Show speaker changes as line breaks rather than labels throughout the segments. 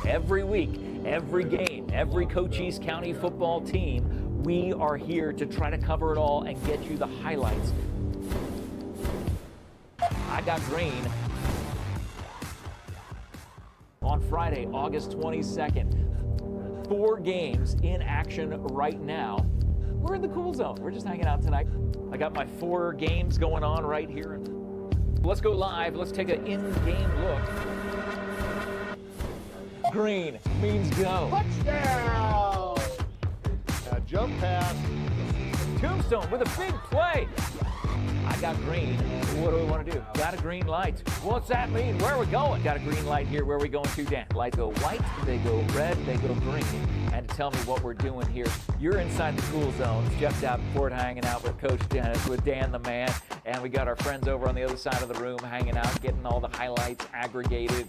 Every week, every game, every Cochise County football team, we are here to try to cover it all and get you the highlights. I got green. On Friday, August 22nd, 4 games in action right now. We're in the cool zone. We're just hanging out tonight. I got my 4 games going on right here. Let's go live. Let's take an in-game look. Green means go.
Touchdown! Jump pass.
Tombstone with a big play. I got green. What do we want to do? Got a green light. What's that mean? Where are we going? Got a green light here. Where are we going to, Dan? Lights go white, they go red, they go green. And tell me what we're doing here. You're inside the cool zone. Jeff Davenport hanging out with Coach Dennis, with Dan the man. And we got our friends over on the other side of the room hanging out, getting all the highlights aggregated.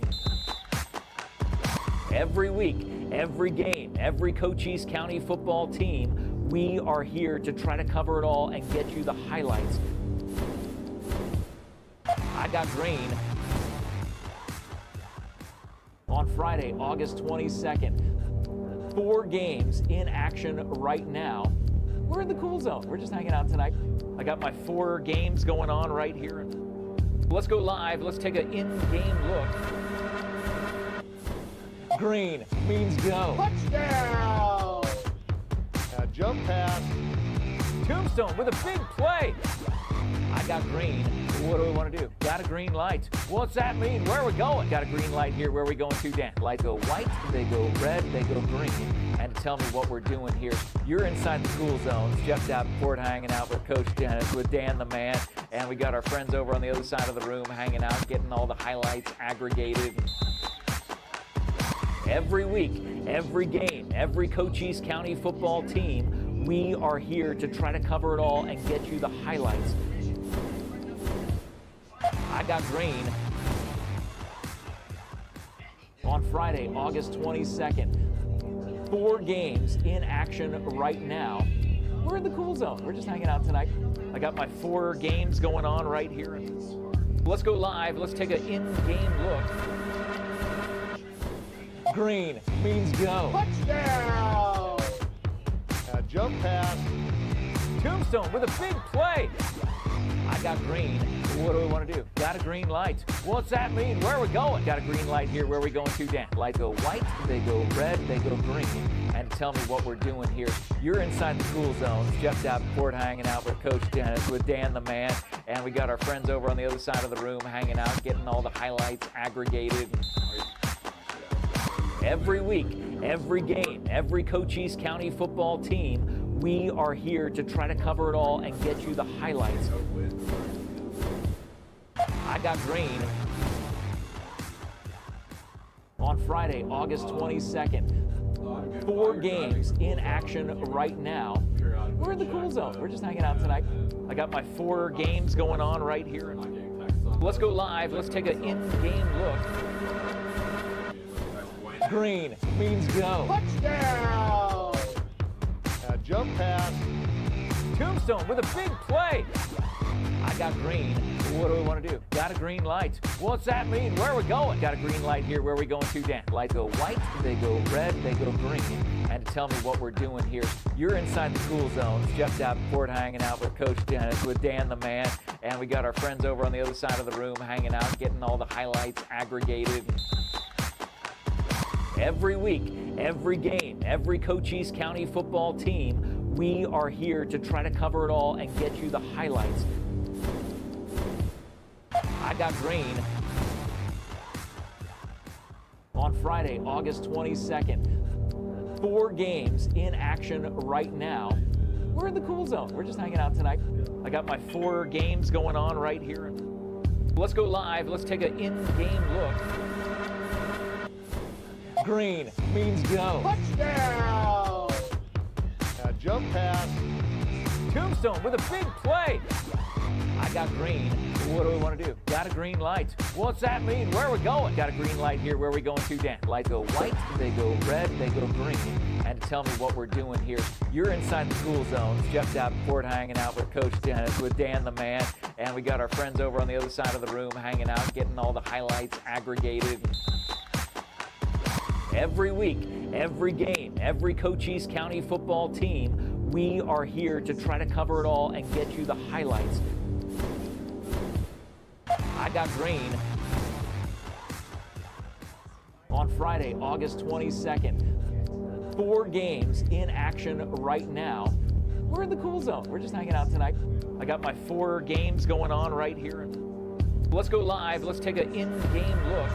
Every week, every game, every Cochise County football team, we are here to try to cover it all and get you the highlights. I got green. On Friday, August 22nd, 4 games in action right now. We're in the cool zone. We're just hanging out tonight. I got my 4 games going on right here. Let's go live. Let's take an in-game look. Green means go.
Touchdown! Jump pass.
Tombstone with a big play. I got green. What do we want to do? Got a green light. What's that mean? Where are we going? Got a green light here. Where are we going to, Dan? Lights go white, they go red, they go green. And tell me what we're doing here. You're inside the cool zone. Jeff Davenport hanging out with Coach Dennis, with Dan the man. And we got our friends over on the other side of the room hanging out, getting all the highlights aggregated. Every week, every game, every Cochise County football team, we are here to try to cover it all and get you the highlights. I got green. On Friday, August 22nd, 4 games in action right now. We're in the cool zone. We're just hanging out tonight. I got my 4 games going on right here. Let's go live. Let's take an in-game look. Green means go.
Touchdown! Jump pass.
Tombstone with a big play. I got green. What do we want to do? Got a green light. What's that mean? Where are we going? Got a green light here. Where are we going to, Dan? Lights go white, they go red, they go green. And tell me what we're doing here. You're inside the cool zone. Jeff Davenport hanging out with Coach Dennis, with Dan the man. And we got our friends over on the other side of the room hanging out, getting all the highlights aggregated. Every week, every game, every Cochise County football team, we are here to try to cover it all and get you the highlights. I got green. On Friday, August 22nd, 4 games in action right now. We're in the cool zone. We're just hanging out tonight. I got my 4 games going on right here. Let's go live. Let's take an in-game look. Green means go.
Touchdown! Jump pass.
Tombstone with a big play. I got green. What do we want to do? Got a green light. What's that mean? Where are we going? Got a green light here. Where are we going to, Dan? Lights go white, they go red, they go green. And tell me what we're doing here. You're inside the cool zone. Jeff Davenport hanging out with Coach Dennis, with Dan the man. And we got our friends over on the other side of the room hanging out, getting all the highlights aggregated. Every week, every game, every Cochise County football team, we are here to try to cover it all and get you the highlights. I got green. On Friday, August 22nd, 4 games in action right now. We're in the cool zone. We're just hanging out tonight. I got my 4 games going on right here. Let's go live. Let's take an in-game look. Green means go.
Touchdown! Jump pass.
Tombstone with a big play. I got green. What do we want to do? Got a green light. What's that mean? Where are we going? Got a green light here. Where are we going to, Dan? Lights go white, they go red, they go green. And tell me what we're doing here. You're inside the cool zone. Jeff Davenport hanging out with Coach Dennis, with Dan the man. And we got our friends over on the other side of the room hanging out, getting all the highlights aggregated. Every week, every game, every Cochise County football team, we are here to try to cover it all and get you the highlights. I got green. On Friday, August 22nd, 4 games in action right now. We're in the cool zone. We're just hanging out tonight. I got my 4 games going on right here. Let's go live. Let's take an in-game look.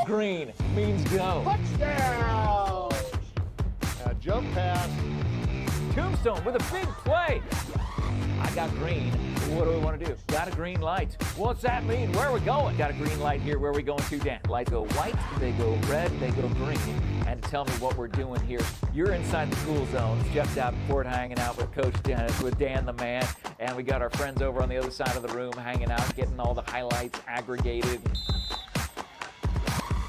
Green means go.
Touchdown! Jump pass.
Tombstone with a big play. I got green. What do we want to do? Got a green light. What's that mean? Where are we going? Got a green light here. Where are we going to, Dan? Lights go white, they go red, they go green. And tell me what we're doing here. You're inside the cool zone. It's Jeff Davenport hanging out with Coach Dennis, with Dan the man. And we got our friends over on the other side of the room hanging out, getting all the highlights aggregated.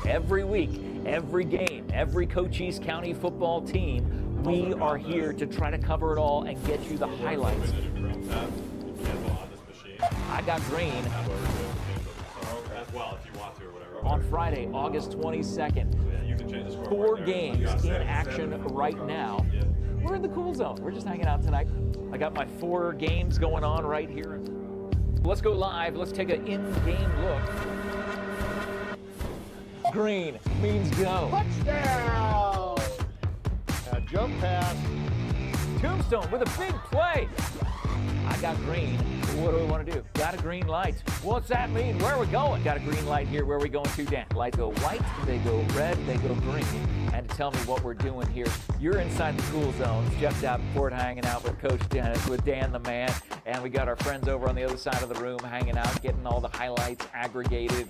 Every week, every game, every Cochise County football team, we are here to try to cover it all and get you the highlights. I got green.
As well, if you want to or whatever.
On Friday, August 22nd,
You can change the score.
4 games in action right now. We're in the cool zone. We're just hanging out tonight. I got my 4 games going on right here. Let's go live. Let's take an in-game look. Green means go.
Touchdown! Jump pass.
Tombstone with a big play. I got green. What do we want to do? Got a green light. What's that mean? Where are we going? Got a green light here. Where are we going to, Dan? Lights go white, they go red, they go green. And tell me what we're doing here. You're inside the cool zone. It's Jeff Davenport hanging out with Coach Dennis, with Dan the man. And we got our friends over on the other side of the room hanging out, getting all the highlights aggregated.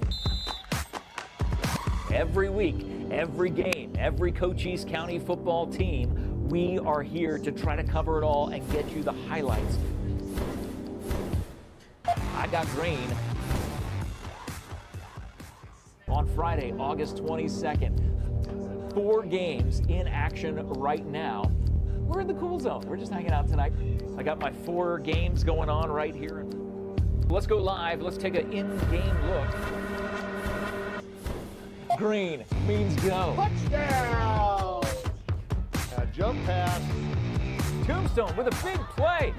Every week, every game, every Cochise County football team, we are here to try to cover it all and get you the highlights. I got green. On Friday, August 22nd, 4 games in action right now. We're in the cool zone. We're just hanging out tonight. I got my 4 games going on right here. Let's go live. Let's take an in-game look. Green means go.
Touchdown! Jump pass.
Tombstone with a big play.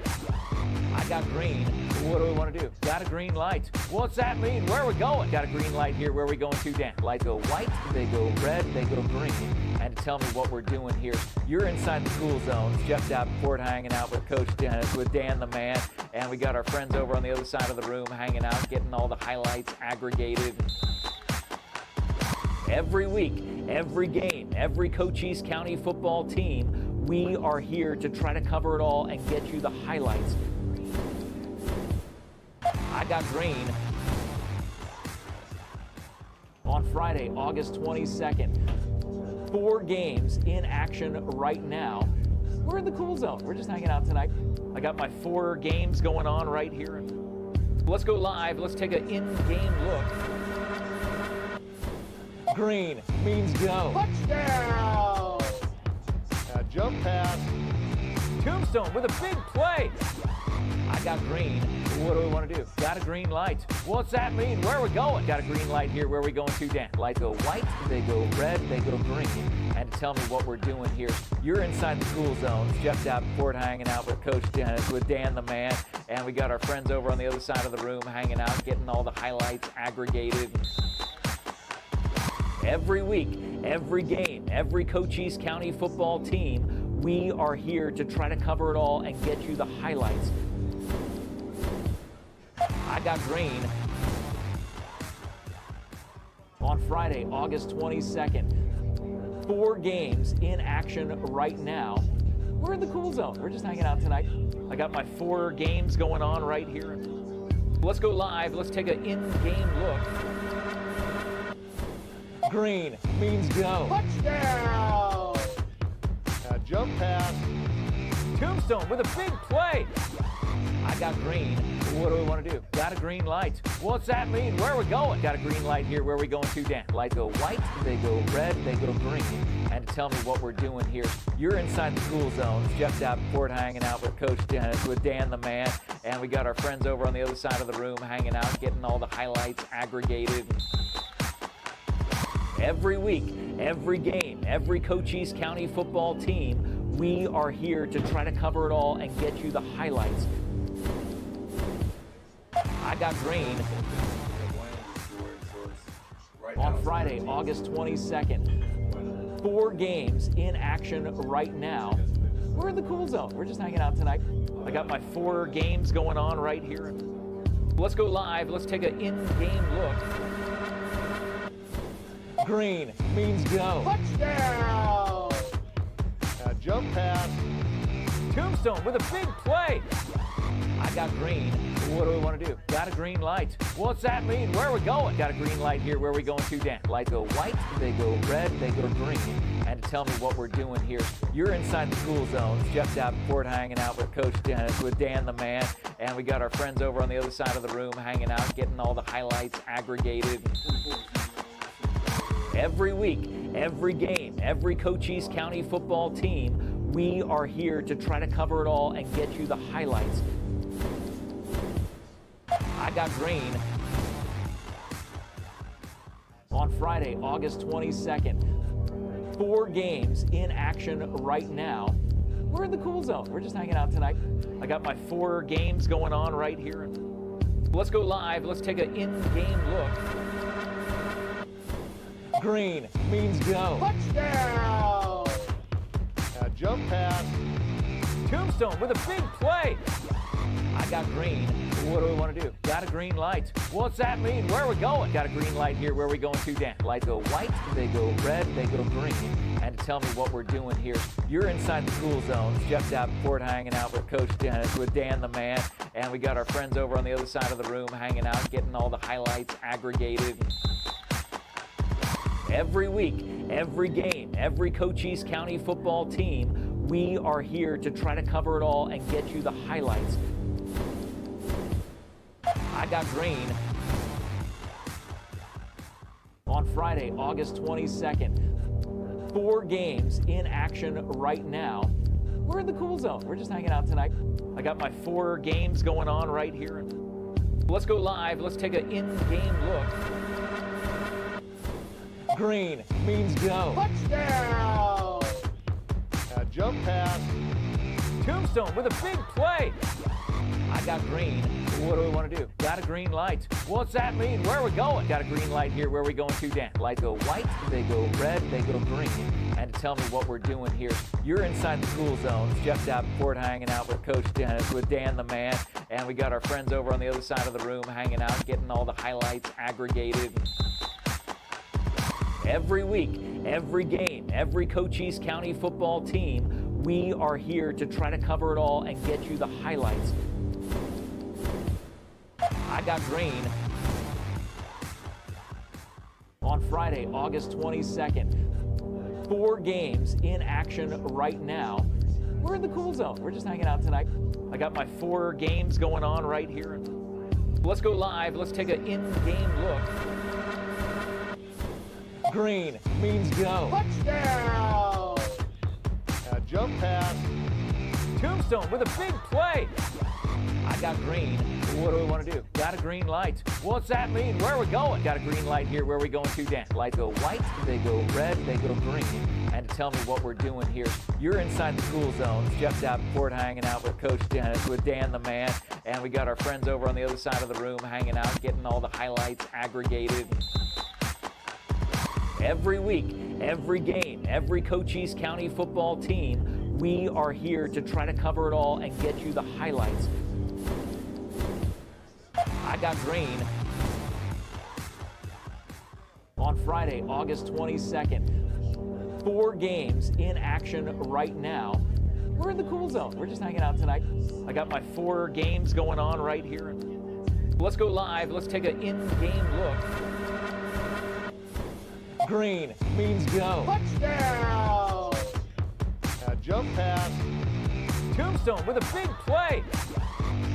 I got green. What do we want to do? Got a green light. What's that mean? Where are we going? Got a green light here. Where are we going to, Dan? Lights go white, they go red, they go green. And tell me what we're doing here. You're inside the cool zone. It's Jeff Davenport hanging out with Coach Dennis, with Dan the man. And we got our friends over on the other side of the room hanging out, getting all the highlights aggregated. Every week, every game, every Cochise County football team, we are here to try to cover it all and get you the highlights. I got green. On Friday, August 22nd, 4 games in action right now. We're in the cool zone. We're just hanging out tonight. I got my 4 games going on right here. Let's go live. Let's take an in-game look. Green means go.
Touchdown! Jump pass.
Tombstone with a big play. I got green. What do we want to do? Got a green light. What's that mean? Where are we going? Got a green light here. Where are we going to, Dan? Lights go white, they go red, they go green. And tell me what we're doing here. You're inside the cool zone. It's Jeff Davenport hanging out with Coach Dennis, with Dan the man. And we got our friends over on the other side of the room hanging out, getting all the highlights aggregated. Every week, every game, every Cochise County football team, we are here to try to cover it all and get you the highlights. I got green. On Friday, August 22nd, 4 games in action right now. We're in the cool zone. We're just hanging out tonight. I got my 4 games going on right here. Let's go live. Let's take an in-game look. Green means go.
Touchdown! Jump pass.
Tombstone with a big play. I got green. What do we want to do? Got a green light. What's that mean? Where are we going? Got a green light here. Where are we going to, Dan? Lights go white, they go red, they go green. And tell me what we're doing here. You're inside the cool zone. It's Jeff Davenport hanging out with Coach Dennis, with Dan the man. And we got our friends over on the other side of the room hanging out, getting all the highlights aggregated. Every week, every game, every Cochise County football team, we are here to try to cover it all and get you the highlights. I got green. On Friday, August 22nd, 4 games in action right now. We're in the cool zone. We're just hanging out tonight. I got my 4 games going on right here. Let's go live. Let's take an in-game look. Green means go.
Touchdown! Jump pass.
Tombstone with a big play. I got green. What do we want to do? Got a green light. What's that mean? Where are we going? Got a green light here. Where are we going to, Dan? Lights go white, they go red, they go green. And to tell me what we're doing here, you're inside the cool zone. Jeff Davenport hanging out with Coach Dennis, with Dan the man. And we got our friends over on the other side of the room hanging out, getting all the highlights aggregated. Every week, every game, every Cochise County football team, we are here to try to cover it all and get you the highlights. I got green. On Friday, August 22nd, 4 games in action right now. We're in the cool zone. We're just hanging out tonight. I got my 4 games going on right here. Let's go live. Let's take an in-game look. Green means go.
Touchdown! Jump pass.
Tombstone with a big play. I got green. What do we want to do? Got a green light. What's that mean? Where are we going? Got a green light here. Where are we going to, Dan? Lights go white, they go red, they go green. And to tell me what we're doing here, you're inside the cool zone. Jeff Davenport hanging out with Coach Dennis, with Dan the man. And we got our friends over on the other side of the room hanging out, getting all the highlights aggregated. Every week, every game, every Cochise County football team, we are here to try to cover it all and get you the highlights. I got green. On Friday, August 22nd, 4 games in action right now. We're in the cool zone. We're just hanging out tonight. I got my 4 games going on right here. Let's go live. Let's take an in-game look. Green means go.
Touchdown! Jump pass.
Tombstone with a big play. I got green. What do we want to do? Got a green light. What's that mean? Where are we going? Got a green light here. Where are we going to, Dan? Lights go white, they go red, they go green. And to tell me what we're doing here, you're inside the cool zone. Jeff Davenport hanging out with Coach Dennis, with Dan the man. And we got our friends over on the other side of the room hanging out, getting all the highlights aggregated. Every week, every game, every Cochise County football team, we are here to try to cover it all and get you the highlights. I got green. On Friday, August 22nd, 4 games in action right now. We're in the cool zone. We're just hanging out tonight. I got my 4 games going on right here. Let's go live. Let's take an in-game look. Green means go.
Touchdown! Jump pass.
Tombstone with a big play. I got green. What do we want to do? Got a green light. What's that mean? Where are we going? Got a green light here. Where are we going to, Dan? Lights go white, they go red, they go green. And to tell me what we're doing here, you're inside the cool zone. Jeff Davenport hanging out with Coach Dennis, with Dan the man. And we got our friends over on the other side of the room hanging out, getting all the highlights aggregated. Every week, every game, every Cochise County football team, we are here to try to cover it all and get you the highlights. I got green. On Friday, August 22nd, 4 games in action right now. We're in the cool zone. We're just hanging out tonight. I got my 4 games going on right here. Let's go live. Let's take an in-game look. Green means go.
Touchdown! Jump pass.
Tombstone with a big play.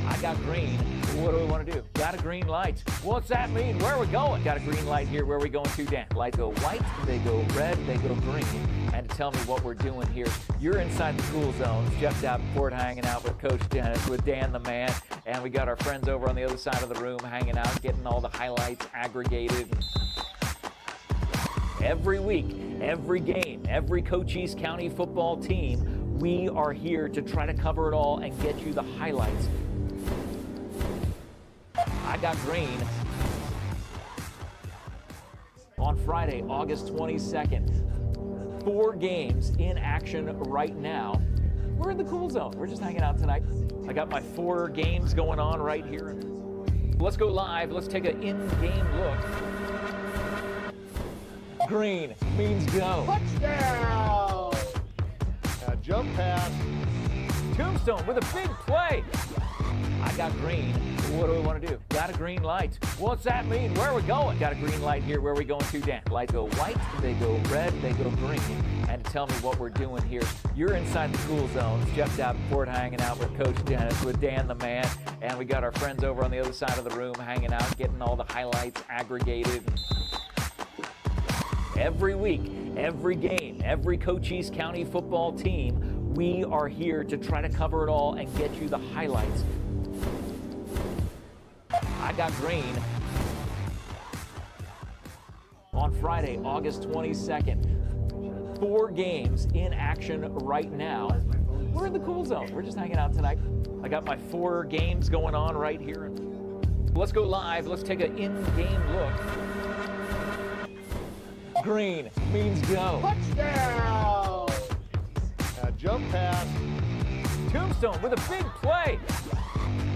I got green. What do we want to do? Got a green light. What's that mean? Where are we going? Got a green light here. Where are we going to, Dan? Lights go white, they go red, they go green. And to tell me what we're doing here, you're inside the cool zone. Jeff Davenport hanging out with Coach Dennis, with Dan the man. And we got our friends over on the other side of the room hanging out, getting all the highlights aggregated. Every week, every game, every Cochise County football team, we are here to try to cover it all and get you the highlights. I got green. On Friday, August 22nd, 4 games in action right now. We're in the cool zone. We're just hanging out tonight. I got my 4 games going on right here. Let's go live. Let's take an in-game look. Green means go.
Touchdown! Jump pass.
Tombstone with a big play. I got green. What do we want to do? Got a green light. What's that mean? Where are we going? Got a green light here. Where are we going to, Dan? Lights go white, they go red, they go green. And tell me what we're doing here. You're inside the cool zone. It's Jeff Davenport hanging out with Coach Dennis, with Dan the man. And we got our friends over on the other side of the room hanging out, getting all the highlights aggregated. Every week, every game, every Cochise County football team, we are here to try to cover it all and get you the highlights. I got green. On Friday, August 22nd, 4 games in action right now. We're in the cool zone. We're just hanging out tonight. I got my 4 games going on right here. Let's go live. Let's take an in-game look. Green means go.
Touchdown! Jump pass.
Tombstone with a big play.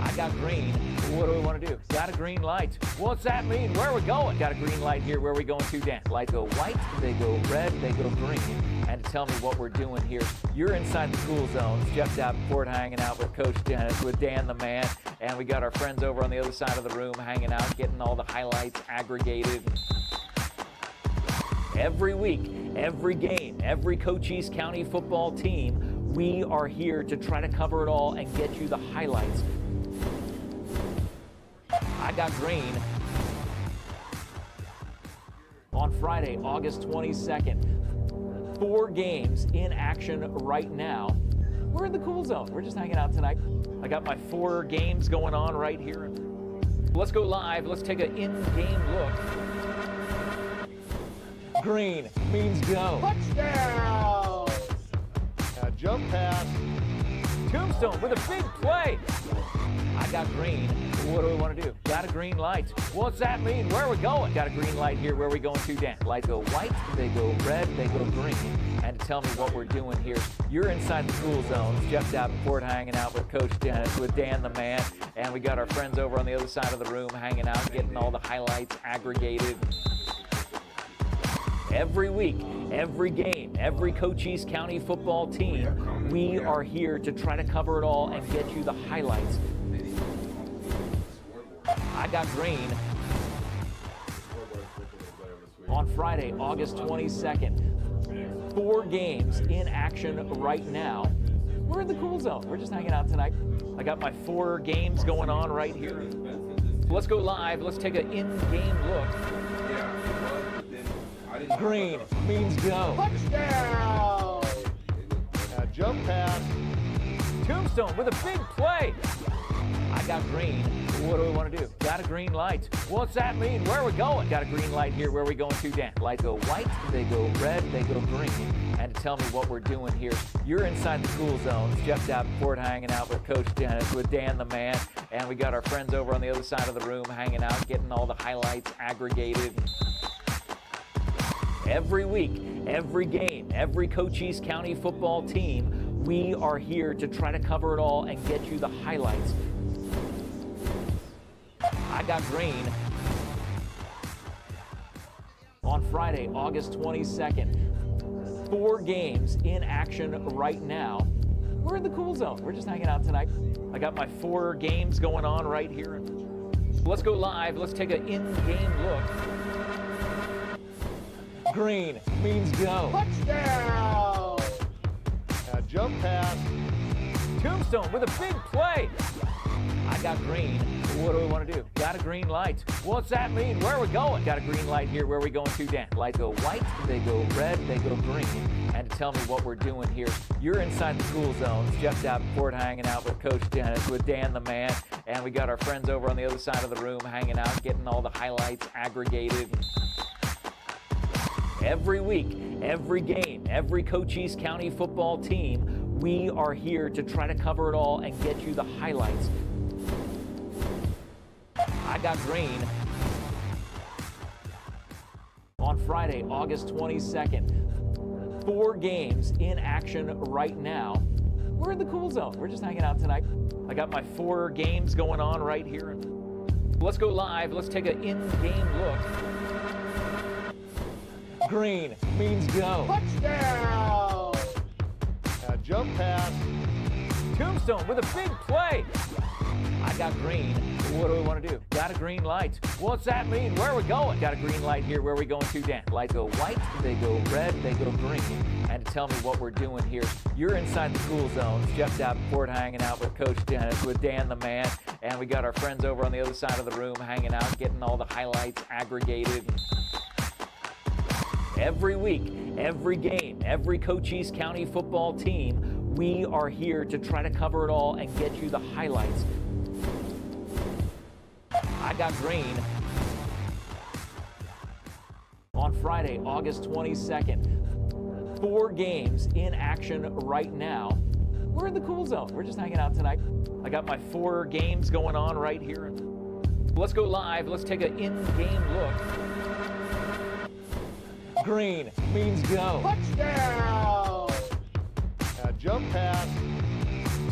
I got green. What do we want to do? Got a green light. What's that mean? Where are we going? Got a green light here. Where are we going to, Dan? Lights go white, they go red, they go green. And tell me what we're doing here. You're inside the cool zone. It's Jeff Davenport hanging out with Coach Dennis, with Dan the man. And we got our friends over on the other side of the room hanging out, getting all the highlights aggregated. Every week, every game, every Cochise County football team, we are here to try to cover it all and get you the highlights. I got green. On Friday, August 22nd, 4 games in action right now. We're in the cool zone. We're just hanging out tonight. I got my 4 games going on right here. Let's go live. Let's take an in-game look. Green means go.
Touchdown! Jump pass.
Tombstone with a big play. I got green. What do we want to do? Got a green light. What's that mean? Where are we going? Got a green light here. Where are we going to, Dan? Lights go white, they go red, they go green. And tell me what we're doing here. You're inside the cool zone. It's Jeff Davenport hanging out with Coach Dennis, with Dan the man. And we got our friends over on the other side of the room hanging out, getting all the highlights aggregated. Every week, every game, every Cochise County football team, we are here to try to cover it all and get you the highlights. I got green. On Friday, August 22nd, 4 games in action right now. We're in the cool zone. We're just hanging out tonight. I got my 4 games going on right here. Let's go live. Let's take an in-game look. Green means go.
Touchdown! Jump pass.
Tombstone with a big play. I got green. What do we want to do? Got a green light. What's that mean? Where are we going? Got a green light here. Where are we going to, Dan? Lights go white, they go red, they go green. And tell me what we're doing here. You're inside the cool zone. It's Jeff Davenport hanging out with Coach Dennis, with Dan the man. And we got our friends over on the other side of the room hanging out, getting all the highlights aggregated. Every week, every game, every Cochise County football team, we are here to try to cover it all and get you the highlights. I got green. On Friday, August 22nd, 4 games in action right now. We're in the cool zone. We're just hanging out tonight. I got my 4 games going on right here. Let's go live. Let's take an in-game look. Green means go.
Touchdown! Jump pass.
Tombstone with a big play. I got green. What do we want to do? Got a green light. What's that mean? Where are we going? Got a green light here. Where are we going to, Dan? Lights go white, they go red, they go green. And tell me what we're doing here. You're inside the cool zone. It's Jeff Davenport hanging out with Coach Dennis, with Dan the man. And we got our friends over on the other side of the room hanging out, getting all the highlights aggregated. Every week, every game, every Cochise County football team, we are here to try to cover it all and get you the highlights. I got green. On Friday, August 22nd, 4 games in action right now. We're in the cool zone. We're just hanging out tonight. I got my 4 games going on right here. Let's go live. Let's take an in-game look. Green means go.
Touchdown! Jump pass.
Tombstone with a big play. I got green. What do we want to do? Got a green light. What's that mean? Where are we going? Got a green light here. Where are we going to, Dan? Lights go white, they go red, they go green. And to tell me what we're doing here, you're inside the cool zone. It's Jeff Davenport hanging out with Coach Dennis, with Dan the man. And we got our friends over on the other side of the room hanging out, getting all the highlights aggregated. Every week, every game, every Cochise County football team, we are here to try to cover it all and get you the highlights. I got green. On Friday, August 22nd, 4 games in action right now. We're in the cool zone. We're just hanging out tonight. I got my 4 games going on right here. Let's go live. Let's take an in-game look. Green means go.
Touchdown! Jump pass.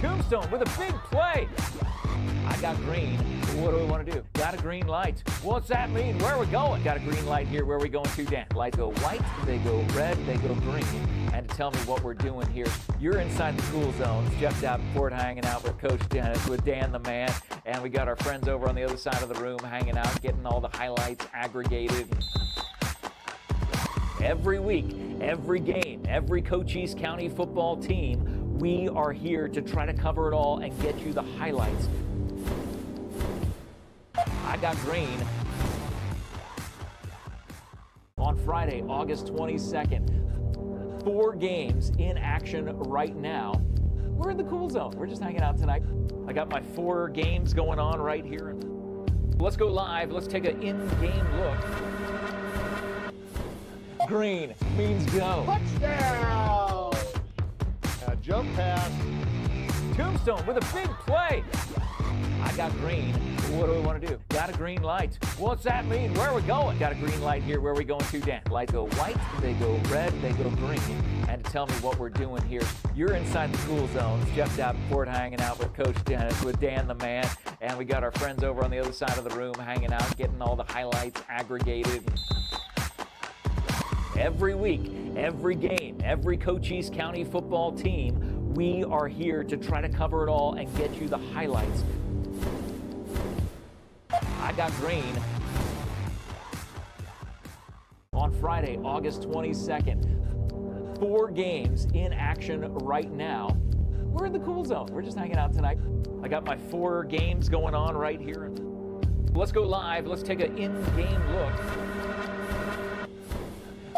Tombstone with a big play. I got green. What do we want to do? Got a green light. What's that mean? Where are we going? Got a green light here. Where are we going to, Dan? Lights go white, they go red, they go green. And to tell me what we're doing here, you're inside the cool zone. It's Jeff Davenport hanging out with Coach Dennis, with Dan the man. And we got our friends over on the other side of the room hanging out, getting all the highlights aggregated. Every week, every game, every Cochise County football team, we are here to try to cover it all and get you the highlights. I got green. On Friday, August 22nd, 4 games in action right now. We're in the cool zone. We're just hanging out tonight. I got my 4 games going on right here. Let's go live. Let's take an in-game look. Green means go.
Touchdown! Jump pass.
Tombstone with a big play. I got green. What do we want to do? Got a green light. What's that mean? Where are we going? Got a green light here. Where are we going to, Dan? Lights go white, they go red, they go green. And to tell me what we're doing here, you're inside the cool zone. It's Jeff Davenport hanging out with Coach Dennis, with Dan the man. And we got our friends over on the other side of the room hanging out, getting all the highlights aggregated. Every week, every game, every Cochise County football team, we are here to try to cover it all and get you the highlights. I got green. On Friday, August 22nd, 4 games in action right now. We're in the cool zone. We're just hanging out tonight. I got my 4 games going on right here. Let's go live. Let's take an in-game look.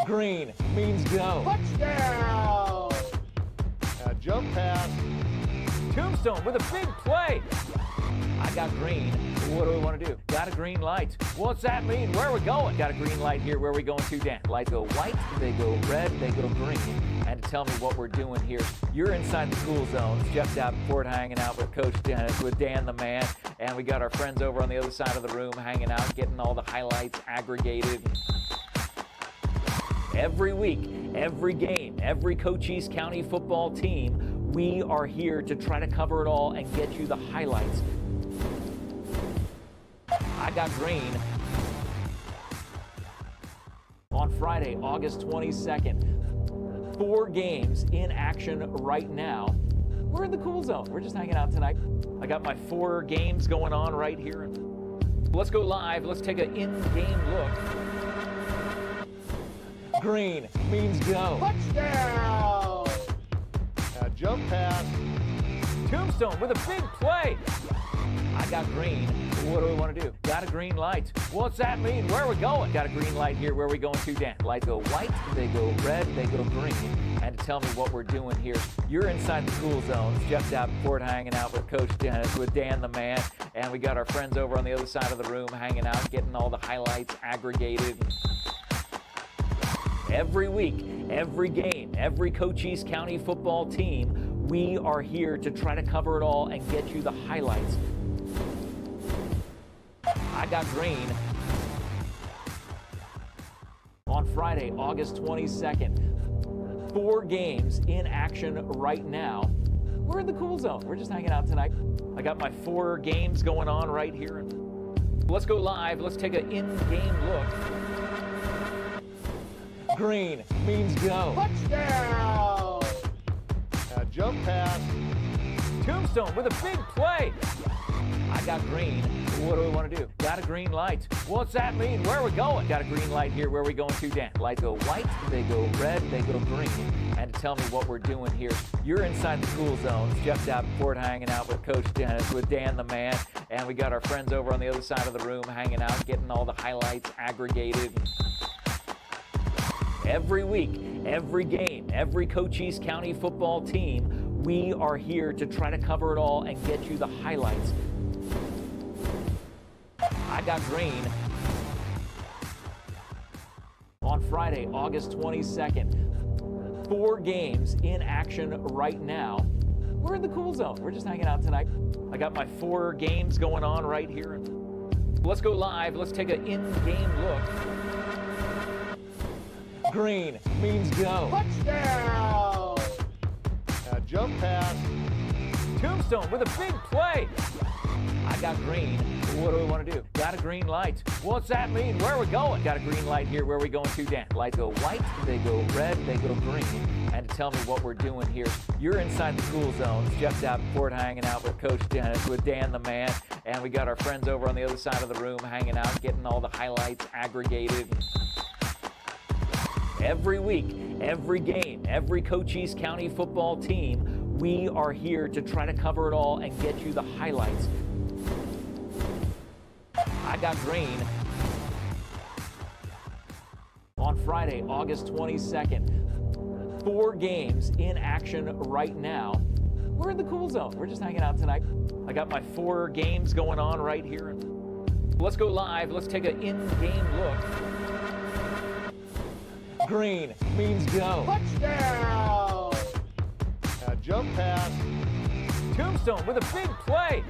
Green means go.
Touchdown! Jump pass.
Tombstone with a big play. I got green. What do we want to do? Got a green light. What's that mean? Where are we going? Got a green light here. Where are we going to, Dan? Lights go white, they go red, they go green. And to tell me what we're doing here, you're inside the cool zone. It's Jeff Davenport hanging out with Coach Dennis, with Dan the man. And we got our friends over on the other side of the room hanging out, getting all the highlights aggregated. Every week, every game, every Cochise County football team, we are here to try to cover it all and get you the highlights. I got green. On Friday, August 22nd, 4 games in action right now. We're in the cool zone. We're just hanging out tonight. I got my 4 games going on right here. Let's go live. Let's take an in-game look. Green means go.
Touchdown! Jump pass.
Tombstone with a big play. I got green. What do we want to do? Got a green light. What's that mean? Where are we going? Got a green light here. Where are we going to, Dan? Lights go white, they go red, they go green. And to tell me what we're doing here, you're inside the cool zone. It's Jeff Davenport hanging out with Coach Dennis, with Dan the man. And we got our friends over on the other side of the room hanging out, getting all the highlights aggregated. Every week, every game, every Cochise County football team, we are here to try to cover it all and get you the highlights. I got green. On Friday, August 22nd, 4 games in action right now. We're in the cool zone. We're just hanging out tonight. I got my 4 games going on right here. Let's go live. Let's take an in-game look. Green means go.
Touchdown! Jump pass.
Tombstone with a big play. I got green. What do we want to do? Got a green light. What's that mean? Where are we going? Got a green light here. Where are we going to, Dan? Lights go white, they go red, they go green. And to tell me what we're doing here, you're inside the cool zone. It's Jeff Davenport hanging out with Coach Dennis, with Dan the man. And we got our friends over on the other side of the room hanging out, getting all the highlights aggregated. Every week, every game, every Cochise County football team, we are here to try to cover it all and get you the highlights. I got green. On Friday, August 22nd, 4 games in action right now. We're in the cool zone. We're just hanging out tonight. I got my 4 games going on right here. Let's go live. Let's take an in-game look. Green means go.
Touchdown! Jump pass.
Tombstone with a big play. I got green. What do we want to do? Got a green light. What's that mean? Where are we going? Got a green light here. Where are we going to, Dan? Lights go white, they go red, they go green. And to tell me what we're doing here, you're inside the cool zone. It's Jeff Davenport hanging out with Coach Dennis, with Dan the man. And we got our friends over on the other side of the room hanging out, getting all the highlights aggregated. Every week, every game, every Cochise County football team, we are here to try to cover it all and get you the highlights. I got green. On Friday, August 22nd, 4 games in action right now. We're in the cool zone. We're just hanging out tonight. I got my 4 games going on right here. Let's go live. Let's take an in-game look. Green means go.
Touchdown! Jump pass.
Tombstone with a big play.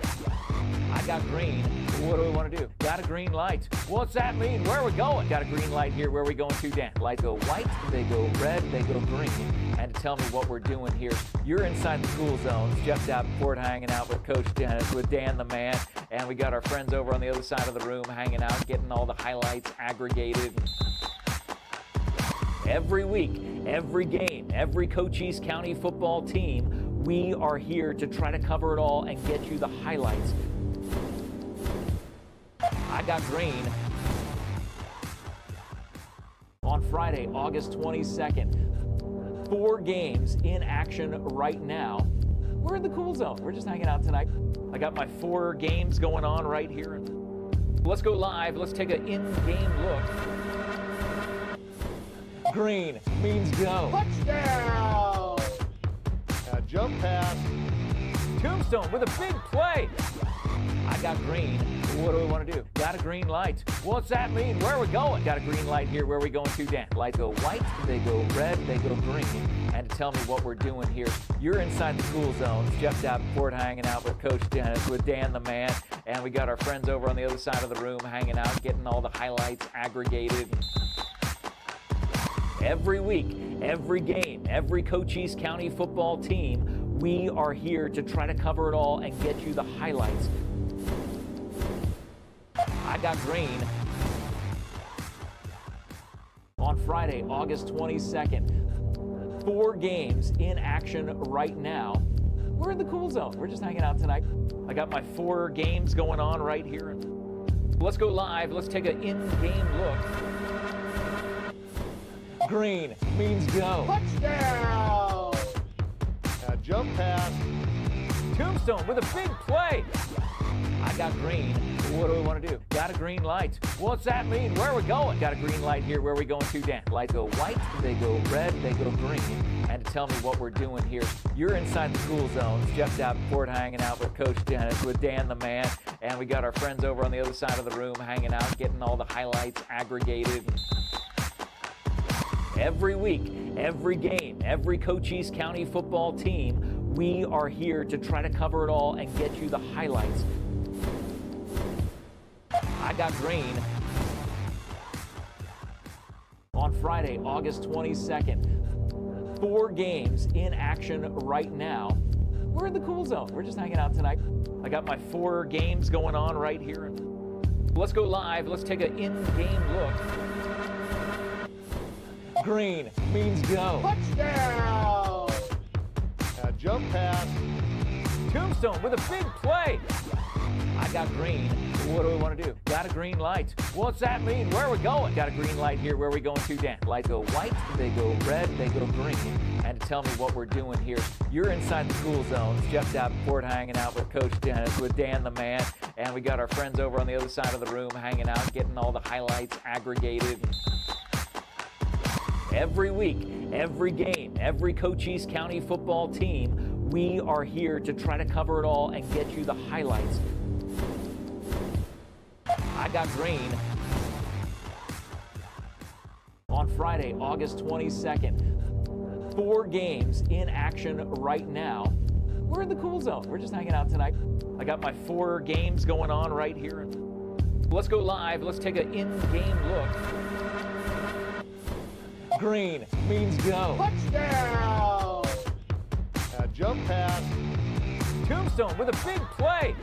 I got green. What do we want to do? Got a green light. What's that mean? Where are we going? Got a green light here. Where are we going to, Dan? Lights go white, they go red, they go green. And to tell me what we're doing here, you're inside the cool zone. It's Jeff Davenport hanging out with Coach Dennis, with Dan the man. And we got our friends over on the other side of the room hanging out, getting all the highlights aggregated. Every week, every game, every Cochise County football team, we are here to try to cover it all and get you the highlights. I got green. On Friday, August 22nd, 4 games in action right now. We're in the cool zone. We're just hanging out tonight. I got my 4 games going on right here. Let's go live. Let's take an in-game look. Green means go.
Touchdown! Jump pass.
Tombstone with a big play. I got green. What do we want to do? Got a green light. What's that mean? Where are we going? Got a green light here. Where are we going to, Dan? Lights go white, they go red, they go green. And to tell me what we're doing here, you're inside the cool zone. It's Jeff Davenport hanging out with Coach Dennis, with Dan the man. And we got our friends over on the other side of the room hanging out, getting all the highlights aggregated. Every week, every game, every Cochise County football team, we are here to try to cover it all and get you the highlights. I got green. On Friday, August 22nd, 4 games in action right now. We're in the cool zone. We're just hanging out tonight. I got my 4 games going on right here. Let's go live. Let's take an in-game look. Green means go.
Touchdown! Jump pass.
Tombstone with a big play. I got green. What do we want to do? Got a green light. What's that mean? Where are we going? Got a green light here. Where are we going to, Dan? Lights go white, they go red, they go green. And to tell me what we're doing here, you're inside the cool zone. It's Jeff Davenport hanging out with Coach Dennis, with Dan the man. And we got our friends over on the other side of the room hanging out, getting all the highlights aggregated. Every week, every game, every Cochise County football team, we are here to try to cover it all and get you the highlights. I got green. On Friday, August 22nd, 4 games in action right now. We're in the cool zone. We're just hanging out tonight. I got my 4 games going on right here. Let's go live. Let's take an in-game look. Green means go.
Touchdown! Jump pass.
Tombstone with a big play. I got green. What do we want to do? Got a green light. What's that mean? Where are we going? Got a green light here. Where are we going to, Dan? Lights go white, they go red, they go green. And to tell me what we're doing here, you're inside the cool zone. It's Jeff Davenport hanging out with Coach Dennis, with Dan the man. And we got our friends over on the other side of the room hanging out, getting all the highlights aggregated. Every week, every game, every Cochise County football team, we are here to try to cover it all and get you the highlights. I got green. On Friday, August 22nd, 4 games in action right now. We're in the cool zone. We're just hanging out tonight. I got my 4 games going on right here. Let's go live. Let's take an in-game look. Green means go.
Touchdown! Jump pass.
Tombstone with a big play.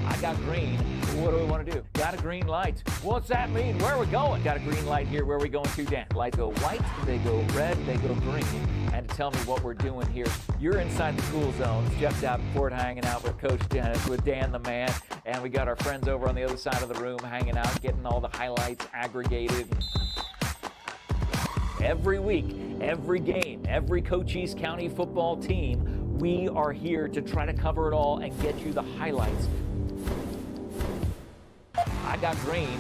I got green. What do we want to do? Got a green light. What's that mean? Where are we going? Got a green light here. Where are we going to, Dan? Lights go white, they go red, they go green. And to tell me what we're doing here, you're inside the cool zone. It's Jeff Davenport hanging out with Coach Dennis, with Dan the man. And we got our friends over on the other side of the room hanging out, getting all the highlights aggregated. Every week, every game, every Cochise County football team, we are here to try to cover it all and get you the highlights. I got green.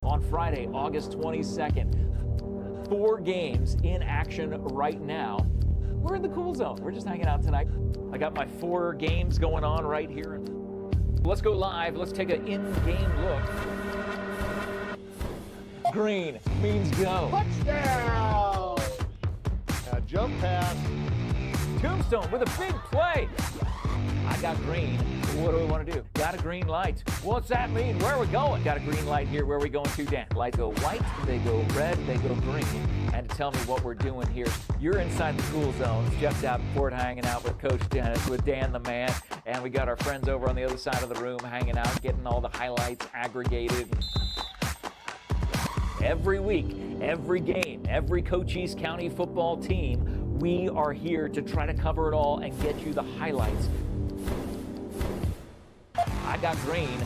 On Friday, August 22nd, 4 games in action right now. We're in the cool zone. We're just hanging out tonight. I got my 4 games going on right here. Let's go live. Let's take an in-game look. Green means go.
Touchdown! Jump pass.
Tombstone with a big play. I got green. What do we want to do? Got a green light. What's that mean? Where are we going? Got a green light here. Where are we going to, Dan? Lights go white, they go red, they go green. And to tell me what we're doing here, you're inside the cool zone. It's Jeff Davenport hanging out with Coach Dennis, with Dan the man. And we got our friends over on the other side of the room hanging out, getting all the highlights aggregated. Every week, every game, every Cochise County football team, we are here to try to cover it all and get you the highlights. I got green.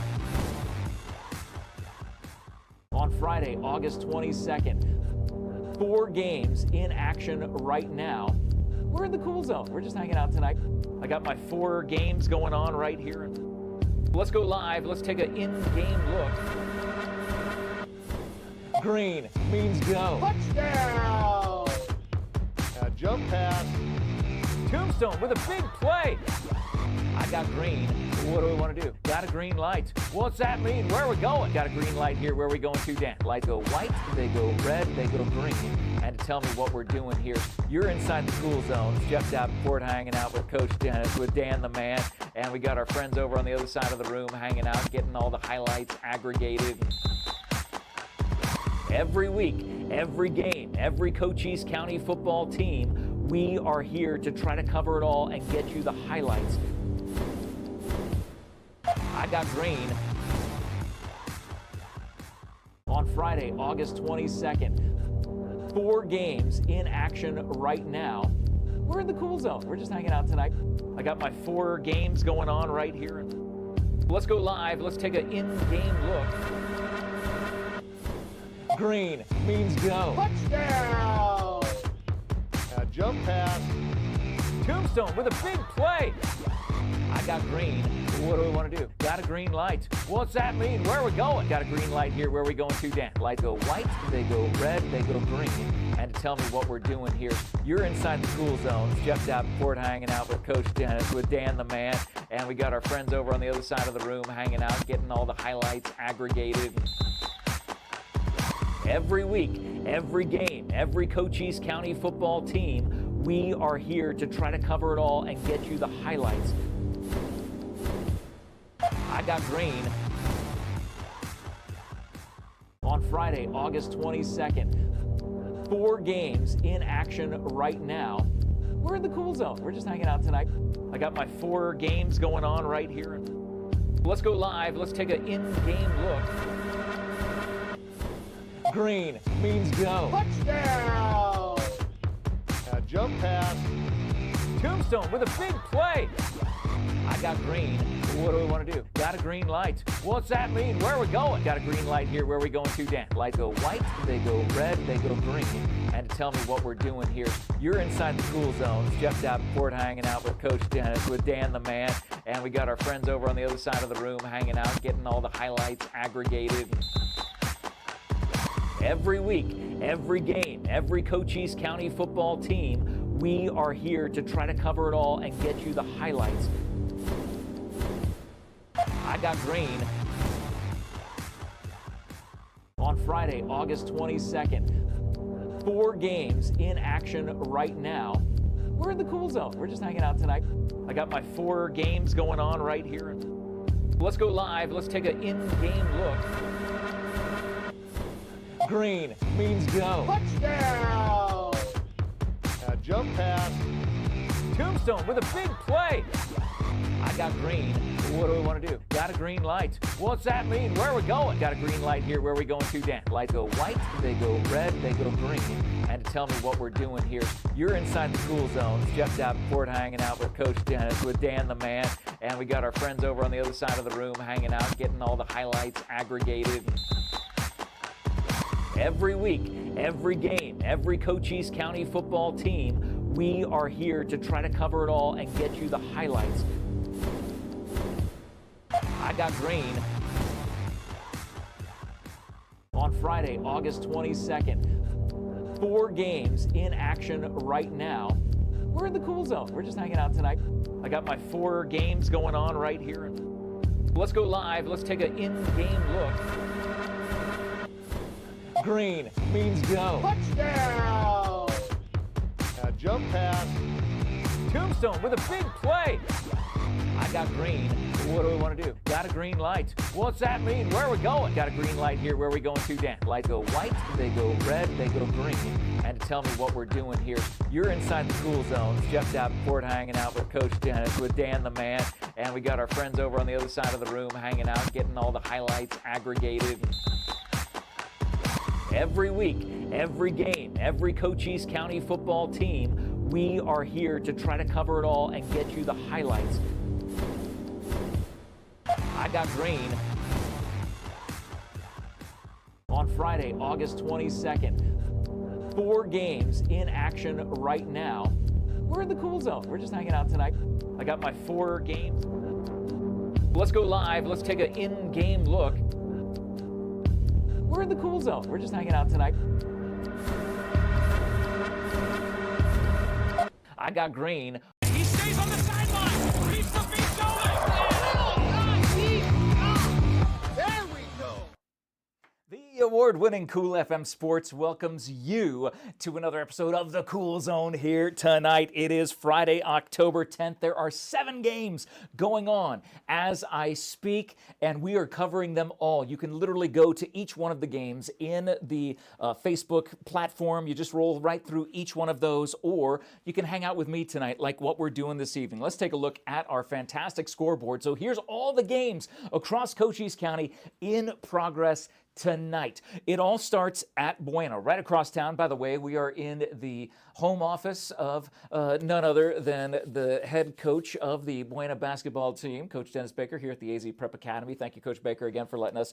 On Friday, August 22nd, 4 games in action right now. We're in the cool zone. We're just hanging out tonight. I got my 4 games going on right here. Let's go live. Let's take an in-game look. Green means go.
Touchdown! Jump pass.
Tombstone with a big play. I got green. What do we want to do? Got a green light. What's that mean? Where are we going? Got a green light here. Where are we going to, Dan? Lights go white, they go red, they go green. And to tell me what we're doing here, you're inside the cool zone. It's Jeff Davenport hanging out with Coach Dennis, with Dan the man. And we got our friends over on the other side of the room hanging out, getting all the highlights aggregated. Every week, every game, every Cochise County football team, we are here to try to cover it all and get you the highlights. I got green. On Friday, August 22nd, 4 games in action right now. We're in the cool zone. We're just hanging out tonight. I got my 4 games going on right here. Let's go live. Let's take an in-game look. Green means go.
Touchdown! Jump pass.
Tombstone with a big play. I got green. What do we want to do? Got a green light. What's that mean? Where are we going? Got a green light here. Where are we going to, Dan? Lights go white, they go red, they go green. And to tell me what we're doing here, you're inside the cool zone. It's Jeff Davenport hanging out with Coach Dennis, with Dan the man. And we got our friends over on the other side of the room hanging out, getting all the highlights aggregated. Every week, every game, every Cochise County football team, we are here to try to cover it all and get you the highlights. I got green. On Friday, August 22nd, 4 games in action right now. We're in the cool zone. We're just hanging out tonight. I got my 4 games going on right here. Let's go live. Let's take an in-game look. Green means go.
Touchdown! Jump pass.
Tombstone with a big play. I got green. What do we want to do? Got a green light. What's that mean? Where are we going? Got a green light here. Where are we going to, Dan? Lights go white, they go red, they go green. And to tell me what we're doing here, you're inside the cool zone. Jeff Davenport hanging out with Coach Dennis, with Dan the man. And we got our friends over on the other side of the room hanging out, getting all the highlights aggregated. Every week, every game, every Cochise County football team, we are here to try to cover it all and get you the highlights. I got green. On Friday, August 22nd, 4 games in action right now. We're in the cool zone. We're just hanging out tonight. I got my 4 games going on right here. Let's go live. Let's take an in-game look. Green means go.
Touchdown! Jump pass.
Tombstone with a big play. I got green. What do we want to do? Got a green light. What's that mean? Where are we going? Got a green light here. Where are we going to, Dan? Lights go white, they go red, they go green. And to tell me what we're doing here, you're inside the cool zone. Jeff Davenport hanging out with Coach Dennis, with Dan the man. And we got our friends over on the other side of the room hanging out, getting all the highlights aggregated. Every week, every game, every Cochise County football team, we are here to try to cover it all and get you the highlights. I got green. On Friday, August 22nd, 4 games in action right now. We're in the cool zone. We're just hanging out tonight. I got my 4 games going on right here. Let's go live. Let's take an in-game look. Green means go.
Touchdown! Jump pass.
Tombstone with a big play. I got green. What do we want to do? Got a green light. What's that mean? Where are we going? Got a green light here. Where are we going to, Dan? Lights go white, they go red, they go green. And to tell me what we're doing here, you're inside the cool zone. Jeff Davenport hanging out with Coach Dennis, with Dan the man. And we got our friends over on the other side of the room hanging out, getting all the highlights aggregated. Every week, every game, every Cochise County football team, we are here to try to cover it all and get you the highlights. I got green. On Friday, August 22nd, 4 games in action right now. We're in the cool zone. We're just hanging out tonight. I got my 4 games. Let's go live. Let's take an in-game look. We're in the cool zone. We're just hanging out tonight. I got green.
He stays on the sideline. Keeps the feet going.
There we go!
The award-winning Cool FM Sports welcomes you to another episode of The Cool Zone here tonight. It is Friday, October 10th. There are 7 games going on as I speak, and we are covering them all. You can literally go to each one of the games in the Facebook platform. You just roll right through each one of those, or you can hang out with me tonight like what we're doing this evening. Let's take a look at our fantastic scoreboard. So here's all the games across Cochise County in progress tonight. It all starts at Buena, right across town. By the way, we are in the home office of none other than the head coach of the Buena basketball team, Coach Dennis Baker, here at the AZ Prep Academy. Thank you, Coach Baker, again for letting us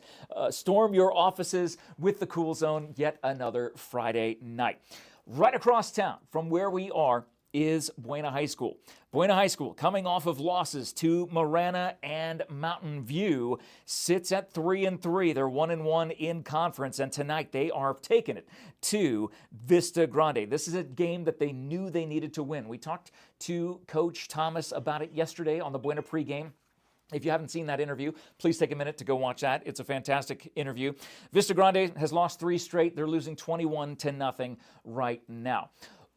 storm your offices with the Cool Zone yet another Friday night. Right across town from where we are is Buena High School. Buena High School, coming off of losses to Marana and Mountain View, sits at 3-3. They're 1-1 in conference, and tonight they are taking it to Vista Grande. This is a game that they knew they needed to win. We talked to Coach Thomas about it yesterday on the Buena pregame. If you haven't seen that interview, please take a minute to go watch that. It's a fantastic interview. Vista Grande has lost 3 straight. They're losing 21-0 right now.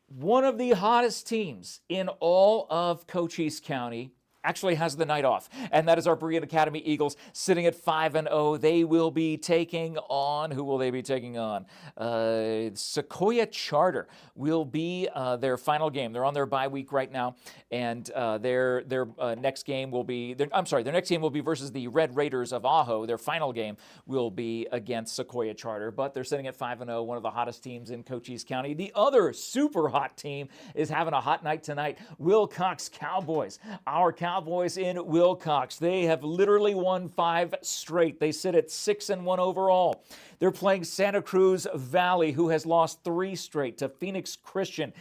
One of the hottest teams in all of Cochise County actually has the night off, and that is our Berean Academy Eagles sitting at 5-0. They will be taking on, who will they be taking on? Sequoia Charter will be their final game. They're on their bye week right now, and their next game will be, their next game will be versus the Red Raiders of Ajo. Their final game will be against Sequoia Charter, but they're sitting at 5-0, one of the hottest teams in Cochise County. The other super hot team is having a hot night tonight, Wilcox Cowboys. Our Cowboys in Wilcox. They have literally won 5 straight. They sit at 6-1 overall. They're playing Santa Cruz Valley, who has lost 3 straight to Phoenix Christian,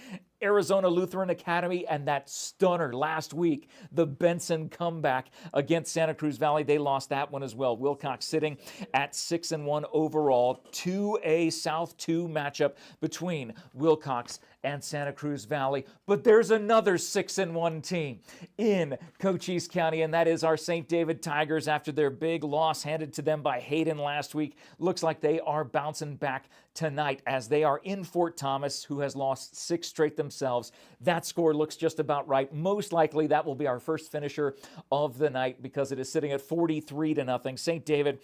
Arizona Lutheran Academy, and that stunner last week, the Benson comeback against Santa Cruz Valley. They lost that one as well. Wilcox sitting at 6-1 overall. 2A South 2 matchup between Wilcox and Santa Cruz Valley. But there's another 6-1 team in Cochise County, and that is our St. David Tigers after their big loss handed to them by Hayden last week. Looks like they are bouncing back tonight as they are in Fort Thomas, who has lost 6 straight themselves. That score looks just about right. Most likely that will be our first finisher of the night because it is sitting at 43-0. St. David,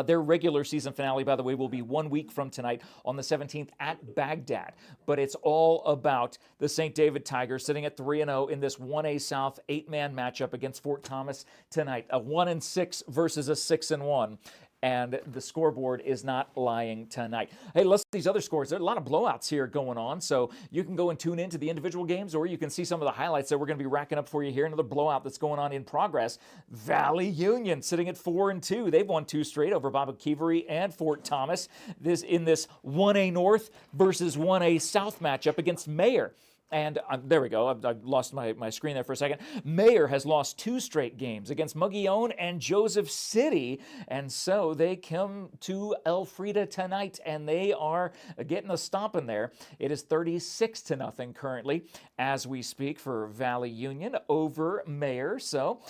their regular season finale, by the way, will be 1 week from tonight on the 17th at Baghdad. But it's all about the St. David Tigers sitting at 3-0 in this 1A South 8-man matchup against Fort Thomas tonight. A 1-6 versus a 6-1. And the scoreboard is not lying tonight. Hey, let's see these other scores. There are a lot of blowouts here going on, so you can go and tune into the individual games, or you can see some of the highlights that we're going to be racking up for you here. Another blowout that's going on in progress. Valley Union sitting at 4-2. They've won 2 straight over Baba Kivari and Fort Thomas. This 1A North versus 1A South matchup against Mayer. And there we go. I've lost my screen there for a second. Mayer has lost 2 straight games against Mogollon and Joseph City. And so they come to Elfrida tonight, and they are getting a stomping there. It is 36-0 currently as we speak for Valley Union over Mayer. So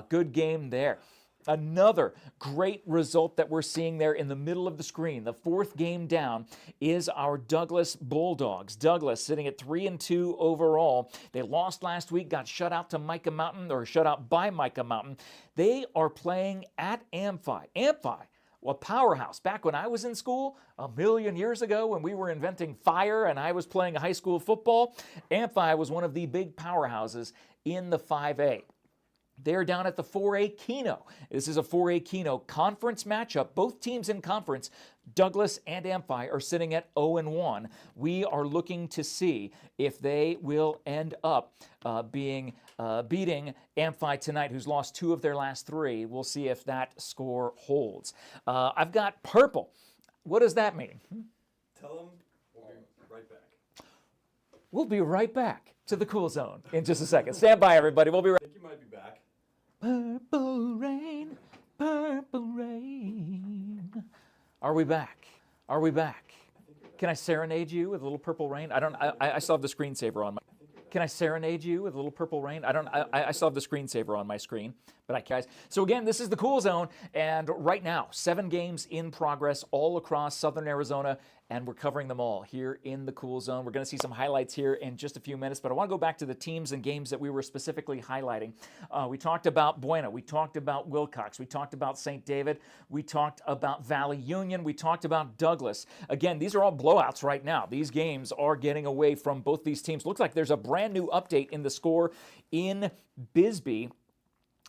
good game there. Another great result that we're seeing there in the middle of the screen, the 4th game down, is our Douglas Bulldogs. Douglas sitting at 3-2 overall. They lost last week, got shut out to Micah Mountain, or shut out by Micah Mountain. They are playing at Amphi. Amphi, a powerhouse. Back when I was in school, a million years ago, when we were inventing fire and I was playing high school football, Amphi was one of the big powerhouses in the 5A. They're down at the 4A Keno. This is a 4A Keno conference matchup. Both teams in conference, Douglas and Amphi, are sitting at 0-1. We are looking to see if they will end up beating Amphi tonight, who's lost 2 of their last 3. We'll see if that score holds. I've got purple. What does that mean?
Tell them we'll be right back.
We'll be right back to the Cool Zone in just a second. Stand by, everybody. We'll be right back.
I think you might be back.
Purple rain, purple rain. Are we back? Are we back? Can I serenade you with a little purple rain? I still have the screensaver on my. Can I serenade you with a little purple rain? I still have the screensaver on my screen, but guys. So again, this is the Cool Zone, and right now, 7 games in progress all across southern Arizona, and we're covering them all here in the Cool Zone. We're going to see some highlights here in just a few minutes, but I want to go back to the teams and games that we were specifically highlighting. We talked about Buena. We talked about Wilcox. We talked about St. David. We talked about Valley Union. We talked about Douglas. Again, these are all blowouts right now. These games are getting away from both these teams. Looks like there's a brand new update in the score in Bisbee.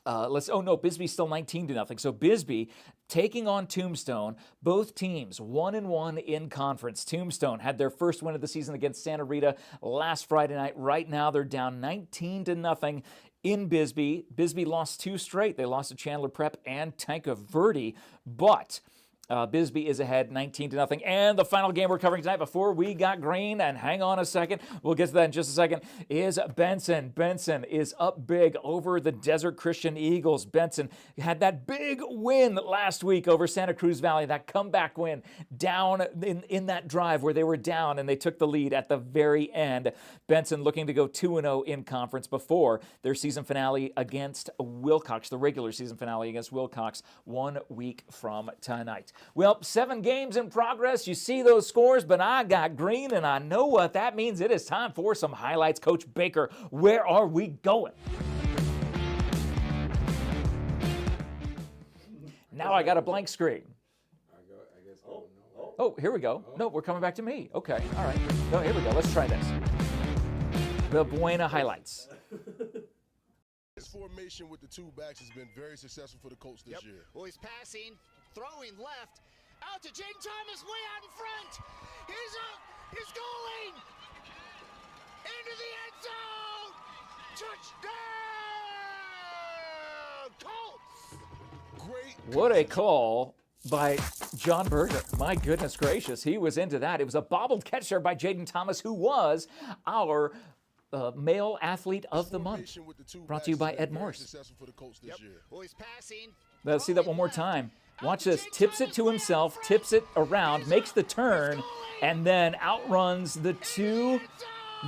Bisbee's still 19-0. So Bisbee taking on Tombstone. Both teams 1-1 in conference. Tombstone had their first win of the season against Santa Rita last Friday night. Right now they're down 19-0 in Bisbee. Bisbee lost 2 straight. They lost to Chandler Prep and Tanca Verde, but Bisbee is ahead 19-0. And the final game we're covering tonight before we got green, and hang on a second, we'll get to that in just a second, is Benson. Benson is up big over the Desert Christian Eagles. Benson had that big win last week over Santa Cruz Valley, that comeback win down in that drive where they were down and they took the lead at the very end. Benson looking to go 2-0 in conference before their season finale against Wilcox, the regular season finale against Wilcox 1 week from tonight. Well, 7 games in progress. You see those scores, but I got green, and I know what that means. It is time for some highlights. Coach Baker, where are we going? Now I got a blank screen. Oh, here we go. No, we're coming back to me. Okay, all right. No, here we go. Let's try this. The Buena highlights.
His formation with the 2 backs has been very successful for the Colts this year.
Well, he's passing, throwing left, out to Jaden Thomas, way out in front. He's up, he's going into the end zone. Touchdown, Colts!
Great.
What a call by John Berger. My goodness gracious, he was into that. It was a bobbled catch there by Jaden Thomas, who was our male athlete of the month. Brought to you by Ed Morse.
Well, he's passing.
Let's see that one more time. Watch this. Tips it to himself, tips it around, makes the turn, and then outruns the 2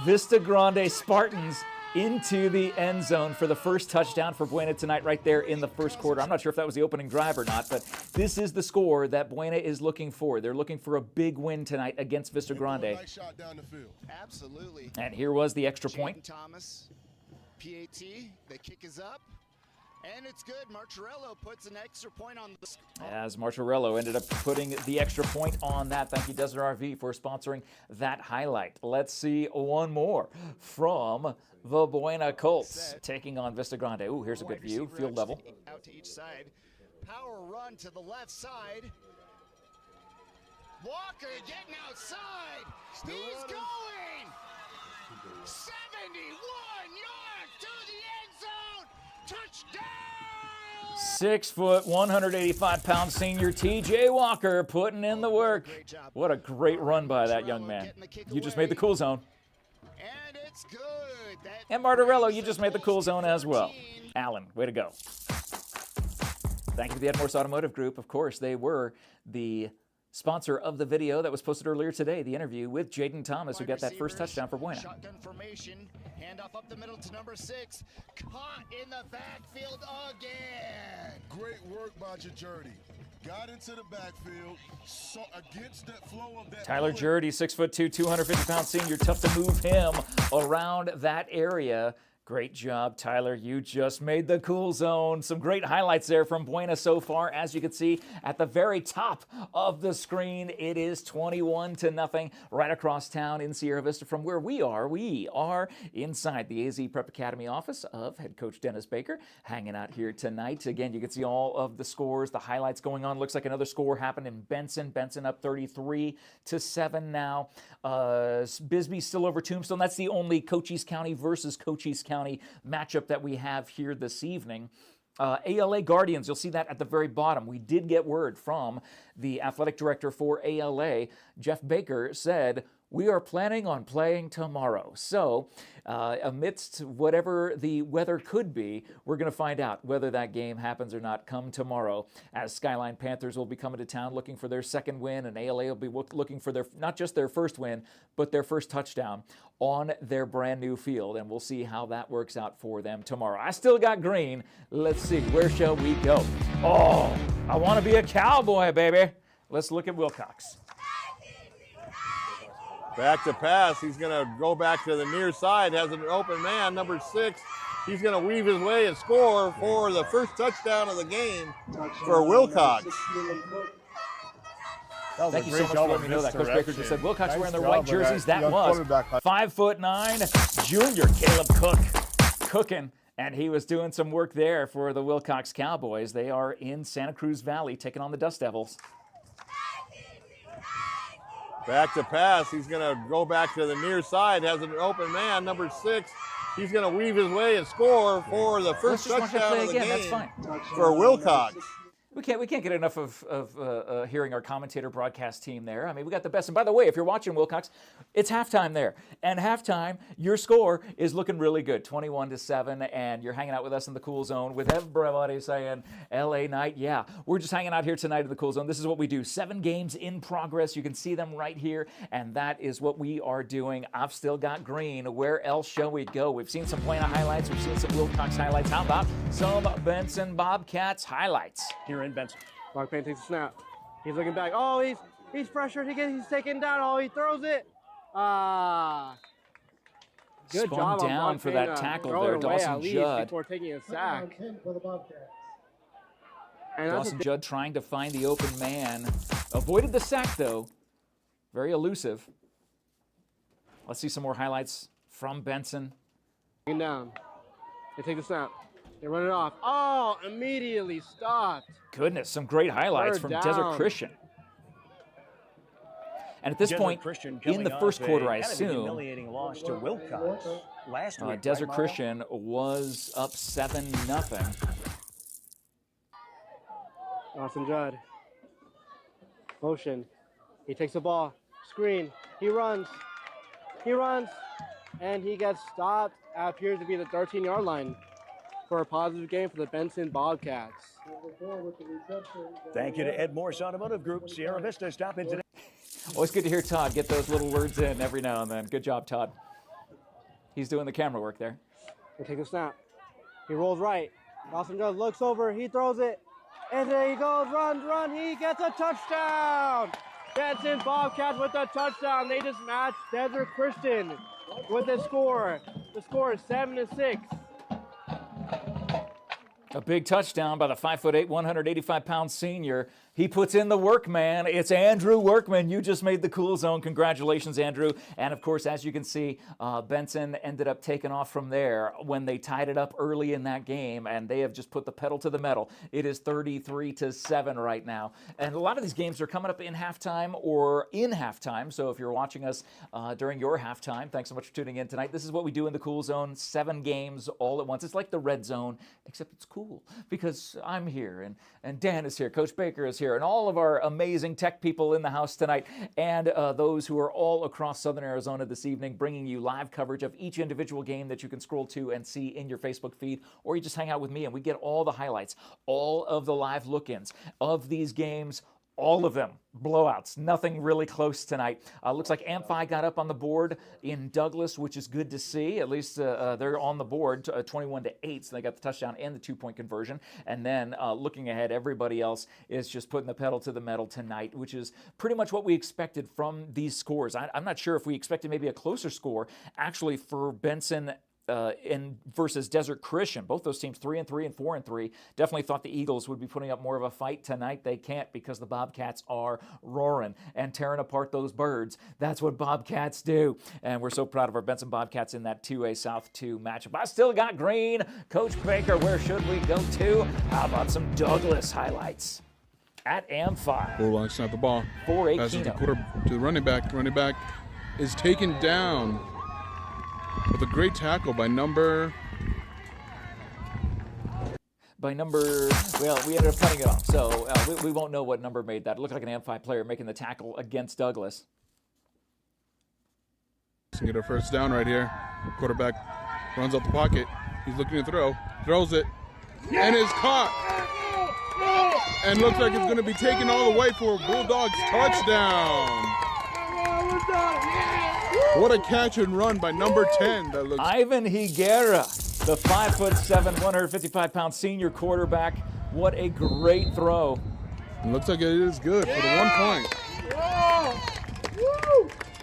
Vista Grande Spartans into the end zone for the first touchdown for Buena tonight right there in the first quarter. I'm not sure if that was the opening drive or not, but this is the score that Buena is looking for. They're looking for a big win tonight against Vista Grande.
Absolutely.
And here was the extra point.
Jaden Thomas, PAT, the kick is up. And it's good. Martorello puts an extra point on the score.
As Martorello ended up putting the extra point on that. Thank you, Desert RV, for sponsoring that highlight. Let's see one more from the Buena Colts taking on Vista Grande. Ooh, here's a good view, field level.
Out to each side. Power run to the left side. Walker getting outside. He's going. 71 yards to the end zone. Touchdown!
6 foot, 185-pound senior T.J. Walker putting in the work. What a great run by that young man. You just made the cool zone.
And it's good.
And Martorello, you just made the cool zone as well. Allen, way to go. Thank you to the Ed Morse Automotive Group. Of course, they were the sponsor of the video that was posted earlier today, the interview with Jaden Thomas, who got that first touchdown for Buena.
Shotgun formation, handoff up the middle to number 6. Caught in the backfield again.
Great work by Jurdy. Got into the backfield, so against that flow of that.
Tyler Jurdy, 6'2", 250-pound senior. Tough to move him around that area. Great job, Tyler. You just made the cool zone. Some great highlights there from Buena so far. As you can see at the very top of the screen, it is 21-0 right across town in Sierra Vista from where we are. We are inside the AZ Prep Academy office of head coach Dennis Baker, hanging out here tonight. Again, you can see all of the scores, the highlights going on. Looks like another score happened in Benson. Benson up 33-7 now. Bisbee still over Tombstone. That's the only Cochise County versus Cochise County matchup that we have here this evening. ALA Guardians, you'll see that at the very bottom. We did get word from the athletic director for ALA, Jeff Baker, said, we are planning on playing tomorrow. So, amidst whatever the weather could be, we're going to find out whether that game happens or not come tomorrow, as Skyline Panthers will be coming to town looking for their second win, and ALA will be looking for their not just their first win, but their first touchdown on their brand new field, and we'll see how that works out for them tomorrow. I still got green. Let's see, where shall we go? Oh, I want to be a cowboy, baby. Let's look at Wilcox.
Back to pass. He's going to go back to the near side. Has an open man, number 6. He's going to weave his way and score for the first touchdown of the game for Wilcox.
Thank you so much for letting me know that. Coach Baker just said Wilcox wearing their white jerseys. That was 5'9" junior Caleb Cook cooking. And he was doing some work there for the Wilcox Cowboys. They are in Santa Cruz Valley taking on the Dust Devils.
Back to pass. He's going to go back to the near side. Has an open man, number 6. He's going to weave his way and score for the first touchdown of the game for Wilcox.
We can't get enough of hearing our commentator broadcast team there. I mean, we got the best. And by the way, if you're watching Wilcox, it's halftime there. And halftime, your score is looking really good, 21-7. And you're hanging out with us in the Cool Zone with everybody saying, LA night. Yeah, we're just hanging out here tonight in the Cool Zone. This is what we do. 7 games in progress. You can see them right here. And that is what we are doing. I've still got green. Where else shall we go? We've seen some Plano highlights. We've seen some Wilcox highlights. How about some Benson Bobcats highlights?
Here in Benson. PROPANE takes a snap. He's looking back. Oh, he's pressured. He's taken down. Oh, he throws it. Good
Spun
job
down
on
for that tackle there,
away
Dawson
at least
Judd.
before taking a sack. And
Dawson Judd trying to find the open man. Avoided the sack, though. Very elusive. Let's see some more highlights from Benson.
Down. They take the snap. They run it off. Oh, immediately stopped.
Goodness, some great highlights from Desert Christian. And at this point, in the first quarter, I assume,
humiliating loss to Wilcox last week.
Desert Christian was up 7-0.
Dawson Judd. Motion. He takes the ball. Screen. He runs. And he gets stopped. Appears to be the 13-yard line for a positive game for the Benson Bobcats.
Thank you to Ed Morse Automotive Group, Sierra Vista. Stop in today.
Always good to hear Todd get those little words in every now and then. Good job, Todd. He's doing the camera work there.
He takes a snap. He rolls right. Dawson Judd looks over. He throws it. And there he goes. Run. He gets a touchdown. Benson Bobcats with a touchdown. They just matched Desert Christian with the score. The score is 7-6.
A big touchdown by the 5'8", 185-pound senior. He puts in the work, man. It's Andrew Workman. You just made the Cool Zone. Congratulations, Andrew. And, of course, as you can see, Benson ended up taking off from there when they tied it up early in that game, and they have just put the pedal to the metal. It is 33-7 right now. And a lot of these games are coming up in halftime or in halftime. So if you're watching us during your halftime, thanks so much for tuning in tonight. This is what we do in the Cool Zone, 7 games all at once. It's like the Red Zone, except it's cool because I'm here and Dan is here, Coach Baker is here, and all of our amazing tech people in the house tonight, and those who are all across Southern Arizona this evening, bringing you live coverage of each individual game that you can scroll to and see in your Facebook feed, or you just hang out with me and we get all the highlights, all of the live look-ins of these games. All of them blowouts, nothing really close tonight. Looks like Amphi got up on the board in Douglas, which is good to see. At least they're on the board, 21-8, so they got the touchdown and the 2-point conversion. And then looking ahead, everybody else is just putting the pedal to the metal tonight, which is pretty much what we expected from these scores. I'm not sure if we expected maybe a closer score, actually, for Benson versus Desert Christian. Both those teams 3-3 and 4-3. Definitely thought the Eagles would be putting up more of a fight tonight. They can't because the Bobcats are roaring and tearing apart those birds. That's what Bobcats do. And we're so proud of our Benson Bobcats in that 2A South 2 matchup. I still got green. Coach Baker, where should we go to? How about some Douglas highlights? At Amphi.
Bulldogs snap the ball.
4-8
Passes
Keno.
to the running back. Running back is taken down with a great tackle by number,
well, we ended up cutting it off, so we won't know what number made that. It looked like an Amphi player making the tackle against Douglas.
Get a first down right here. Quarterback runs up the pocket. He's looking to throw. Throws it. And is caught. And looks like it's going to be taken all the way for a Bulldogs touchdown. What a catch and run by number 10. That looks.
Ivan Higuera, the 5'7", 155-pound senior quarterback. What a great throw.
It looks like it is good for the 1 point.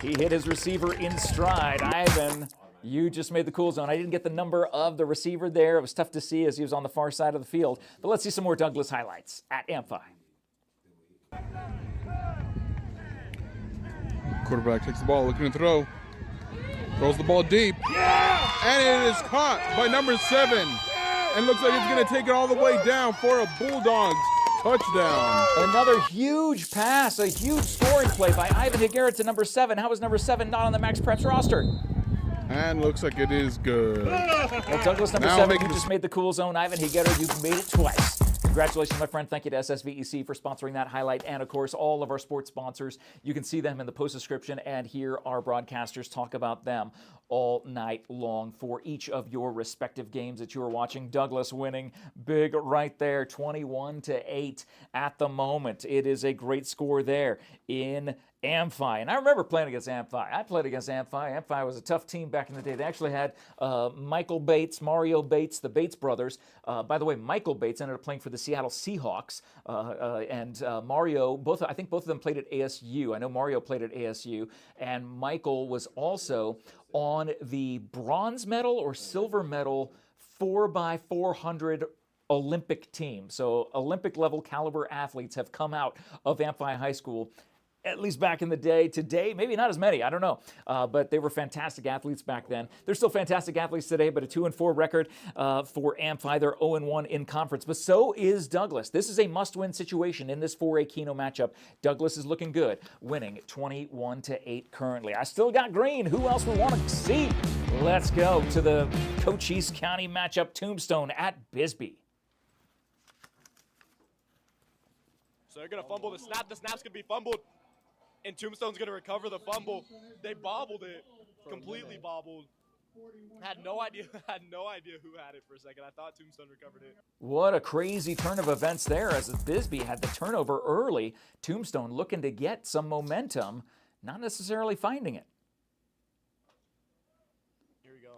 He hit his receiver in stride. Ivan, you just made the Cool Zone. I didn't get the number of the receiver there. It was tough to see as he was on the far side of the field. But let's see some more Douglas highlights at Amphi.
Quarterback takes the ball, looking to throw. Throws the ball deep. And it is caught by number 7. And looks like it's going to take it all the way down for a Bulldogs touchdown.
Another huge pass, a huge scoring play by Ivan Higuera to number 7. How is number 7 not on the Max Preps roster?
And looks like it is good.
Well, Douglas, number 7, you just made the Cool Zone. Ivan Higuera, you've made it twice. Congratulations, my friend. Thank you to SSVEC for sponsoring that highlight, and of course, all of our sports sponsors. You can see them in the post description and hear our broadcasters talk about them all night long for each of your respective games that you are watching. Douglas winning big right there, 21-8 at the moment. It is a great score there in Amphi. And I remember playing against Amphi. I played against Amphi. Amphi was a tough team back in the day. They actually had Michael Bates, Mario Bates, the Bates brothers. By the way, Michael Bates ended up playing for the Seattle Seahawks. And Mario, I think both of them played at ASU. I know Mario played at ASU. And Michael was also on the bronze medal or silver medal 4x400 Olympic team. So Olympic level caliber athletes have come out of Amphi High School, at least back in the day. Today, maybe not as many, I don't know. But they were fantastic athletes back then. They're still fantastic athletes today, but a 2-4 record for Amphi. They're 0-1 in conference, but so is Douglas. This is a must-win situation in this 4A Keno matchup. Douglas is looking good, winning 21-8 currently. I still got green. Who else we want to see? Let's go to the Cochise County matchup, Tombstone at Bisbee.
So they're going to fumble the snap. The snap's going to be fumbled. And Tombstone's going to recover the fumble. They bobbled it, completely bobbled. Had no idea who had it for a second. I thought Tombstone recovered it.
What a crazy turn of events there as Bisbee had the turnover early. Tombstone looking to get some momentum, not necessarily finding it.
Here we go.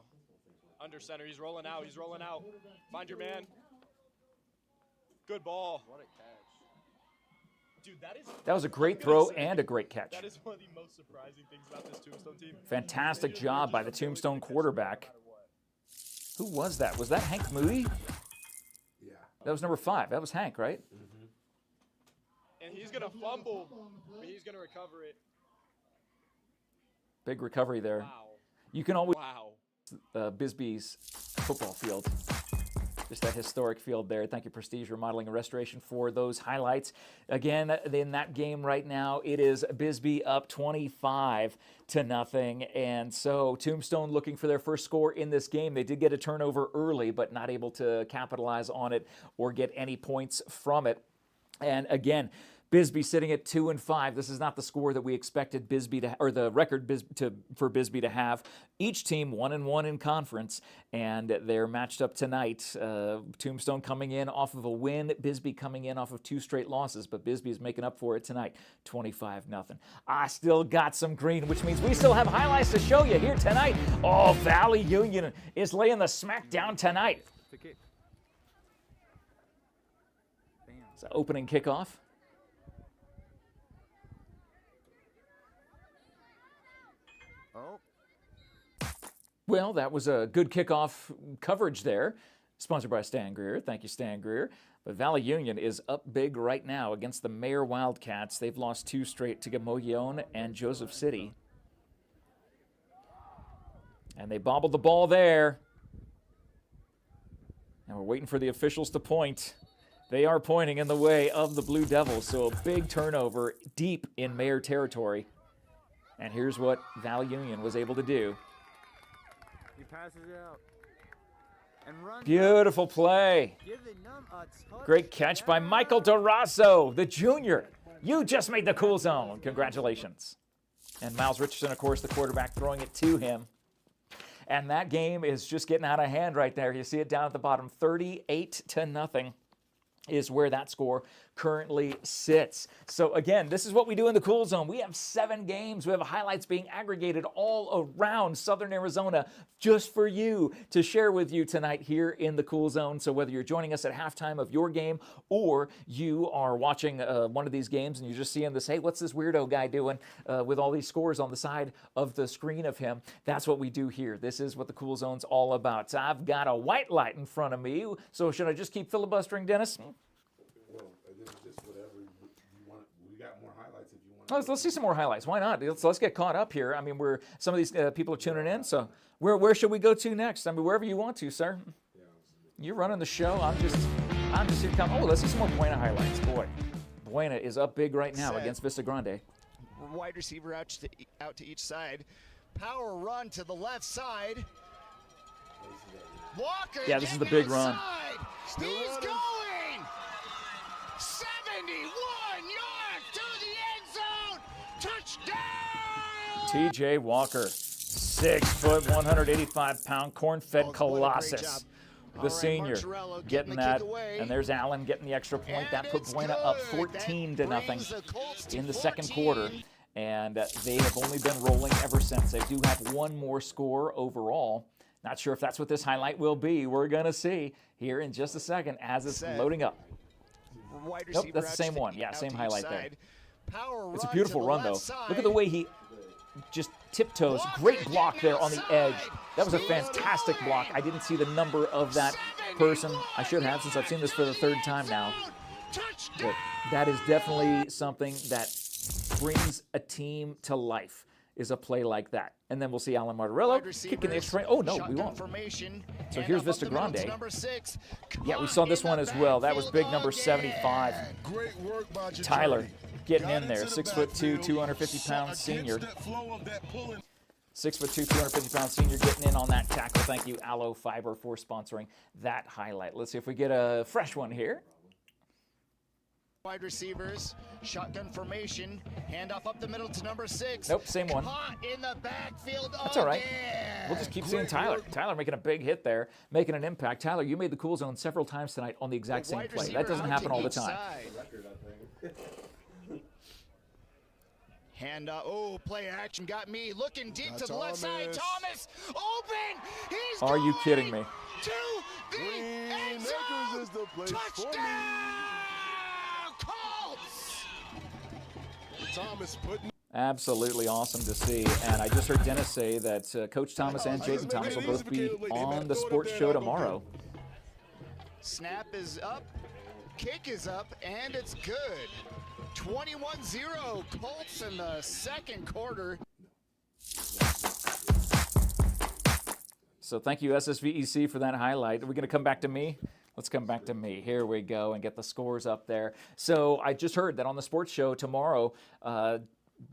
Under center. He's rolling out. He's rolling out. Find your man. Good ball. What a catch. Dude, that was
a great throw and a great catch.
That is one of the most surprising things about this Tombstone team.
Fantastic job by the Tombstone quarterback. Who was that? Was that Hank Moody?
Yeah.
That was number 5. That was Hank, right?
Mm-hmm. And he's going to fumble, but he's going to recover it.
Big recovery there.
Wow.
You can always Bisbee's football field. Just that historic field there. Thank you, Prestige Remodeling and Restoration, for those highlights. Again, in that game right now, it is Bisbee up 25-0. And so Tombstone looking for their first score in this game. They did get a turnover early, but not able to capitalize on it or get any points from it. And again, Bisbee sitting at 2-5. This is not the score that we expected Bisbee to, or the record for Bisbee to have. Each team 1-1 in conference, and they're matched up tonight. Tombstone coming in off of a win, Bisbee coming in off of 2 straight losses, but Bisbee is making up for it tonight, 25-0. I still got some green, which means we still have highlights to show you here tonight. Oh, Valley Union is laying the smack down tonight. It's an opening kickoff. Well, that was a good kickoff coverage there. Sponsored by Stan Greer. Thank you, Stan Greer. But Valley Union is up big right now against the Mayor Wildcats. They've lost 2 straight to Gamoyon and Joseph City. And they bobbled the ball there. And we're waiting for the officials to point. They are pointing in the way of the Blue Devils. So a big turnover deep in Mayor territory. And here's what Valley Union was able to do.
He passes it out. And runs.
Beautiful play. Great catch by Michael Durasso, the junior. You just made the cool zone. Congratulations. And Miles Richardson, of course, the quarterback, throwing it to him. And that game is just getting out of hand right there. You see it down at the bottom. 38-0 is where that score currently sits. So again, this is what we do in the Cool Zone. We have 7 games. We have highlights being aggregated all around Southern Arizona just for you to share with you tonight here in the Cool Zone. So whether you're joining us at halftime of your game or you are watching one of these games and you're just seeing this, hey, what's this weirdo guy doing with all these scores on the side of the screen of him? That's what we do here. This is what the Cool Zone's all about. So I've got a white light in front of me. So should I just keep filibustering, Dennis? Let's see some more highlights. Why not? Let's get caught up here. I mean, some of these people are tuning in. So where should we go to next? I mean, wherever you want to, sir. You're running the show. I'm just here. Oh, let's see some more Buena highlights. Boy, Buena is up big right now against Vista Grande.
Wide receiver out to each side. Power run to the left side. Walker.
Yeah, this is the big run.
He's going. yards to the end zone. Touchdown!
T.J. Walker, 6 foot, 185-pound corn-fed colossus. The senior getting that, and there's Allen getting the extra point. That put Buena up 14-0 in the second quarter, and they have only been rolling ever since. They do have one more score overall. Not sure if that's what this highlight will be. We're going to see here in just a second as it's loading up. Nope, that's the same one. Yeah, same highlight there. It's a beautiful run, though. Look at the way he just tiptoes. Great block there on the edge. That was a fantastic block. I didn't see the number of that person. I should have, since I've seen this for the third time now. But that is definitely something that brings a team to life, is a play like that. And then we'll see Alan Martorello kicking the extra point. Oh, no, we won't. So here's Vista Grande. Yeah, we saw this one as well. That was big, number 75. Tyler getting in there. 6'2", 250-pound senior. 6'2", 250-pound senior getting in on that tackle. Thank you, Aloe Fiber, for sponsoring that highlight. Let's see if we get a fresh one here.
Wide receivers, shotgun formation, handoff up the middle to number 6.
Nope, same one.
Caught in the backfield.
That's all right. We'll just keep seeing Tyler. Tyler making a big hit there, making an impact. Tyler, you made the cool zone several times tonight on the exact same play. That doesn't happen all the time.
Hand play action got me looking deep to the left side. Thomas open. He's
Are you kidding me?
To the end zone. Touchdown. Colts.
Thomas putting.
Absolutely awesome to see. And I just heard Dennis say that Coach Thomas and Jaden Thomas will both be on the sports show tomorrow.
Snap is up, kick is up, and it's good. 21-0 Colts in the second quarter.
So thank you, SSVEC, for that highlight. Are we going to come back to me? Let's come back to me. Here we go and get the scores up there. So I just heard that on the sports show tomorrow,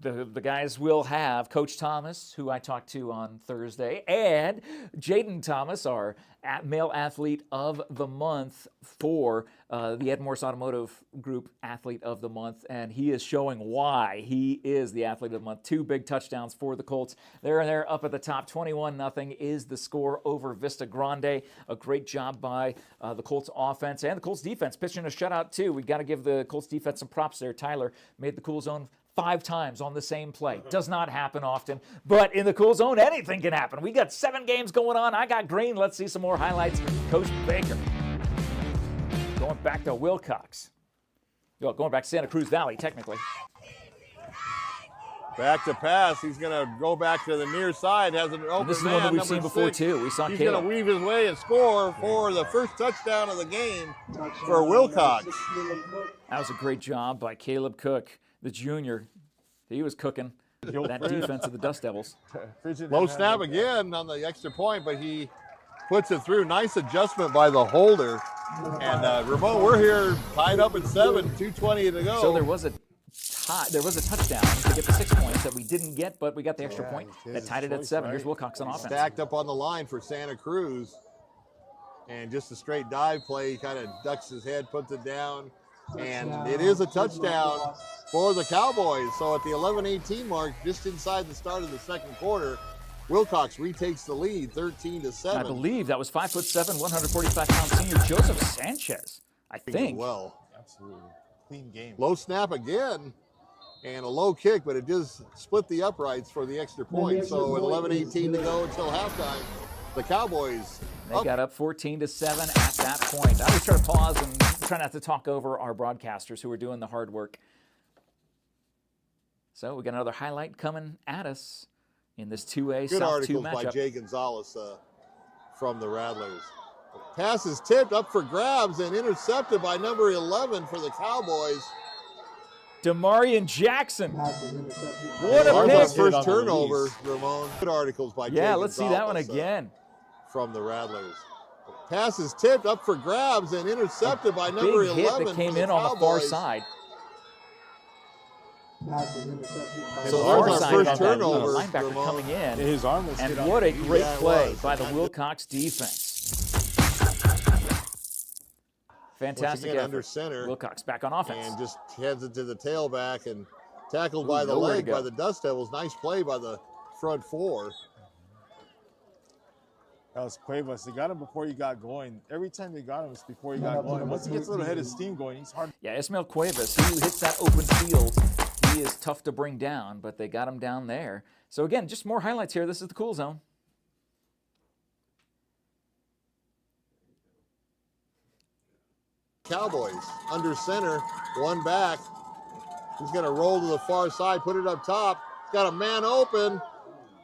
the guys will have Coach Thomas, who I talked to on Thursday, and Jaden Thomas, our male athlete of the month for the Ed Morse Automotive Group Athlete of the Month, and he is showing why he is the Athlete of the Month. 2 big touchdowns for the Colts. They're up at the top. 21-0 is the score over Vista Grande. A great job by the Colts offense and the Colts defense, pitching a shutout too. We've got to give the Colts defense some props there. Tyler made the cool zone 5 times on the same play. Does not happen often, but in the cool zone, anything can happen. We got 7 games going on. I got green. Let's see some more highlights. Coach Baker. Going back to Wilcox. Going back to Santa Cruz Valley, technically.
Back to pass. He's going to go back to the near side. Has an open man.
This is the one that we've seen before, too. We saw
He's
Caleb.
going to weave his way and score for the first touchdown of the game for Wilcox.
That was a great job by Caleb Cook, the junior. He was cooking that defense of the Dust Devils.
Low snap again on the extra point, but he puts it through. Nice adjustment by the holder. And Ramon, we're here tied up at 7, 2:20 to go.
So there was a touchdown to get the 6 points that we didn't get, but we got the extra point that tied it at 7. Here's Wilcox on offense.
Stacked up on the line for Santa Cruz. And just a straight dive play. He kind of ducks his head, puts it down. And it is a touchdown for the Cowboys. So at the 11:18 mark, just inside the start of the second quarter, Wilcox retakes the lead, 13-7.
I believe that was 5'7", 145-pound senior Joseph Sanchez, I think.
Well,
Absolutely. Clean game.
low snap again, and a low kick, but it does split the uprights for the extra point. So with 11:18 to go until halftime, the Cowboys
They got up 14-7 at that point. I always try to pause and try not to talk over our broadcasters who are doing the hard work. So we got another highlight coming at us in this 2A
Good
South 2
articles by
matchup.
Jay Gonzalez from the Rattlers. Pass is tipped up for grabs and intercepted by number 11 for the Cowboys.
Demarion Jackson. What
a
pick.
first turnover, Ramon. Good articles by Jay
Yeah, let's see that one
Gonzalez,
again.
From the Rattlers. Pass is tipped up for grabs and intercepted by number
Big
11
hit that came
for the
in on the far
Cowboys.
side.
So
So
there's
far
our
side
first
on that
turnover,
linebacker
Ramon.
coming in.
His arm was
And what a great
Yeah, it
play
was.
by the Wilcox defense. Fantastic
again,
effort.
under center.
Wilcox back on offense.
And just heads it to the tailback and tackled by the
nowhere to
leg
go.
by the Dust Devils. Nice play by the front four.
That was Cuevas. They got him before he got going. Every time they got him, it's before he got going. Once he gets a little head of steam going, he's hard.
Yeah, Ismael Cuevas, he hits that open field. He is tough to bring down, but they got him down there. So again, just more highlights here. This is the cool zone.
Cowboys under center, one back. He's going to roll to the far side, put it up top. He's got a man open,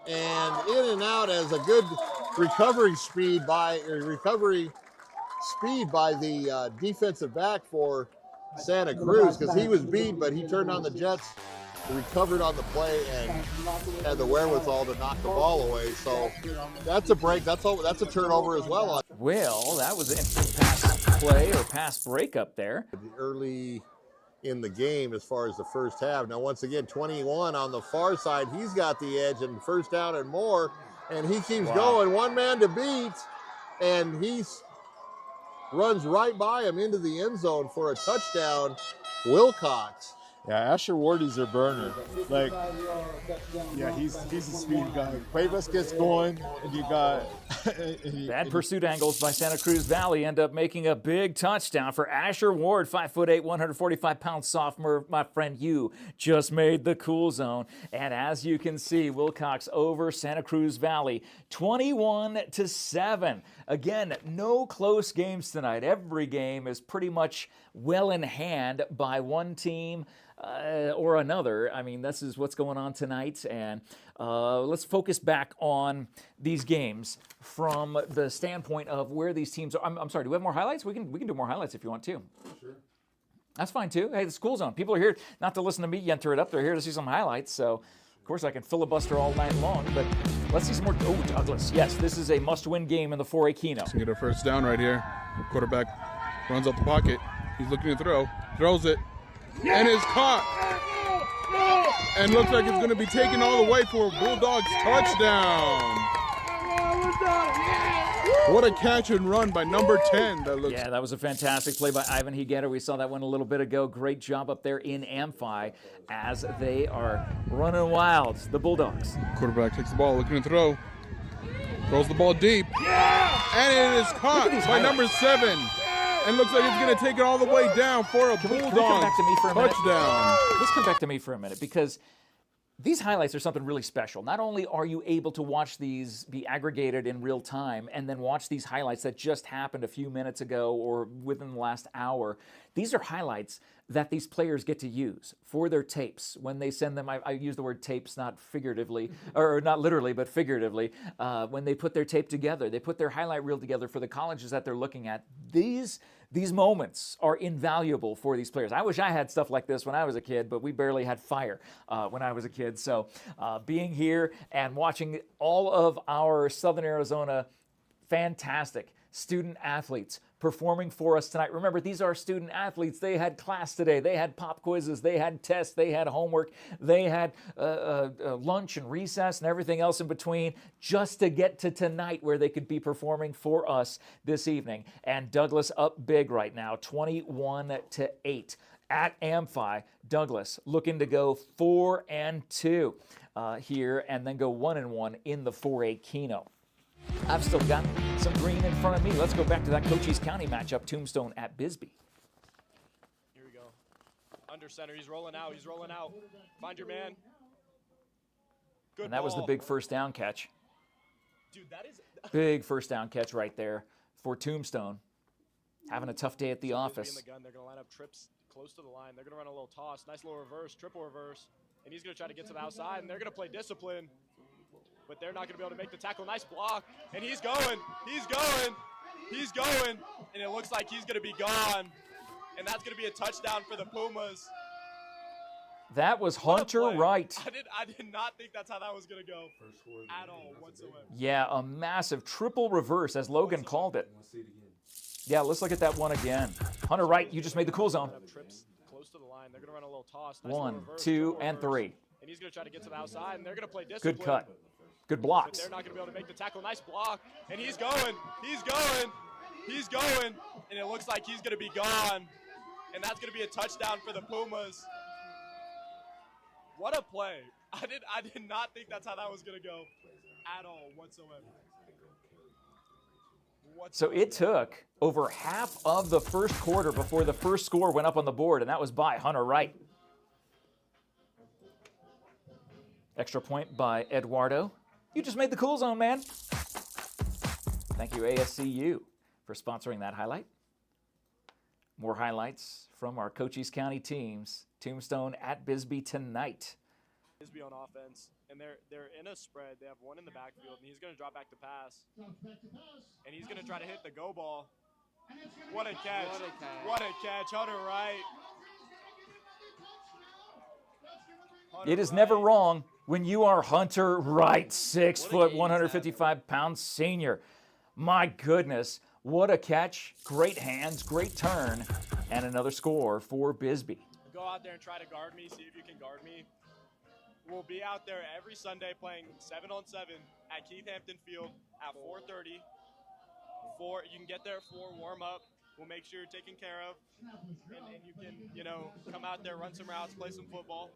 and in and out as a good recovery speed by the defensive back for Santa Cruz, because he was beat, but he turned on the Jets, recovered on the play, and had the wherewithal to knock the ball away. So that's a break. That's a turnover as well.
Well, that was an instant pass play or pass breakup there.
Early in the game as far as the first half. Now, once again, 21 on the far side. He's got the edge and first down and more, and he keeps going. One man to beat, and he runs right by him into the end zone for a touchdown. Wilcox.
Yeah, Asher Ward is their burner. Like, yeah, he's a speed guy. Cuevas gets going, and you got...
Bad pursuit angles by Santa Cruz Valley end up making a big touchdown for Asher Ward, 5'8", 145-pound sophomore. My friend, you just made the cool zone. And as you can see, Wilcox over Santa Cruz Valley, 21-7. Again, no close games tonight. Every game is pretty much well in hand by one team or another. I mean, this is what's going on tonight, and let's focus back on these games from the standpoint of where these teams are. I'm sorry, do we have more highlights? We can do more highlights if you want to.
Sure.
That's fine too. Hey, the school zone. People are here not to listen to me enter it up. They're here to see some highlights. So, of course, I can filibuster all night long, but let's see some more. Oh, Douglas. Yes, this is a must-win game in the 4A Keno.
Get a first down right here. Quarterback runs out the pocket. He's looking to throw. Throws it. And is caught. And looks like it's going to be taken all the way for a Bulldogs touchdown. What a catch and run by number 10.
Yeah, that was a fantastic play by Ivan Higuera. We saw that one a little bit ago. Great job up there in Amphi as they are running wild, the Bulldogs.
Quarterback takes the ball, looking to throw. Throws the ball deep. And it is caught by number 7. And looks like it's going to take it all the way down for a Bulldog touchdown.
Let's come back to me for a minute, because these highlights are something really special. Not only are you able to watch these be aggregated in real time and then watch these highlights that just happened a few minutes ago or within the last hour, these are highlights that these players get to use for their tapes when they send them. I use the word tapes not figuratively, or not literally, but figuratively. When they put their tape together, they put their highlight reel together for the colleges that they're looking at. These moments are invaluable for these players. I wish I had stuff like this when I was a kid, but we barely had fire when I was a kid. So being here and watching all of our Southern Arizona fantastic student athletes performing for us tonight. Remember, these are student athletes. They had class today. They had pop quizzes. They had tests. They had homework. They had lunch and recess and everything else in between just to get to tonight where they could be performing for us this evening. And Douglas up big right now, 21-8 at Amphi. Douglas looking to go 4-2 here and then go 1-1 in the 4A Keno. I've still got some green in front of me. Let's go back to that Cochise County matchup, Tombstone at Bisbee.
Here we go. Under center, he's rolling out, Find your man. Good
And that was the big first down catch.
Dude, that is...
Big first down catch right there for Tombstone. Having a tough day at the office.
In the gun, they're going to line up trips close to the line. They're going to run a little toss. Nice little reverse, triple reverse. And he's going to try to get to the outside, and they're going to play discipline. But they're not going to be able to make the tackle. Nice block. And he's going. And it looks like he's going to be gone. And that's going to be a touchdown for the Pumas.
That was Hunter Wright.
I did not think that's how that was going to go at all whatsoever.
Yeah, a massive triple reverse, as Logan called it. Yeah, let's look at that one again. Hunter Wright, you just made the cool zone.
Trips close to the line. They're going to run a little toss. Nice
1,
reverse,
2, and 3.
And he's going to try to get to the outside, and they're going to play discipline.
Good cut. Good blocks.
But they're not going to be able to make the tackle. Nice block. And he's going. He's going, and it looks like he's going to be gone. And that's going to be a touchdown for the Pumas. What a play. I did not think that's how that was going to go at all whatsoever.
So it took over half of the first quarter before the first score went up on the board, and that was by Hunter Wright. Extra point by Eduardo. You just made the cool zone, man. Thank you, ASCU, for sponsoring that highlight. More highlights from our Cochise County teams. Tombstone at Bisbee tonight.
Bisbee on offense, and they're in a spread. They have one in the backfield, and he's going to drop back to pass. And he's going to try to hit the go ball. What a catch. What a catch. Hunter Wright.
It is never wrong when you are Hunter Wright, 6 foot, 155-pound senior. My goodness, what a catch. Great hands, great turn, and another score for Bisbee.
Go out there and try to guard me, see if you can guard me. We'll be out there every Sunday playing 7-on-7 at Keith Hampton Field at 4:30. You can get there for warm-up. We'll make sure you're taken care of, and you can, come out there, run some routes, play some football.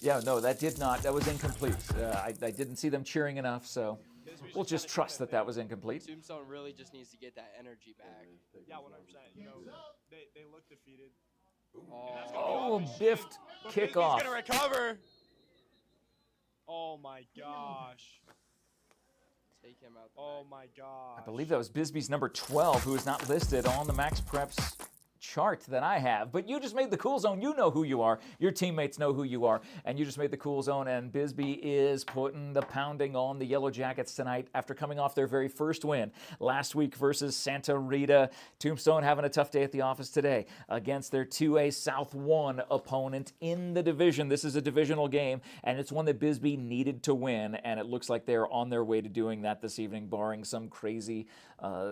Yeah, no, that was incomplete. I didn't see them cheering enough, so we'll just trust that was incomplete.
Tombstone really just needs to get that energy back.
Yeah, 100%. They look defeated.
Oh, biffed kickoff.
He's going to recover. Oh, my gosh.
Take him out.
Oh, my gosh.
I believe that was Bisbee's number 12, who is not listed on the Max Preps chart that I have. But you just made the cool zone. You know who you are. Your teammates know who you are. And you just made the cool zone. And Bisbee is putting the pounding on the Yellow Jackets tonight after coming off their very first win last week versus Santa Rita. Tombstone having a tough day at the office today against their 2A South 1 opponent in the division. This is a divisional game, and it's one that Bisbee needed to win. And it looks like they're on their way to doing that this evening, barring some crazy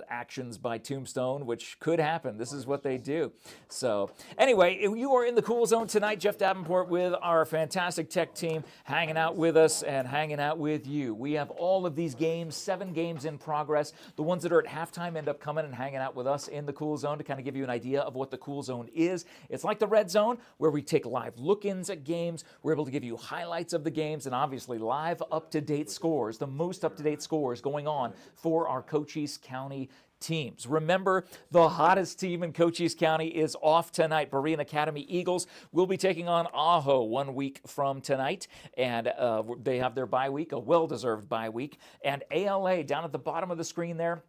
actions by Tombstone, which could happen. This is what they do. So anyway, you are in the cool zone tonight. Jeff Davenport with our fantastic tech team hanging out with us and hanging out with you. We have all of these games, 7 games in progress. The ones that are at halftime end up coming and hanging out with us in the cool zone to kind of give you an idea of what the cool zone is. It's like the red zone, where we take live look-ins at games. We're able to give you highlights of the games and obviously live up-to-date scores, the most up-to-date scores going on for our Cochise County teams. Remember, the hottest team in Cochise County is off tonight. Berean Academy Eagles will be taking on Ajo 1 week from tonight, and they have their bye week, a well-deserved bye week. And ALA, down at the bottom of the screen there,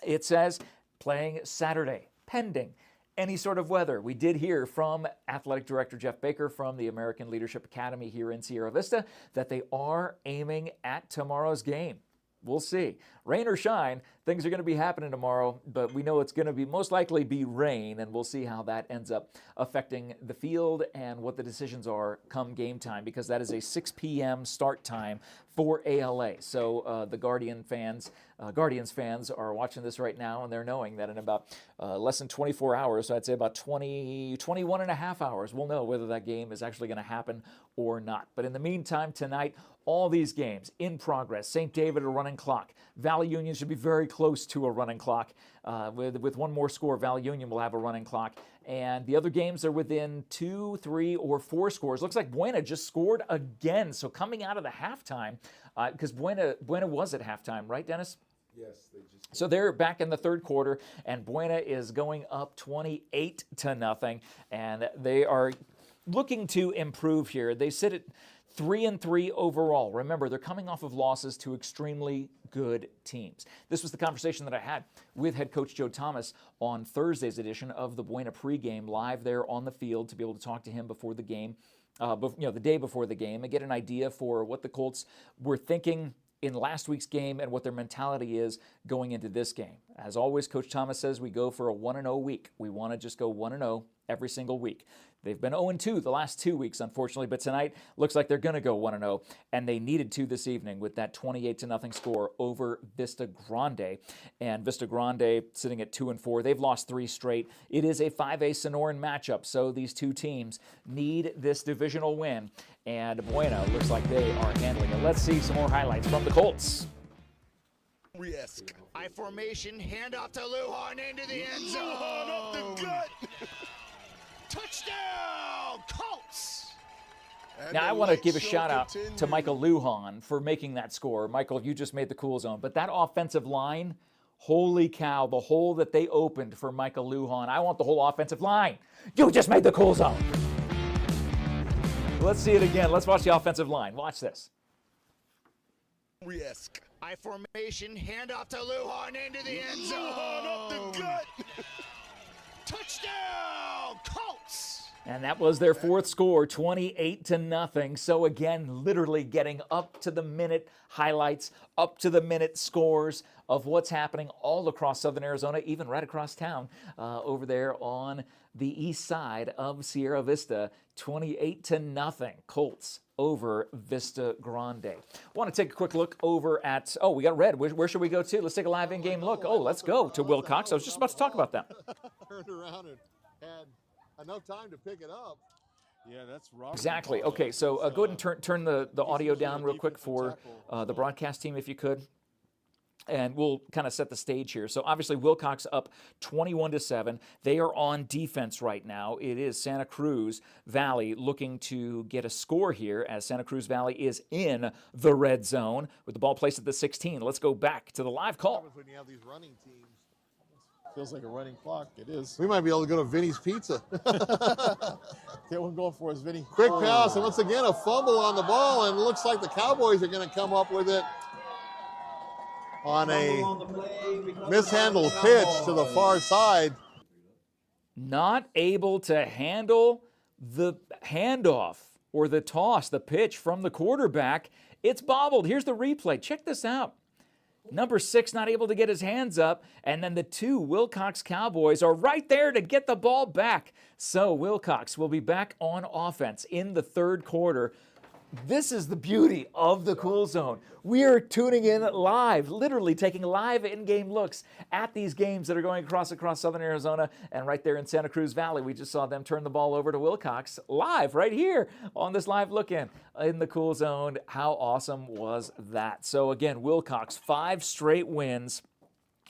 it says playing Saturday, pending any sort of weather. We did hear from Athletic Director Jeff Baker from the American Leadership Academy here in Sierra Vista that they are aiming at tomorrow's game. We'll see. Rain or shine, things are going to be happening tomorrow, but we know it's going to be most likely be rain, and we'll see how that ends up affecting the field and what the decisions are come game time, because that is a 6 p.m. start time for ALA. So the Guardians fans are watching this right now, and they're knowing that in about less than 24 hours, so I'd say about 21 and a half hours, we'll know whether that game is actually going to happen or not. But in the meantime, tonight, all these games in progress. St. David, a running clock. Valley Union should be very close to a running clock. With one more score, Valley Union will have a running clock. And the other games are within 2, 3, or 4 scores. Looks like Buena just scored again. So coming out of the halftime, because Buena was at halftime, right, Dennis?
Yes, they just.
So they're back in the third quarter, and Buena is going up 28-0, and they are looking to improve here. They sit at 3-3 overall. Remember, they're coming off of losses to extremely good teams. This was the conversation that I had with head coach Joe Thomas on Thursday's edition of the Buena pregame, live there on the field to be able to talk to him before the game, the day before the game, and get an idea for what the Colts were thinking in last week's game and what their mentality is going into this game. As always, Coach Thomas says we go for a 1-0 week. We want to just go 1-0 every single week. They've been 0-2 the last 2 weeks, unfortunately, but tonight looks like they're going to go 1-0, and they needed to this evening with that 28-0 score over Vista Grande. And Vista Grande sitting at 2-4. They've lost 3 straight. It is a 5A Sonoran matchup, so these two teams need this divisional win, and Buena looks like they are handling it. Let's see some more highlights from the Colts.
Risk.
I formation, handoff to Lujan into the end zone.
Lujan up the gut.
Touchdown, Colts.
Now, I want to give a shout out to Michael Lujan for making that score. Michael, you just made the cool zone. But that offensive line, holy cow, the hole that they opened for Michael Lujan. I want the whole offensive line. You just made the cool zone. Let's see it again. Let's watch the offensive line. Watch this.
Risk.
I formation, handoff to Lujan into the end zone.
Lujan up the gut.
Touchdown, Colts.
And that was their fourth score, 28-0. So again, literally getting up to the minute highlights, up to the minute scores of what's happening all across Southern Arizona, even right across town over there on the east side of Sierra Vista. 28-0, Colts over Vista Grande. Want to take a quick look over at, we got red. Where should we go to? Let's take a live in-game look. Let's go to Wilcox. I was just about to talk about that.
Turned around and had enough time to pick it up.
Yeah, that's wrong.
Exactly. Okay, so go ahead and turn the audio down real quick for the broadcast team, if you could. And we'll kind of set the stage here. So obviously Wilcox up 21-7. They are on defense right now. It is Santa Cruz Valley looking to get a score here as Santa Cruz Valley is in the red zone with the ball placed at the 16. Let's go back to the live call.
When you have these running teams.
Feels like a running clock. It is.
We might be able to go to Vinny's Pizza.
Get one going for us, Vinny.
Quick pass, and once again a fumble on the ball, and it looks like the Cowboys are going to come up with it on a mishandled pitch to the far side.
Not able to handle the handoff or the toss, the pitch from the quarterback. It's bobbled. Here's the replay. Check this out. Number 6 not able to get his hands up, and then the 2 Wilcox Cowboys are right there to get the ball back. So Wilcox will be back on offense in the third quarter. This is the beauty of the Cool Zone. We are tuning in live, literally taking live in-game looks at these games that are going across Southern Arizona. And right there in Santa Cruz Valley, we just saw them turn the ball over to Wilcox live right here on this live look-in the Cool Zone. How awesome was that? So again, Wilcox, 5 straight wins.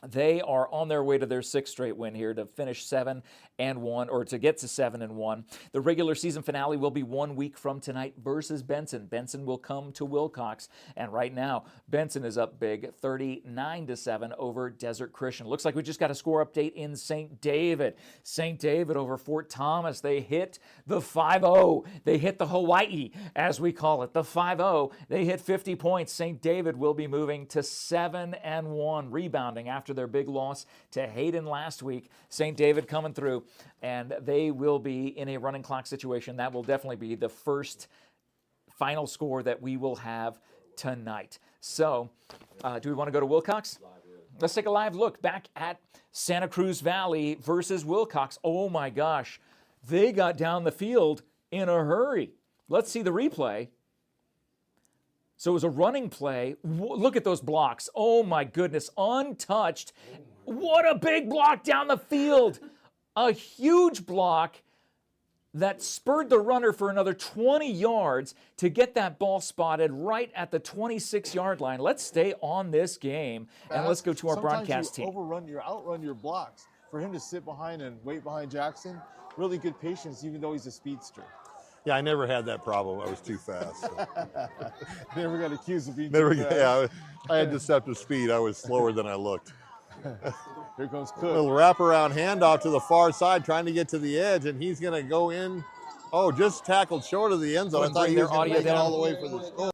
They are on their way to their 6th straight win here to finish 7-1, or to get to 7-1. The regular season finale will be 1 week from tonight versus Benson. Benson will come to Wilcox, and right now Benson is up big, 39-7 over Desert Christian. Looks like we just got a score update in St. David. St. David over Fort Thomas. They hit the 5-0. They hit the Hawaii, as we call it, the 5-0. They hit 50 points. St. David will be moving to 7-1, rebounding after their big loss to Hayden last week. St. David coming through, and they will be in a running clock situation. That will definitely be the first final score that we will have tonight. So, do we want to go to Wilcox? Let's take a live look back at Santa Cruz Valley versus Wilcox. Oh my gosh, they got down the field in a hurry. Let's see the replay. So it was a running play. Look at those blocks. Oh my goodness, untouched. What a big block down the field. A huge block that spurred the runner for another 20 yards to get that ball spotted right at the 26-yard line. Let's stay on this game, and let's go to our broadcast team.
You outrun your blocks. For him to sit behind and wait behind Jackson, really good patience, even though he's a speedster.
Yeah, I never had that problem. I was too fast. So.
Never got accused of being too fast.
Yeah, I had deceptive speed. I was slower than I looked.
Here comes Cook.
Little wraparound handoff to the far side, trying to get to the edge, and he's going to go in. Oh, just tackled short of the end zone. I thought he was going to make it all the way for the score.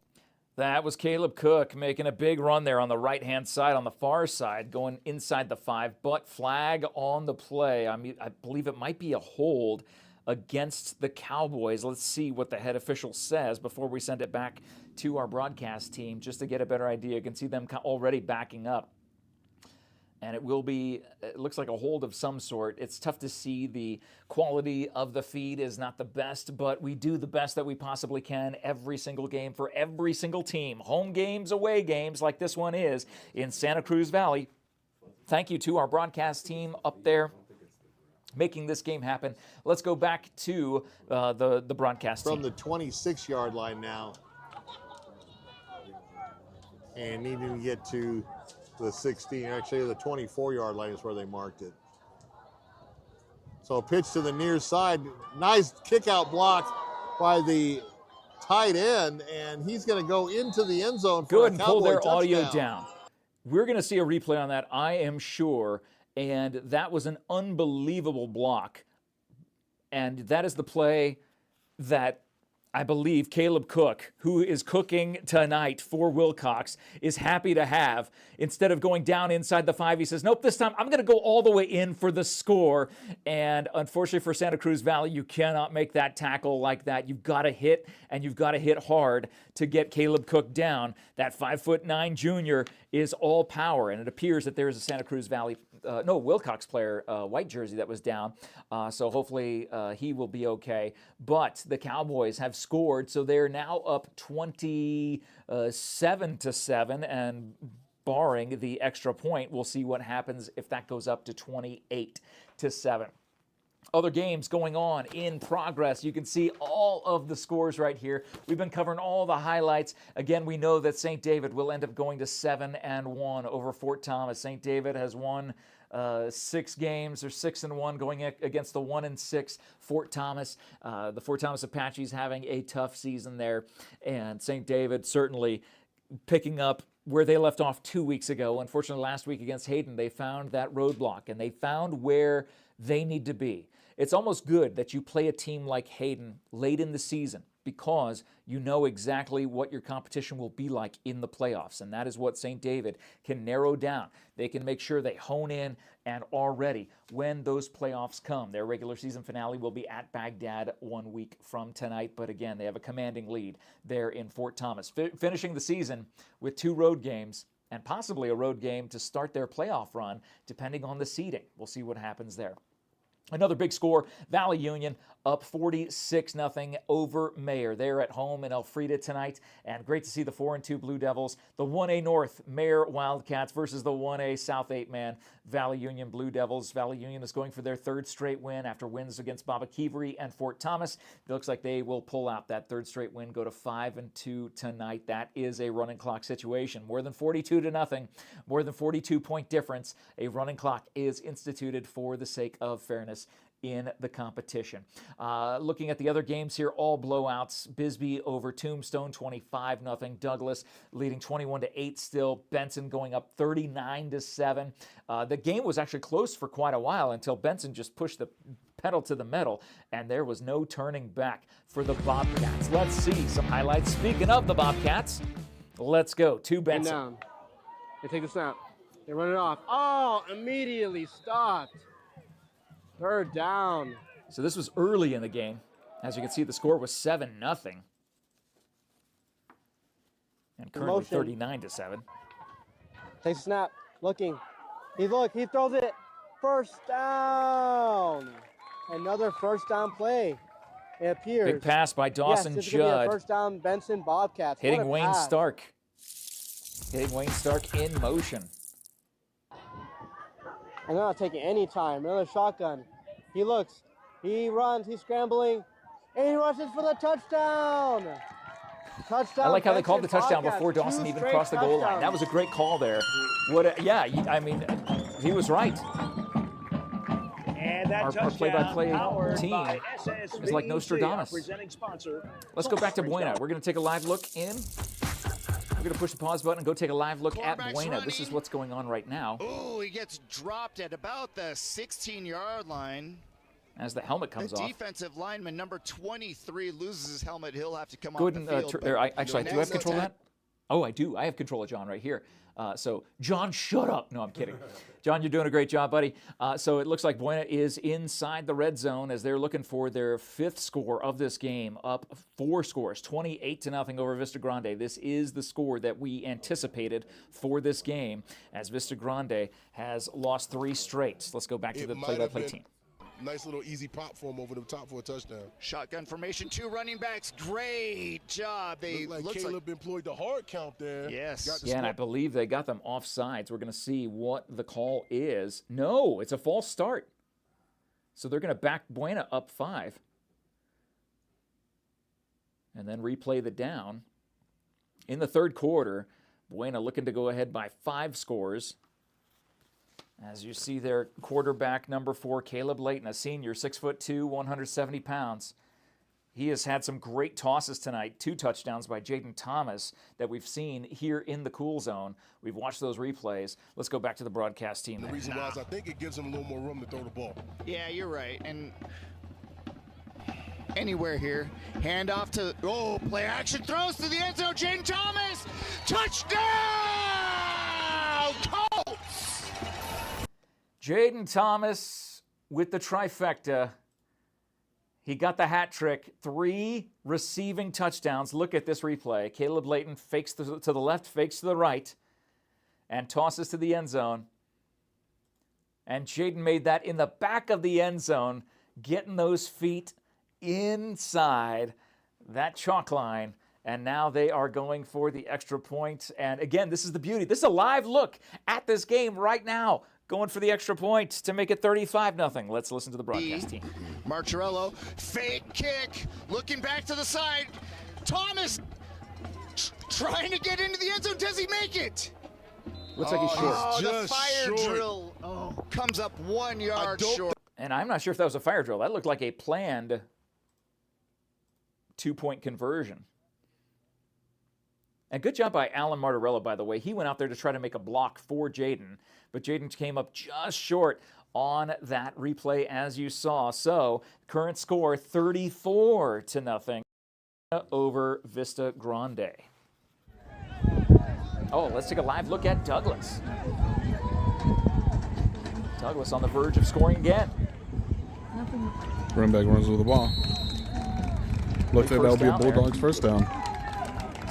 That was Caleb Cook making a big run there on the right-hand side, on the far side, going inside the 5, but flag on the play. I believe it might be a hold against the Cowboys. Let's see what the head official says before we send it back to our broadcast team, just to get a better idea. You can see them already backing up. And it looks like a hold of some sort. It's tough to see. The quality of the feed is not the best, but we do the best that we possibly can every single game for every single team. Home games, away games, like this one is in Santa Cruz Valley. Thank you to our broadcast team up there making this game happen. Let's go back to the broadcast team.
From the 26-yard line now. And needing to get to the 16, actually the 24-yard line is where they marked it. So a pitch to the near side. Nice kick-out block by the tight end, and he's going to go into the end zone for
Go
a
ahead and pull
Cowboy
their
touchdown.
audio down. We're going to see a replay on that, I am sure, and that was an unbelievable block. And that is the play that I believe Caleb Cook, who is cooking tonight for Wilcox, is happy to have. Instead of going down inside the 5, he says, nope, this time I'm going to go all the way in for the score. And unfortunately for Santa Cruz Valley, you cannot make that tackle like that. You've got to hit, and you've got to hit hard to get Caleb Cook down. That 5'9" junior is all power, and it appears that there is a Santa Cruz Valley, Wilcox player, white jersey that was down. So hopefully he will be okay. But the Cowboys have scored, so they're now up 27-7, and barring the extra point, we'll see what happens if that goes up to 28-7. Other games going on in progress. You can see all of the scores right here. We've been covering all the highlights. Again, we know that St. David will end up going to 7-1 over Fort Thomas. St. David has won 6 games, or 6-1, going against the 1-6 Fort Thomas. The Fort Thomas Apaches having a tough season there, and St. David certainly picking up where they left off 2 weeks ago. Unfortunately, last week against Hayden, they found that roadblock, and they found where they need to be. It's almost good that you play a team like Hayden late in the season, because you know exactly what your competition will be like in the playoffs, and that is what St. David can narrow down. They can make sure they hone in and are ready when those playoffs come. Their regular season finale will be at Baghdad 1 week from tonight, but again, they have a commanding lead there in Fort Thomas. Finishing the season with 2 road games, and possibly a road game to start their playoff run, depending on the seeding. We'll see what happens there. Another big score, Valley Union up 46-0 over Mayer. They're at home in Elfrida tonight, and great to see the 4-2 Blue Devils. The 1A North Mayer Wildcats versus the 1A South 8-man Valley Union Blue Devils. Valley Union is going for their 3rd straight win after wins against Baba Kiveri and Fort Thomas. It looks like they will pull out that 3rd straight win, go to 5-2 tonight. That is a running clock situation. More than 42-0, more than 42-point difference. A running clock is instituted for the sake of fairness in the competition. Looking at the other games here, all blowouts. Bisbee over Tombstone, 25-0. Douglas leading 21-8 still. Benson going up 39-7. The game was actually close for quite a while until Benson just pushed the pedal to the metal, and there was no turning back for the Bobcats. Let's see some highlights. Speaking of the Bobcats, let's go to Benson.
Down. They take the snap. They run it off. Oh, immediately stopped. 3rd down.
So this was early in the game. As you can see, the score was 7-0. And currently 39-7.
Takes a snap. Looking. He throws it. 1st down. Another 1st down play. It appears.
Big pass by Dawson Judd.
1st down, Benson Bobcats.
Hitting Wayne Stark. Hitting Wayne Stark in motion.
And they're not taking any time. Another shotgun. He looks. He runs. He's scrambling. And he rushes for the touchdown. Touchdown.
I like how they called the touchdown
Bobcats.
before Dawson
2
even crossed the goal line. That was a great call there. He was right.
And that
our play-by-play
powered
team
by
is like Nostradamus.
presenting sponsor.
Let's go back to Buena. We're going to take a live look in. We're going to push the pause button and go take a live look at Buena. This is what's going on right now.
Ooh, he gets dropped at about the 16-yard line.
As the helmet comes off.
Defensive lineman number 23 loses his helmet. He'll have to come
Go
off
ahead
the
and
field.
actually, I do have control of that. Oh, I do. I have control of John right here. So, John, shut up. No, I'm kidding. John, you're doing a great job, buddy. So it looks like Buena is inside the red zone as they're looking for their 5th score of this game, up 4 scores, 28-0 over Vista Grande. This is the score that we anticipated for this game, as Vista Grande has lost 3 straight. Let's go back to the play-by-play team.
Nice little easy pop for him over the top for a touchdown.
Shotgun formation, 2 running backs. Great job. They
look like Caleb employed the hard count there.
Yes.
Yeah, and I believe they got them offsides. We're going to see what the call is. No, it's a false start. So they're going to back Buena up 5. And then replay the down. In the 3rd quarter, Buena looking to go ahead by 5 scores. As you see their quarterback, number 4, Caleb Layton, a senior, 6'2", 170 pounds. He has had some great tosses tonight. 2 touchdowns by Jaden Thomas that we've seen here in the cool zone. We've watched those replays. Let's go back to the broadcast team.
The reason why is I think it gives him a little more room to throw the ball.
Yeah, you're right. And anywhere here. Handoff to, play action throws to the end zone. Jaden Thomas, touchdown, Colts!
Jaden Thomas with the trifecta. He got the hat trick. 3 receiving touchdowns. Look at this replay. Caleb Layton fakes to the left, fakes to the right, and tosses to the end zone. And Jaden made that in the back of the end zone, getting those feet inside that chalk line, and now they are going for the extra point. And again, this is the beauty. This is a live look at this game right now, going for the extra point to make it 35-0. Let's listen to the broadcast team.
Marcharello, fake kick, looking back to the side. Thomas trying to get into the end zone. Does he make it?
Looks like he's short.
The fire drill comes up 1 yard short.
And I'm not sure if that was a fire drill. That looked like a planned 2-point conversion. And good job by Alan Martirello, by the way. He went out there to try to make a block for Jaden, but Jaden came up just short on that replay, as you saw. So, current score 34-0 over Vista Grande. Oh, let's take a live look at Douglas. Douglas on the verge of scoring again.
Running back runs with the ball. Looks like that'll be a Bulldogs first down.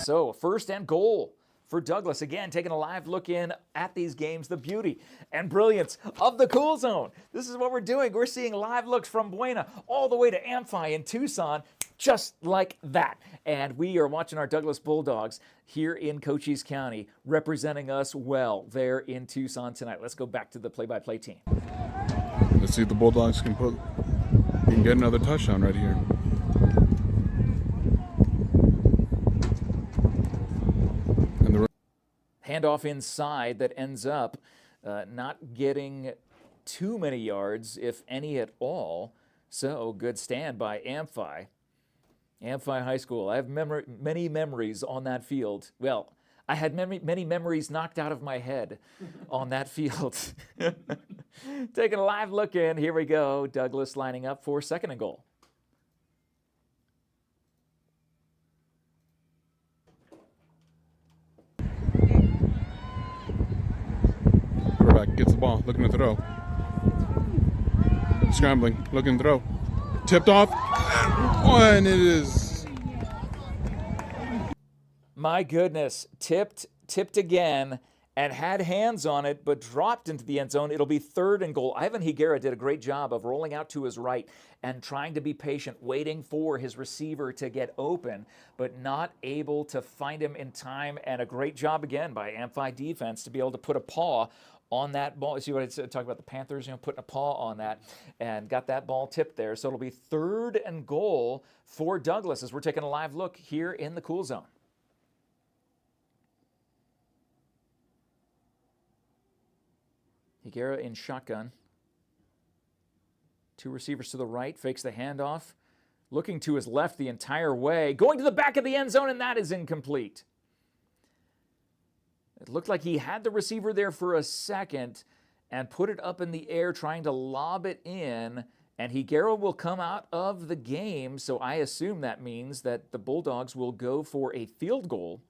So, 1st and goal for Douglas. Again, taking a live look in at these games, the beauty and brilliance of the cool zone. This is what we're doing. We're seeing live looks from Buena all the way to Amphi in Tucson, just like that. And we are watching our Douglas Bulldogs here in Cochise County, representing us well there in Tucson tonight. Let's go back to the play-by-play team.
Let's see if the Bulldogs can get another touchdown right here.
Handoff inside that ends up not getting too many yards, if any at all. So, good stand by Amphi. Amphi High School. I have many memories on that field. Well, I had many memories knocked out of my head on that field. Taking a live look in. Here we go. Douglas lining up for 2nd and goal.
Quarterback gets the ball, looking to throw. Scrambling, looking to throw. Tipped off. And it is.
My goodness. Tipped again, and had hands on it, but dropped into the end zone. It'll be 3rd and goal. Ivan Higuera did a great job of rolling out to his right and trying to be patient, waiting for his receiver to get open, but not able to find him in time. And a great job again by Amphi defense to be able to put a paw on that ball. See what I talked about the Panthers, putting a paw on that and got that ball tipped there. So it'll be 3rd and goal for Douglas as we're taking a live look here in the cool zone. Higuera in shotgun. 2 receivers to the right, fakes the handoff. Looking to his left the entire way. Going to the back of the end zone, and that is incomplete. It looked like he had the receiver there for a second and put it up in the air trying to lob it in, and Higuera will come out of the game, so I assume that means that the Bulldogs will go for a field goal.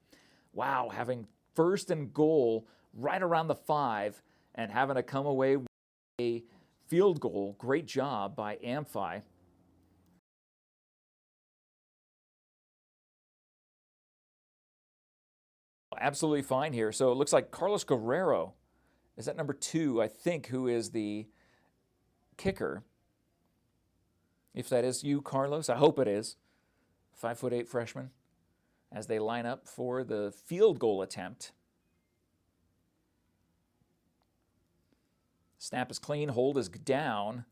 Wow, having 1st and goal right around the 5 and having to come away with a field goal. Great job by Amphi. Absolutely fine here. So it looks like Carlos Guerrero is at number 2, I think, who is the kicker. If that is you, Carlos, I hope it is. 5'8" freshman as they line up for the field goal attempt. Snap is clean, hold is down,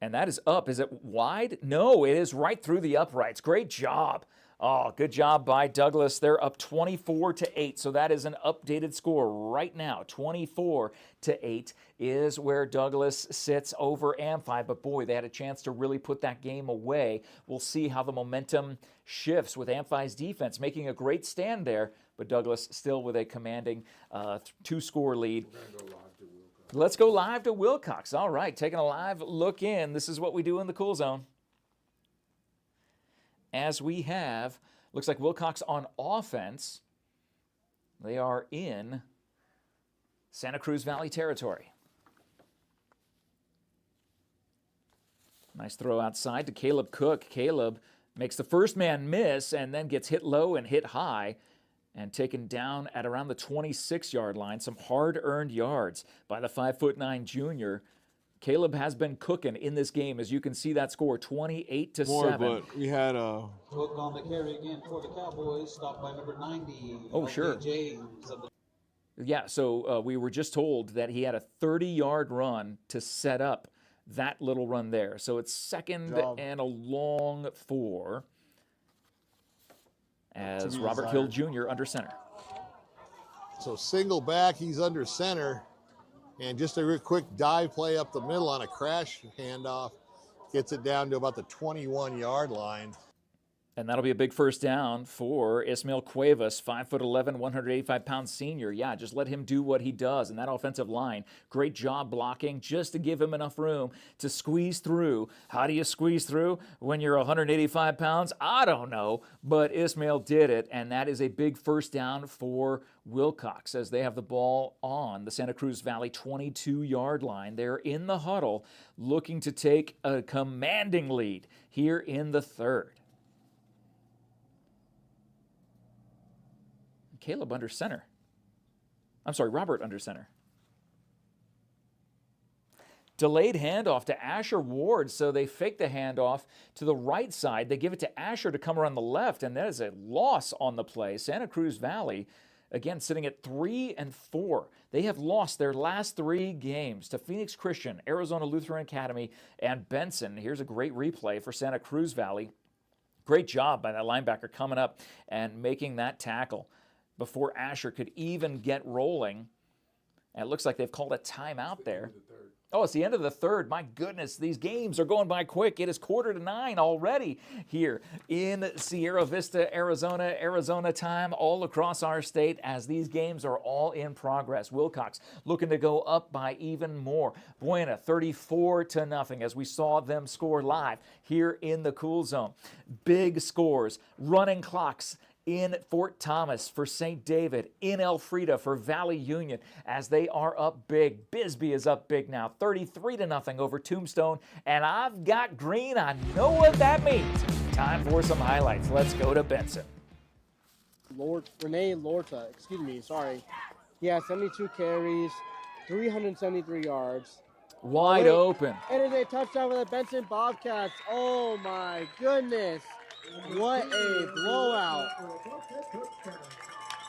and that is up. Is it wide? No, it is right through the uprights. Great job Oh, good job by Douglas. They're up 24-8, so that is an updated score right now. 24-8 is where Douglas sits over Amphi, but boy, they had a chance to really put that game away. We'll see how the momentum shifts with Amphi's defense making a great stand there, but Douglas still with a commanding 2-score lead. Let's go live to Wilcox. All right, taking a live look in. This is what we do in the Cool Zone. As we have, looks like Wilcox on offense. They are in Santa Cruz Valley territory. Nice throw outside to Caleb Cook. Caleb makes the first man miss and then gets hit low and hit high and taken down at around the 26-yard line. Some hard-earned yards by the 5'9" junior. Caleb has been cooking in this game, as you can see that score, 28-7.
More, but we had
Hook on the carry again for the Cowboys, stopped by number 90.
Oh, sure.
James.
Yeah, so we were just told that he had a 30-yard run to set up that little run there. So it's second and a long 4 as Robert Hill Jr. under center.
So single back, he's under center. And just a real quick dive play up the middle on a crash handoff. Gets it down to about the 21-yard line.
And that'll be a big first down for Ismael Cuevas, 5'11", 185-pound senior. Yeah, just let him do what he does. And that offensive line, great job blocking just to give him enough room to squeeze through. How do you squeeze through when you're 185 pounds? I don't know, but Ismael did it. And that is a big first down for Wilcox as they have the ball on the Santa Cruz Valley 22-yard line. They're in the huddle looking to take a commanding lead here in the third. Caleb under center. I'm sorry, Robert under center. Delayed handoff to Asher Ward, so they fake the handoff to the right side. They give it to Asher to come around the left, and that is a loss on the play. Santa Cruz Valley, again, sitting at 3-4. They have lost their last 3 games to Phoenix Christian, Arizona Lutheran Academy, and Benson. Here's a great replay for Santa Cruz Valley. Great job by that linebacker coming up and making that tackle before Asher could even get rolling. And it looks like they've called a timeout there. Oh, it's the end of the third. My goodness, these games are going by quick. It is 8:45 already here in Sierra Vista, Arizona. Arizona time all across our state as these games are all in progress. Wilcox looking to go up by even more. Buena 34-0 as we saw them score live here in the Cool Zone. Big scores, running clocks in Fort Thomas for St. David, in Elfrida for Valley Union as they are up big. Bisbee is up big now, 33-0 over Tombstone. And I've got green. I know what that means. Time for some highlights. Let's go to Benson.
Renee Lorta, sorry. He has 72 carries, 373 yards.
Wide open.
It is a touchdown for the Benson Bobcats. Oh my goodness. What a blowout.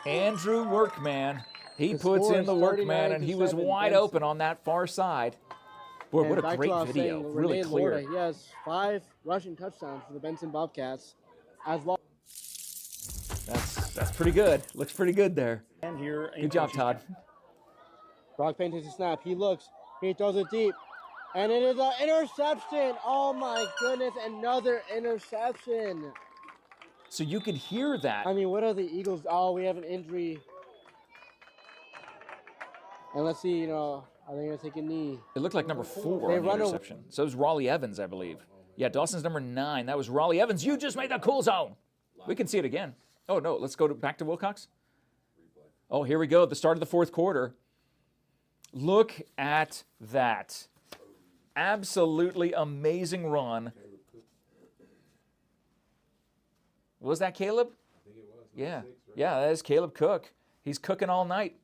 Andrew Workman. He puts in the Workman, and he was wide open on that far side. Boy, what a great video. Really clear.
He has 5 rushing touchdowns for the Benson Bobcats as well.
That's pretty good. Looks pretty good there.
And here,
good job, Todd.
Brock Payne takes a snap. He looks. He throws it deep. And it is an interception. Oh, my goodness. Another interception.
So you could hear that.
I mean, what are the Eagles? Oh, we have an injury. And let's see, are they going to take a knee?
It looked like number 4 on the interception. So it was Raleigh Evans, I believe. Yeah, Dawson's number 9. That was Raleigh Evans. You just made the Cool Zone. We can see it again. Oh, no. Let's go back to Wilcox. Oh, here we go. The start of the fourth quarter. Look at that. Absolutely amazing run. Was that Caleb?
I think it was.
Yeah.
6, right?
Yeah, that is Caleb Cook. He's cooking all night.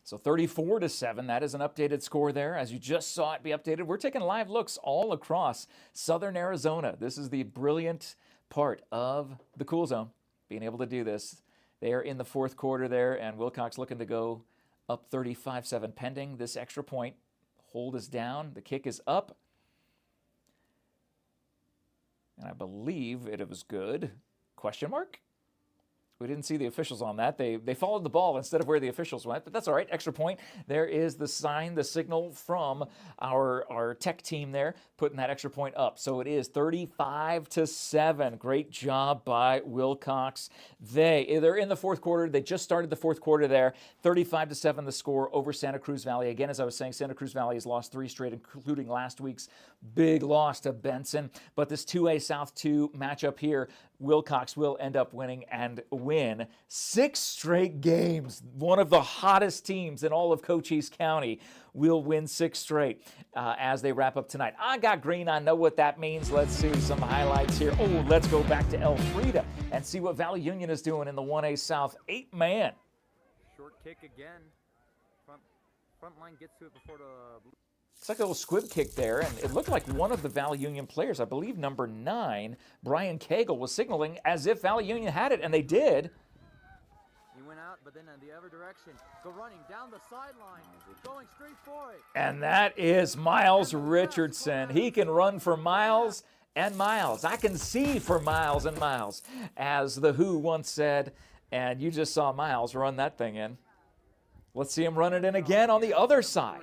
So 34-7, that is an updated score there. As you just saw it be updated, we're taking live looks all across southern Arizona. This is the brilliant part of the Cool Zone, being able to do this. They are in the fourth quarter there, and Wilcox looking to go up 35-7 pending this extra point. Hold is down. The kick is up. And I believe it was good. Question mark? We didn't see the officials on that. They followed the ball instead of where the officials went, but that's all right. Extra point. There is the sign, the signal from our tech team there, putting that extra point up. So it is 35-7. Great job by Wilcox. They're in the fourth quarter. They just started the fourth quarter there. 35-7 the score over Santa Cruz Valley. Again, as I was saying, Santa Cruz Valley has lost 3 straight, including last week's big loss to Benson. But this 2A South 2 matchup here, Wilcox will end up winning and win 6 straight games. One of the hottest teams in all of Cochise County will win 6 straight as they wrap up tonight. I got green. I know what that means. Let's see some highlights here. Oh, let's go back to Elfrida and see what Valley Union is doing in the 1A South 8-man.
Short kick again. Front line gets to it before the...
It's like a little squib kick there, and it looked like one of the Valley Union players, I believe number 9, Brian Cagle, was signaling as if Valley Union had it, and they did.
He went out, but then in the other direction, go running down the sideline, going straight for it.
And that is Miles Richardson. He can run for miles and miles. I can see for miles and miles, as The Who once said, and you just saw Miles run that thing in. Let's see him run it in again on the other side.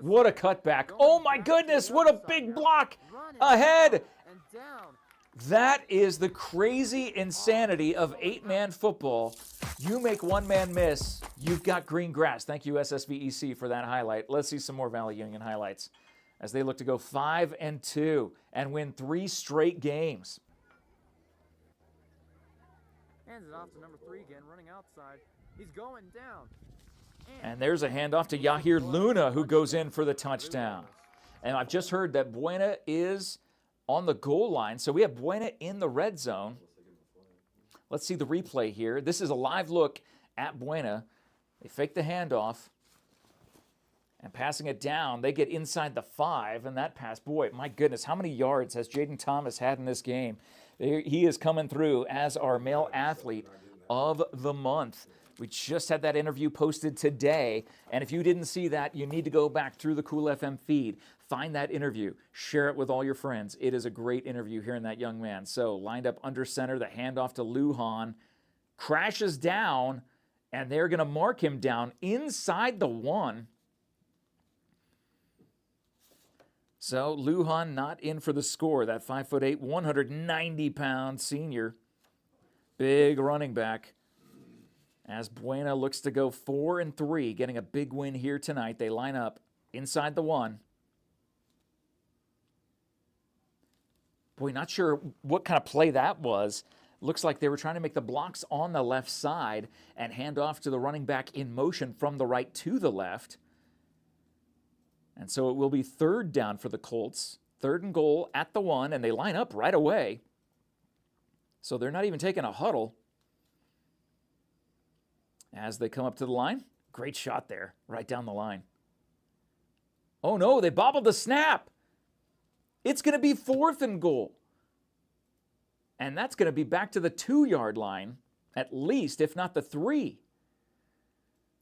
What a cutback. Oh my goodness, what a big block ahead. That is the crazy insanity of 8-man football. You make one man miss, you've got green grass. Thank you, SSVEC, for that highlight. Let's see some more Valley Union highlights as they look to go 5-2 and win 3 straight games.
Hands it off to number 3 again, running outside. He's going down.
And there's a handoff to Yahir Luna, who goes in for the touchdown. And I've just heard that Buena is on the goal line. So we have Buena in the red zone. Let's see the replay here. This is a live look at Buena. They fake the handoff. And passing it down, they get inside the 5. And that pass, boy, my goodness, how many yards has Jaden Thomas had in this game? He is coming through as our male athlete of the month. We just had that interview posted today, and if you didn't see that, you need to go back through the Cool FM feed, find that interview, share it with all your friends. It is a great interview hearing that young man. So lined up under center, the handoff to Lujan, crashes down, and they're going to mark him down inside the 1. So Lujan not in for the score, that 5'8", 190-pound senior, big running back. As Buena looks to go 4-3, getting a big win here tonight. They line up inside the 1. Boy, not sure what kind of play that was. Looks like they were trying to make the blocks on the left side and hand off to the running back in motion from the right to the left. And so it will be 3rd down for the Colts. 3rd and goal at the 1, and they line up right away. So they're not even taking a huddle. As they come up to the line, great shot there, right down the line. Oh no, they bobbled the snap. It's going to be 4th and goal. And that's going to be back to the 2-yard line, at least, if not the 3.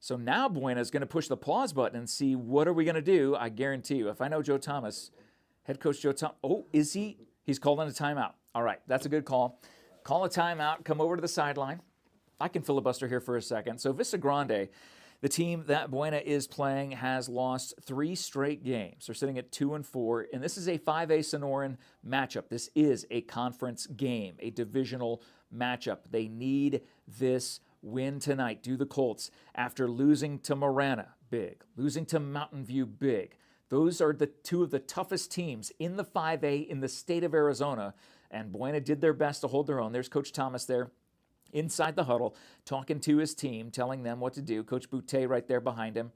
So now Buena's going to push the pause button and see what are we going to do. I guarantee you, if I know Joe Thomas, head coach Joe Thomas, oh, is he? He's called on a timeout. All right, that's a good call. Call a timeout, come over to the sideline. I can filibuster here for a second. So Vista Grande, the team that Buena is playing, has lost 3 straight games. They're sitting at 2-4, and this is a 5A Sonoran matchup. This is a conference game, a divisional matchup. They need this win tonight. Do the Colts after losing to Marana, big. Losing to Mountain View, big. Those are the 2 of the toughest teams in the 5A in the state of Arizona, and Buena did their best to hold their own. There's Coach Thomas there, inside the huddle, talking to his team, telling them what to do. Coach Boutte right there behind him.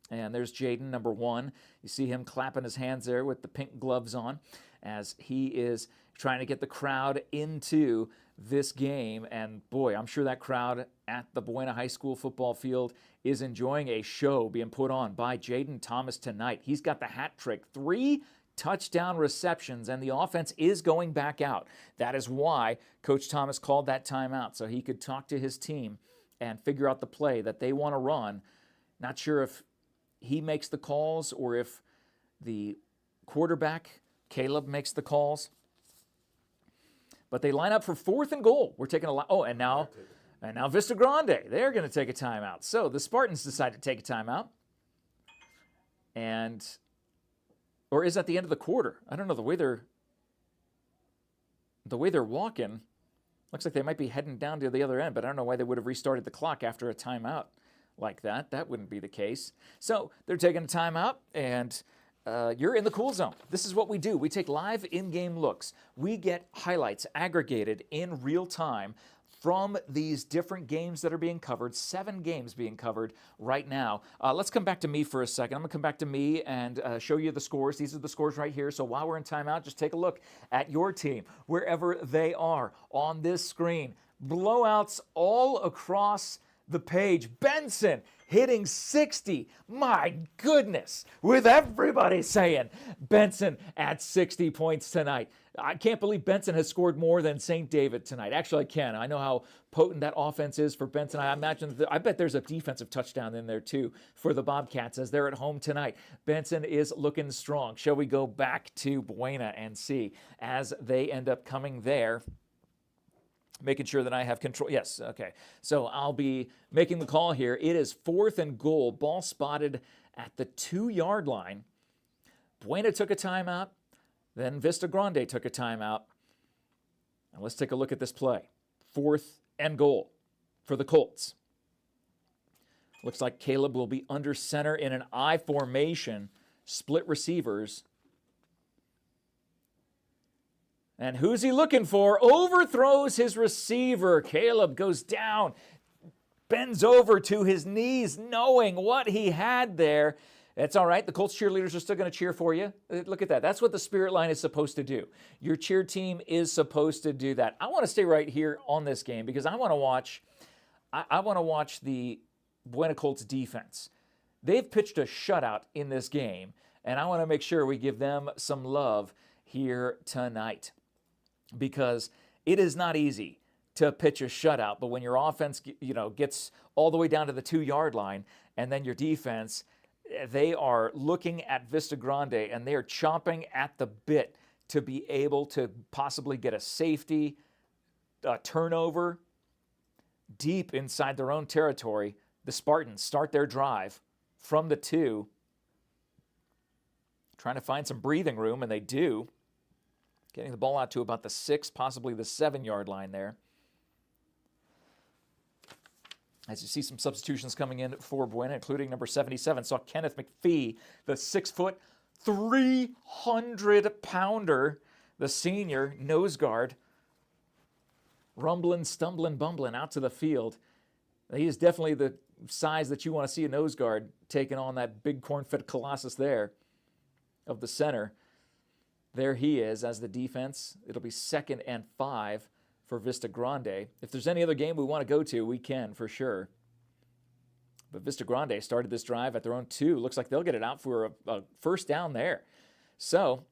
And there's Jaden, number 1. You see him clapping his hands there with the pink gloves on as he is trying to get the crowd into this game. And boy, I'm sure that crowd at the Buena High School football field is enjoying a show being put on by Jaden Thomas tonight. He's got the hat trick, 3 touchdown receptions, and the offense is going back out. That is why Coach Thomas called that timeout, so he could talk to his team and figure out the play that they want to run. Not sure if he makes the calls or if the quarterback, Caleb, makes the calls. But they line up for 4th and goal. We're taking a lot. Oh, and now Vista Grande. They're going to take a timeout. So the Spartans decide to take a timeout. Or is that the end of the quarter? I don't know. The way they're walking, looks like they might be heading down to the other end, but I don't know why they would have restarted the clock after a timeout like that. That wouldn't be the case. So they're taking a timeout, and you're in the cool zone. This is what we do. We take live in-game looks. We get highlights aggregated in real time from these different games that are being covered, 7 games being covered right now. Let's come back to me for a second. I'm going to come back to me and show you the scores. These are the scores right here. So while we're in timeout, just take a look at your team, wherever they are on this screen. Blowouts all across the page. Benson hitting 60. My goodness, with everybody saying Benson at 60 points tonight. I can't believe Benson has scored more than St. David tonight. Actually, I can. I know how potent that offense is for Benson. I bet there's a defensive touchdown in there too for the Bobcats as they're at home tonight. Benson is looking strong. Shall we go back to Buena and see as they end up coming there? Making sure that I have control. Yes, okay. So I'll be making the call here. It is 4th and goal. Ball spotted at the 2-yard line. Buena took a timeout. Then Vista Grande took a timeout. And let's take a look at this play. 4th and goal for the Colts. Looks like Caleb will be under center in an I formation. Split receivers. And who's he looking for? Overthrows his receiver. Caleb goes down, bends over to his knees, knowing what he had there. It's all right. The Colts cheerleaders are still going to cheer for you. Look at that. That's what the Spirit Line is supposed to do. Your cheer team is supposed to do that. I want to stay right here on this game because I want to watch. I want to watch the Buena Colts defense. They've pitched a shutout in this game, and I want to make sure we give them some love here tonight. Because it is not easy to pitch a shutout, but when your offense, gets all the way down to the 2-yard line, and then your defense, they are looking at Vista Grande, and they are chomping at the bit to be able to possibly get a safety, a turnover, deep inside their own territory. The Spartans start their drive from the 2, trying to find some breathing room, and they do. Getting the ball out to about the 6, possibly the 7-yard line there. As you see some substitutions coming in for Buena, including number 77. Saw Kenneth McPhee, the 6-foot, 300-pounder, the senior nose guard. Rumbling, stumbling, bumbling out to the field. He is definitely the size that you want to see a nose guard taking on that big corn-fed colossus there of the center. There he is as the defense. It'll be 2nd and 5 for Vista Grande. If there's any other game we want to go to, we can for sure. But Vista Grande started this drive at their own 2. Looks like they'll get it out for a first down there. So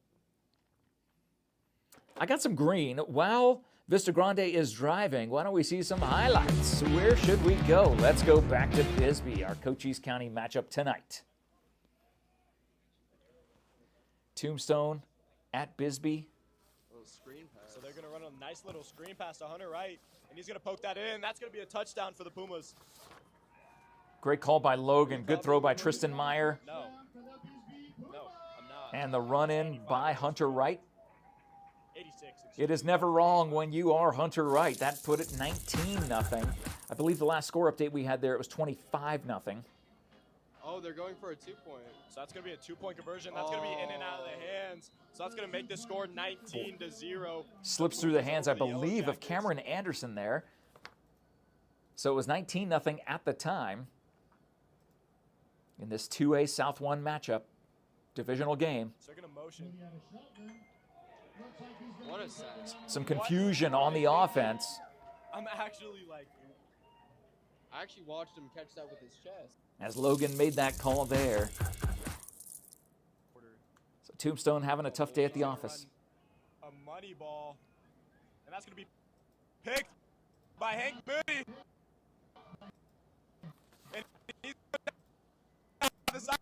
I got some green. While Vista Grande is driving, why don't we see some highlights? Where should we go? Let's go back to Bisbee, our Cochise County matchup tonight. Tombstone at Bisbee.
So they're going to run a nice little screen pass to Hunter Wright, and he's going to poke that in. That's going to be a touchdown for the Pumas.
Great call by Logan. Good throw by Tristan Meyer.
No, I'm not.
And the run in by Hunter Wright.
86.
It is never wrong when you are Hunter Wright. That put it 19-0. I believe the last score update we had there, it was 25-0.
Oh, they're going for a 2-point.
So that's going to be a 2-point conversion. That's going to be in and out of the hands. So that's going to make the score 19-0.
Slips through the hands, I believe, of Cameron Anderson there. So it was 19-0 at the time in this 2A South 1 matchup, divisional game.
So they're going to motion.
What a set.
Some confusion on the offense.
I'm actually like...
I actually watched him catch that with his chest.
As Logan made that call there. So Tombstone having a tough day at the office.
A money ball. And that's going to be picked by Hank Moody. And he's on the side.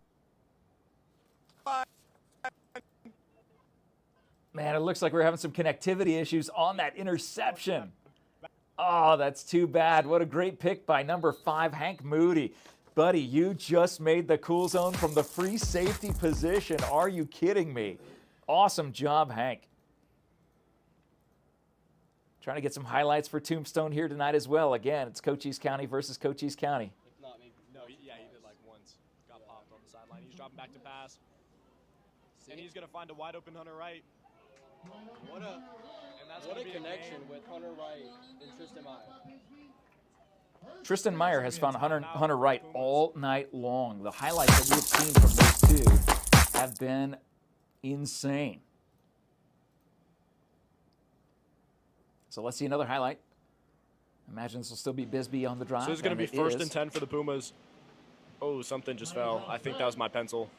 Man, And it looks like we're having some connectivity issues on that interception. Oh, that's too bad. What a great pick by number 5, Hank Moody. Buddy, you just made the cool zone from the free safety position. Are you kidding me? Awesome job, Hank. Trying to get some highlights for Tombstone here tonight as well. Again, it's Cochise County versus Cochise County.
If not, maybe. No, yeah, he did like once. Got popped on the sideline. He's dropping back to pass. And he's going to find a wide open Hunter Wright.
What a connection with Hunter Wright and Tristan Meyer.
Tristan Meyer has found Hunter Wright all night long. The highlights that we have seen from those two have been insane. So let's see another highlight. Imagine this will still be Bisbee on the drive.
So it's going to be 1st and 10 for the Pumas. Oh, something just fell. I think that was my pencil.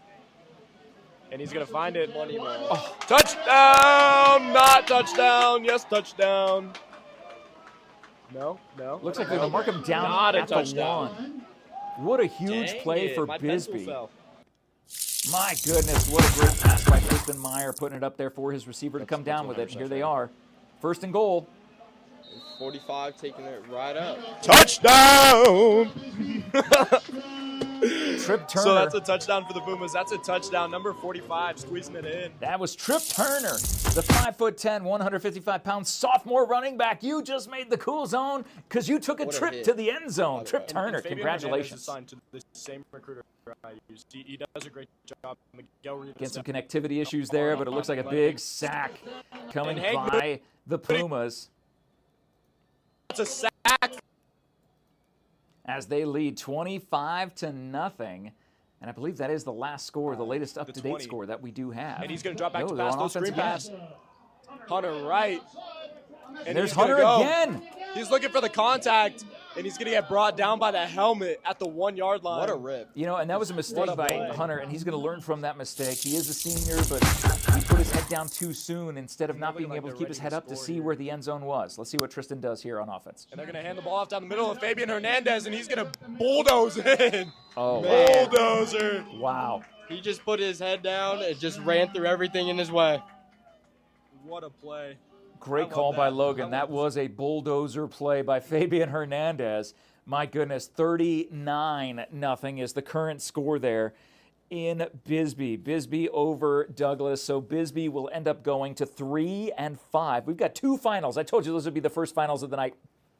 And he's going to find it. Oh, touchdown! Not touchdown. Yes, touchdown. No.
Looks like they're going to mark him down
Not
at
a touchdown.
the 1. What a huge play for
My
Bisbee.
pencil fell.
My goodness, what a great pass by Tristan Meyer, putting it up there for his receiver to come down with it. And here they are. 1st and goal.
45 taking it right up.
Touchdown!
Trip Turner.
So that's a touchdown for the Pumas. That's a touchdown. Number 45 squeezing it in.
That was Trip Turner, the 5'10", 155-pound sophomore running back. You just made the cool zone because you took a trip to the end zone. Trip Turner, congratulations.
Signed to the same recruiter I used. He does a great job.
Getting some connectivity issues there, but it looks like a big sack coming by the Pumas.
It's a sack.
As they lead 25-0. And I believe that is the last score, the latest up-to-date score that we do have.
And he's going to drop back to pass, those screen pass. Hunter Wright.
And there's Hunter again.
He's looking for the contact, and he's going to get brought down by the helmet at the 1-yard line.
What a rip.
You know, and that was a mistake by Hunter, and he's going to learn from that mistake. He is a senior, but he put his head down too soon instead of not being able to keep his head up to see where the end zone was. Let's see what Tristan does here on offense.
And they're going to hand the ball off down the middle of Fabian Hernandez, and he's going to bulldoze in.
Oh,
bulldozer.
Wow.
He just put his head down and just ran through everything in his way.
What a play.
Great call by Logan. That was a bulldozer play by Fabian Hernandez. My goodness, 39-0 is the current score there in Bisbee. Bisbee over Douglas. So Bisbee will end up going to 3-5. We've got 2 finals. I told you those would be the first finals of the night.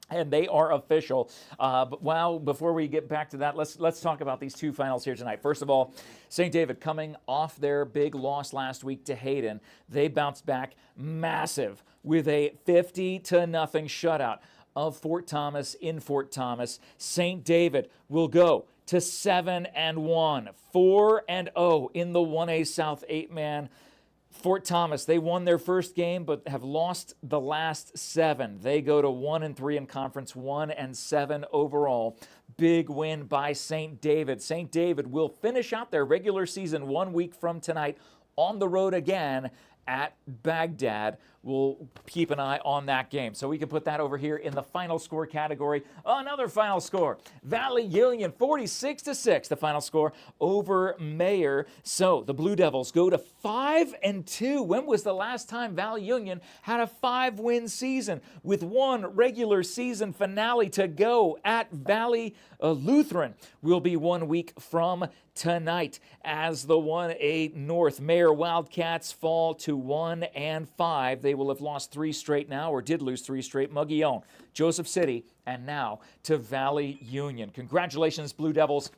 And they are official. But wow, before we get back to that, let's talk about these 2 finals here tonight. First of all, St. David coming off their big loss last week to Hayden. They bounced back massive with a 50-0 shutout of Fort Thomas in Fort Thomas. St. David will go to 7-1, 4-0 in the 1A South 8-man. Fort Thomas, they won their first game but have lost the last 7. They go to 1-3 in conference, 1-7 overall. Big win by St. David. St. David will finish out their regular season 1 week from tonight on the road again at Baghdad. We'll keep an eye on that game. So we can put that over here in the final score category. Another final score. Valley Union 46-6, the final score over Mayer. So the Blue Devils go to 5-2. When was the last time Valley Union had a 5-win season with 1 regular season finale to go at Valley Lutheran? Will be 1 week from tonight as the 1A North Mayer Wildcats fall to 1-5. They will have lost 3 straight now, or did lose 3 straight. Mogollon, Joseph City, and now to Valley Union. Congratulations, Blue Devils.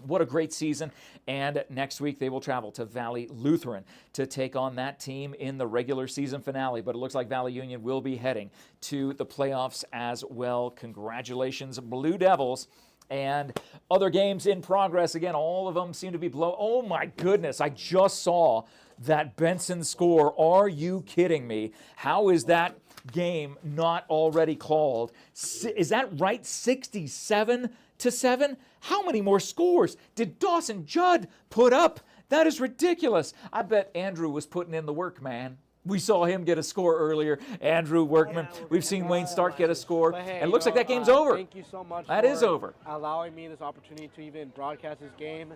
What a great season. And next week they will travel to Valley Lutheran to take on that team in the regular season finale. But it looks like Valley Union will be heading to the playoffs as well. Congratulations, Blue Devils. And other games in progress. Again, all of them seem to be blow. Oh my goodness, I just saw that Benson score. Are you kidding me? How is that game not already called? Is that right? 67-7? How many more scores did Dawson Judd put up? That is ridiculous. I bet Andrew was putting in the work, man. We saw him get a score earlier. Andrew Workman. We've seen Wayne Stark get a score.
Hey,
and it looks like that game's over.
Thank you so much.
That is over.
Allowing me this opportunity to even broadcast this game.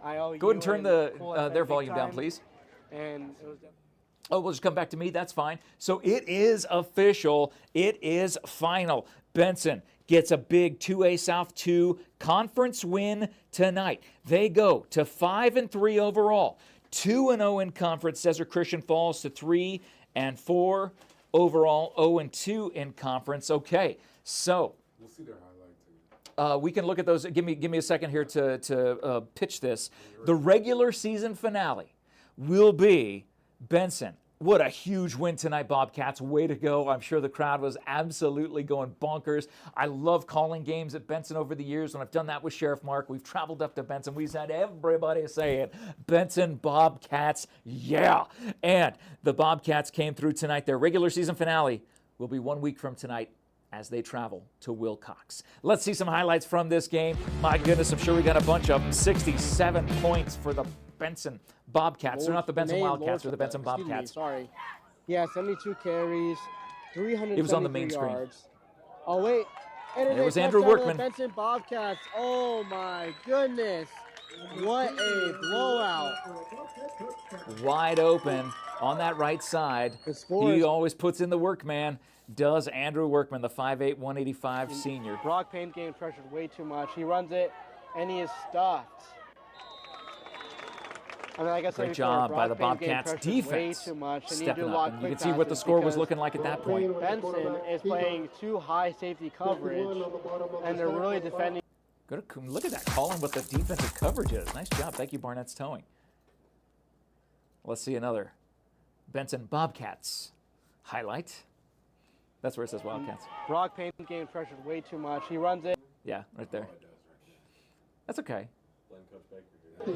I owe
Go ahead and turn
you
their volume down, please.
And it was
Oh, we'll just come back to me. That's fine. So it is official. It is final. Benson gets a big 2A South 2 conference win tonight. They go to 5-3 overall, 2-0 in conference. Desert Christian falls to 3-4 overall, 0-2 in conference. Okay, so
We'll see their highlights.
we can look at those. Give me a second here to pitch this. The regular season finale will be Benson. What a huge win tonight, Bobcats. Way to go. I'm sure the crowd was absolutely going bonkers. I love calling games at Benson over the years. When I've done that with Sheriff Mark, we've traveled up to Benson. We've had everybody say it. Benson Bobcats, yeah. And the Bobcats came through tonight. Their regular season finale will be 1 week from tonight as they travel to Wilcox. Let's see some highlights from this game. My goodness, I'm sure we got a bunch of them. 67 points for the Benson Bobcats. They're not the Benson Wildcats, they're the Benson Bobcats.
Sorry. Yeah, 72 carries, 373
It was on the main screen.
yards. Oh, wait.
And it was Andrew Workman.
Benson Bobcats. Oh, my goodness. What a blowout.
Wide open on that right side. He always puts in the work, man. Does Andrew Workman, the 5'8", 185 senior.
Brock Payne getting pressured way too much. He runs it, and he is stuffed. I mean, like I said
Great
before,
job by
Brock
the
Payne
Bobcats
getting pressured way
defense
too much. They need to
stepping
do a
up.
lot
And
of
you
quick
can see what the
passes
score was
because
looking like at that point.
Benson is playing too high safety coverage, and they're really defending.
Look at that, calling what the defensive coverage is. Nice job. Thank you, Barnett's Towing. Let's see another Benson Bobcats highlight. That's where it says Wildcats.
Brock Payne getting pressured way too much. He runs it.
Yeah, right there. That's okay.
He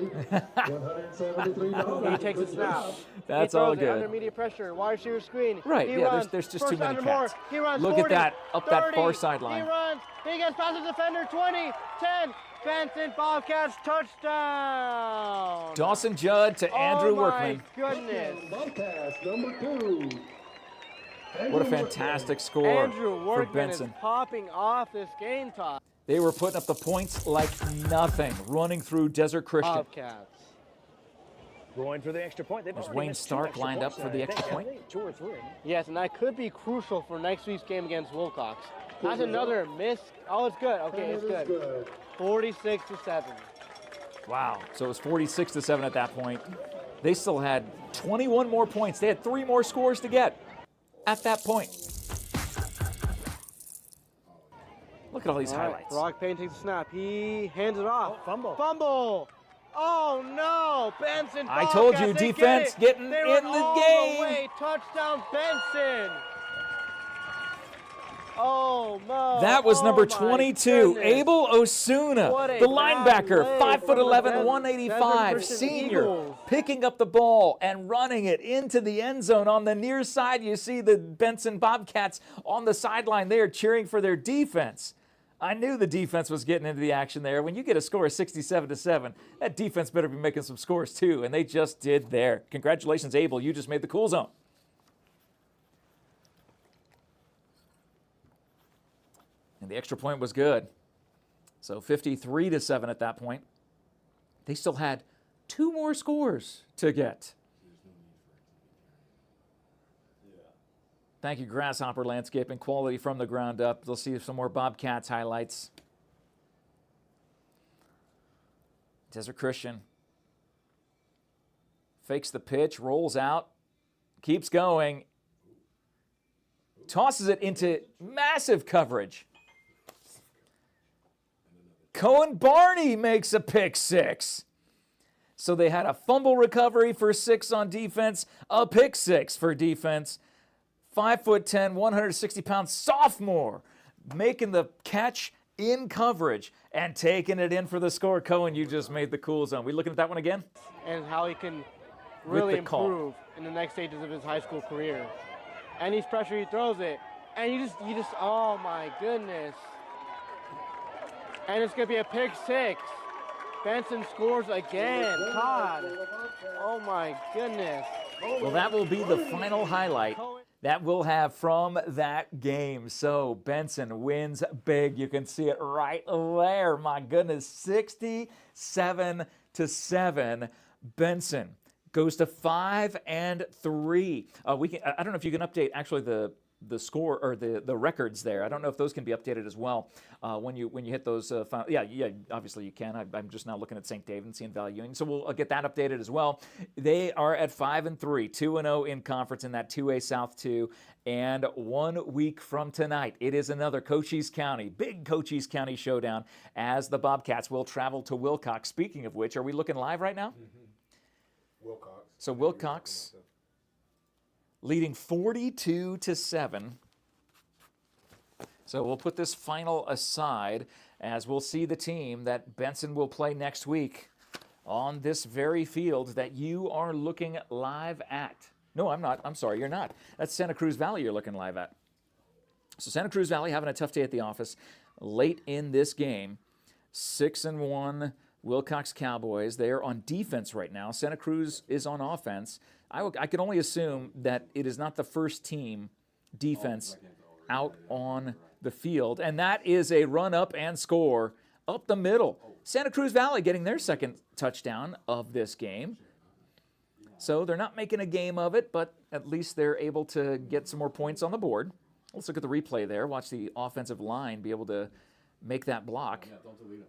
takes a snap.
That's
he
all
throws it
good.
under immediate pressure. Wide receiver screen.
Right,
he
yeah,
runs.
there's just
First
too many
down and more.
cats.
He runs
Look
40,
at that, up
30,
that far sideline.
He runs. He gets past the defender, 20, 10. Benson Bobcats touchdown.
Dawson Judd to Andrew Workman.
Oh, my goodness.
Bobcats, number 2.
What a fantastic score
Andrew
for
Workman is
Benson.
popping off this game time.
They were putting up the points like nothing, running through Desert Christian.
Bobcats.
Going for the extra point.
There's Wayne Stark lined up for the extra point.
2 or 3.
Yes, and that could be crucial for next week's game against Wilcox. That's another miss. Oh, it's good. Okay, it's good. 46-7.
Wow. So it was 46-7 at that point. They still had 21 more points. They had 3 more scores to get at that point. Look at all these highlights.
Brock Payne takes a snap. He hands it off.
Oh, fumble.
Fumble. Oh, no. Benson
I told you,
Bobcats, they
defense
get it.
getting
They
in
run
the
all
game.
The way. Touchdown, Benson. Oh, no.
That was number
my
22,
goodness.
Abel Osuna,
What a
the
bad
linebacker,
play
5'11",
from the
185,
Desert
senior,
Eagles.
picking up the ball and running it into the end zone. On the near side, you see the Benson Bobcats on the sideline there cheering for their defense. I knew the defense was getting into the action there. When you get a score of 67-7, that defense better be making some scores too, and they just did there. Congratulations, Abel. You just made the cool zone. And the extra point was good. So 53-7 at that point. They still had 2 more scores to get. Thank you, Grasshopper Landscaping. Quality from the ground up. We'll see some more Bobcats highlights. Desert Christian fakes the pitch, rolls out, keeps going, tosses it into massive coverage. Cohen Barney makes a pick 6. So they had a fumble recovery for 6 on defense, a pick 6 for defense. 5'10", 160-pound sophomore making the catch in coverage and taking it in for the score. Cohen, you just made the cool zone. We looking at that one again?
And how he can really improve in the next stages of his high school career. And he's pressure, he throws it. And you just, oh my goodness. And it's going to be a pick 6. Benson scores again. God. Oh my goodness.
Well, that will be the final highlight that we'll have from that game. So Benson wins big. You can see it right there. My goodness, 67-7. Benson goes to 5-3. We can. I don't know if you can update actually the score or the records there. I don't know if those can be updated as well when you hit those. Yeah, obviously you can. I'm just now looking at St. David and seeing Valley Union, so we'll get that updated as well. They are at 5-3, 2-0 in conference in that 2A South 2. And 1 week from tonight, it is another Cochise County, big Cochise County showdown as the Bobcats will travel to Wilcox. Speaking of which, are we looking live right now?
Wilcox.
So Wilcox leading 42-7. So we'll put this final aside as we'll see the team that Benson will play next week on this very field that you are looking live at. No, I'm not. I'm sorry, you're not. That's Santa Cruz Valley you're looking live at. So Santa Cruz Valley having a tough day at the office late in this game. 6-1 Wilcox Cowboys. They are on defense right now. Santa Cruz is on offense. I can only assume that it is not the first team defense out on the field. And that is a run up and score up the middle. Santa Cruz Valley getting their second touchdown of this game. So they're not making a game of it, but at least they're able to get some more points on the board. Let's look at the replay there. Watch the offensive line be able to make that block.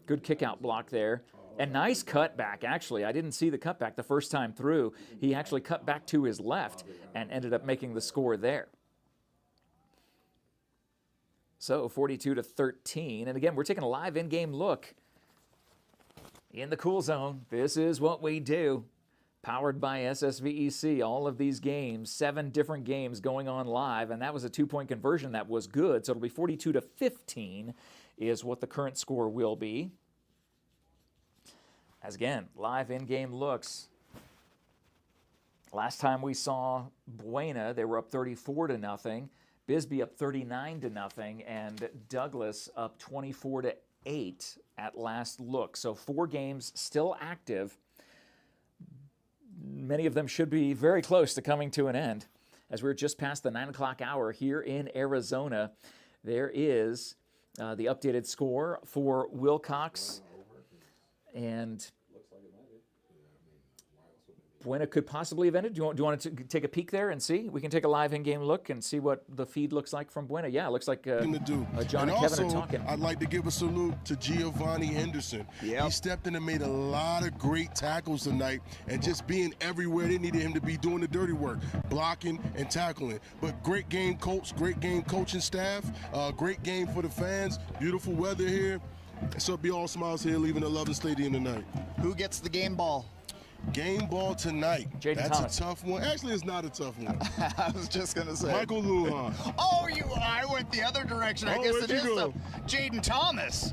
Good kick-out block there. And nice cutback, actually. I didn't see the cutback the first time through. He actually cut back to his left and ended up making the score there. So 42-13. And again, we're taking a live in-game look in the Cool Zone. This is what we do. Powered by SSVEC, all of these games, 7 different games going on live, and that was a 2-point conversion that was good, so it'll be 42-15 is what the current score will be. As again, live in-game looks. Last time we saw Buena, they were up 34-0, Bisbee up 39-0, and Douglas up 24-8 at last look. So 4 games still active. Many of them should be very close to coming to an end. As we're just past the 9 o'clock hour here in Arizona, there is the updated score for Wilcox. And Buena could possibly have ended. Do you want to take a peek there and see? We can take a live in-game look and see what the feed looks like from Buena. Yeah, it looks like John and Kevin are talking.
I'd like to give a salute to Giovanni Henderson. He stepped in and made a lot of great tackles tonight, and just being everywhere they needed him to be, doing the dirty work, blocking and tackling. But great game, coach, great game coaching staff, great game for the fans, beautiful weather here. So be all smiles here, leaving the Lovely Stadium tonight.
Who gets the game ball?
Game ball tonight.
Jaden
That's
Thomas.
a tough one. Actually, it's not a tough one.
I was just going to say.
Michael Lujan.
Oh, I went the other direction. I guess it is
go?
Jaden Thomas.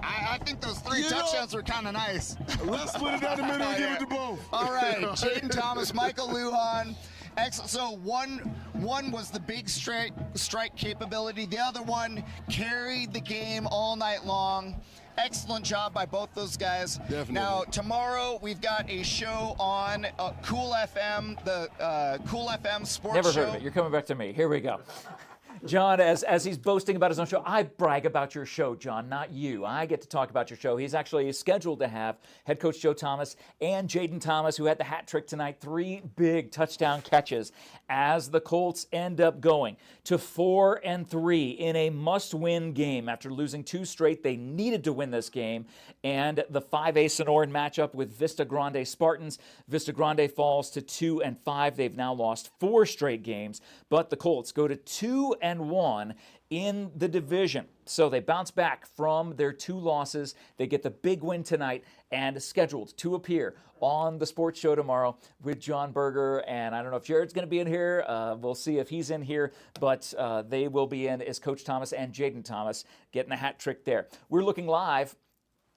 I think those 3 touchdowns were kind of nice.
Let's split it down the middle and give it to both.
All right, Jaden Thomas, Michael Lujan. Excellent. So one was the big strike capability. The other one carried the game all night long. Excellent job by both those guys.
Definitely.
Now, tomorrow we've got a show on Cool FM, the Cool FM sports
Never
show.
heard of it. You're coming back to me. Here we go. John, as he's boasting about his own show, I brag about your show, John, not you. I get to talk about your show. He's actually scheduled to have head coach Joe Thomas and Jaden Thomas, who had the hat trick tonight, 3 big touchdown catches as the Colts end up going to 4-3 in a must-win game. After losing 2 straight, they needed to win this game. And the 5A Sonoran matchup with Vista Grande Spartans. Vista Grande falls to 2-5. They've now lost 4 straight games, but the Colts go to 2-1 in the division. So they bounce back from their 2 losses. They get the big win tonight and scheduled to appear on the sports show tomorrow with John Berger. And I don't know if Jared's going to be in here. We'll see if he's in here, but they will be in as Coach Thomas and Jaden Thomas getting a hat trick there. We're looking live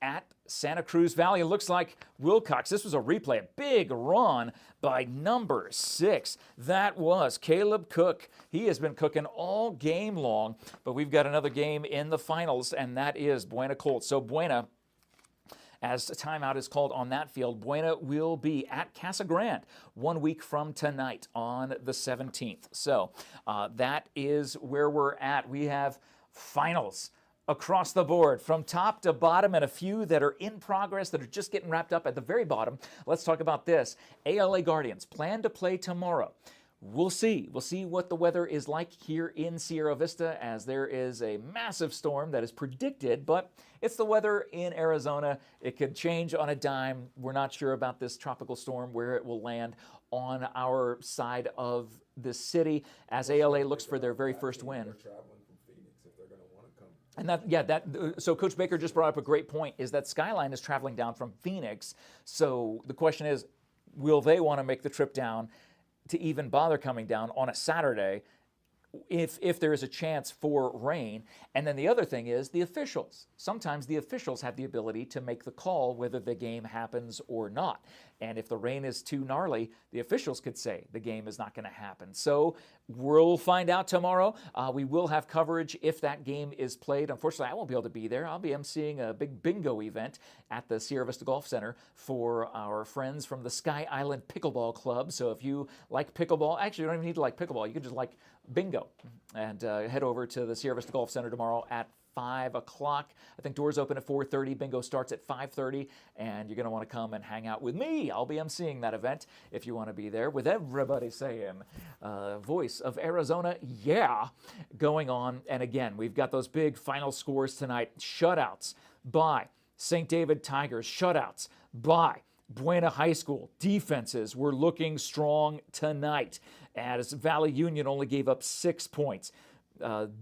at Santa Cruz Valley. It looks like Wilcox. This was a replay, a big run by number 6. That was Caleb Cook. He has been cooking all game long, but we've got another game in the finals, and that is Buena Colts. So Buena, as a timeout is called on that field, Buena will be at Casa Grande 1 week from tonight on the 17th. So that is where we're at. We have finals across the board, from top to bottom, and a few that are in progress that are just getting wrapped up at the very bottom. Let's talk about this. ALA Guardians plan to play tomorrow. We'll see. We'll see what the weather is like here in Sierra Vista, as there is a massive storm that is predicted, but it's the weather in Arizona. It could change on a dime. We're not sure about this tropical storm, where it will land on our side of the city, as ALA looks for their very first win. And so Coach Baker just brought up a great point, is that Skyline is traveling down from Phoenix. So the question is, will they want to make the trip down to even bother coming down on a Saturday if there is a chance for rain? And then the other thing is the officials. Sometimes the officials have the ability to make the call whether the game happens or not. And if the rain is too gnarly, the officials could say the game is not going to happen. So we'll find out tomorrow. We will have coverage if that game is played. Unfortunately, I won't be able to be there. I'll be emceeing a big bingo event at the Sierra Vista Golf Center for our friends from the Sky Island Pickleball Club. So if you like pickleball, actually you don't even need to like pickleball. You can just like bingo. And head over to the Sierra Vista Golf Center tomorrow at 5 o'clock. I think doors open at 4:30. Bingo starts at 5:30, and you're going to want to come and hang out with me. I'll be emceeing that event if you want to be there, with everybody saying, voice of Arizona, yeah, going on. And again, we've got those big final scores tonight. Shutouts by St. David Tigers. Shutouts by Buena High School. Defenses were looking strong tonight, as Valley Union only gave up 6 points.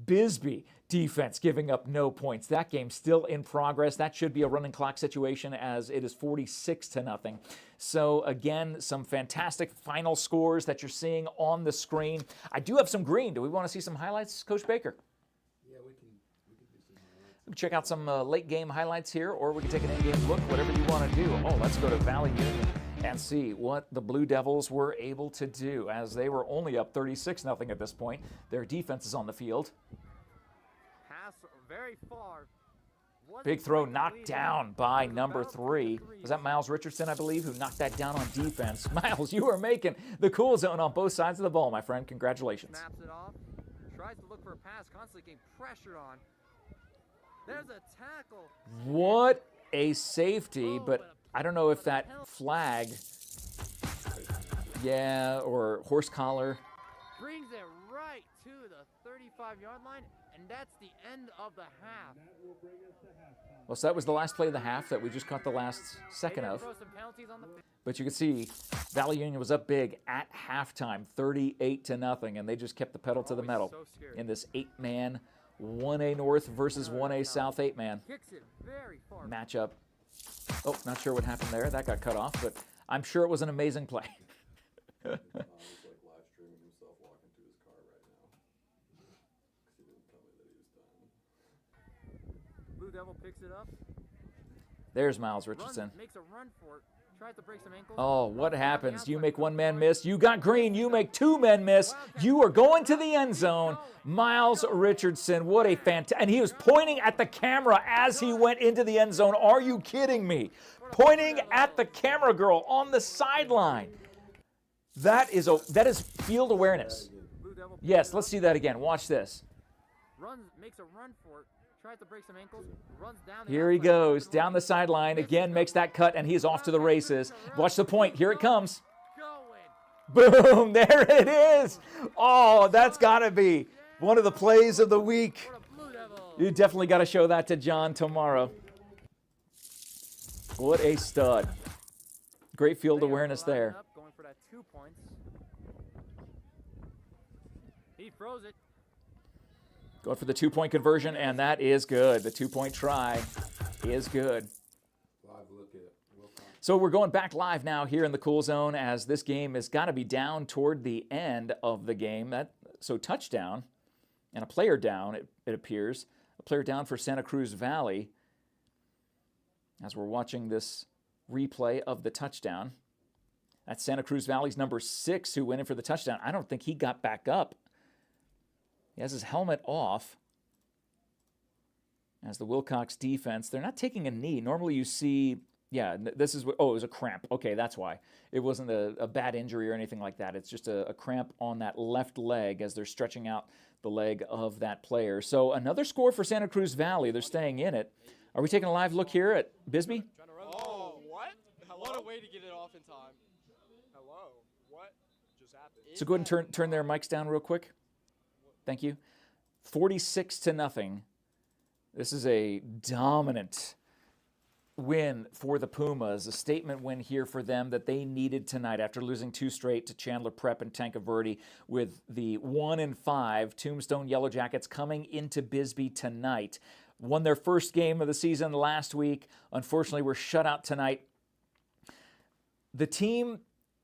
Bisbee defense giving up no points. That game still in progress. That should be a running clock situation, as it is 46-0. So again, some fantastic final scores that you're seeing on the screen. I do have some green. Do we want to see some highlights, Coach Baker?
Yeah, we can do some highlights.
We can check out some late game highlights here, or we can take an in-game look, whatever you want to do. Oh, let's go to Valley Union and see what the Blue Devils were able to do, as they were only up 36-0 at this point. Their defense is on the field.
Pass very far.
Big throw knocked down by number 3. Was that Miles Richardson, I believe, who knocked that down on defense? Miles, you are making the cool zone on both sides of the ball, my friend. Congratulations.
Snaps it off. Tries to look for a pass, constantly getting pressured on. There's a tackle.
What a safety, but I don't know if that flag, or horse collar.
Brings it right to the 35-yard line, and that's the end of the half.
Well, so that was the last play of the half that we just caught the last second of. But you can see Valley Union was up big at halftime, 38-0, and they just kept the pedal to the metal in this 8-man 1A North versus 1A South 8-man matchup. Oh, not sure what happened there. That got cut off, but I'm sure it was an amazing play.
Blue Devil picks it up.
There's Miles Richardson.
Makes a run for it. Tries to break some ankles.
Oh, what happens? You make one man miss. You got green. You make 2 men miss. You are going to the end zone. Miles Richardson, what a fantastic. And he was pointing at the camera as he went into the end zone. Are you kidding me? Pointing at the camera girl on the sideline. That is field awareness. Yes, let's see that again. Watch this.
Makes a run for it. Tries to break some ankles, runs down the
Here he goes, down the sideline, again makes that cut, and he's off to the races. Watch the point, here it comes. Boom, there it is. Oh, that's got to be one of the plays of the week. You definitely got to show that to John tomorrow. What a stud. Great field awareness there.
Going for that 2 points. He throws it.
Going for the 2-point conversion, and that is good. The 2-point try is good. So we're going back live now here in the Cool Zone, as this game has got to be down toward the end of the game. So touchdown and a player down, it appears. A player down for Santa Cruz Valley, as we're watching this replay of the touchdown. That's Santa Cruz Valley's number 6 who went in for the touchdown. I don't think he got back up. He has his helmet off as the Wilcox defense. They're not taking a knee. Normally you see Yeah, this is what, oh, it was a cramp. Okay, that's why. It wasn't a bad injury or anything like that. It's just a cramp on that left leg as they're stretching out the leg of that player. So another score for Santa Cruz Valley. They're staying in it. Are we taking a live look here at Bisbee?
Oh, what? What a way to get it off in time. Hello. What just happened?
So go ahead and turn their mics down real quick. Thank you. 46-0. This is a dominant win for the Pumas, a statement win here for them that they needed tonight after losing 2 straight to Chandler Prep and Tanca Verde, with the 1-5 Tombstone Yellow Jackets coming into Bisbee tonight. Won their first game of the season last week. Unfortunately, were shut out tonight. The team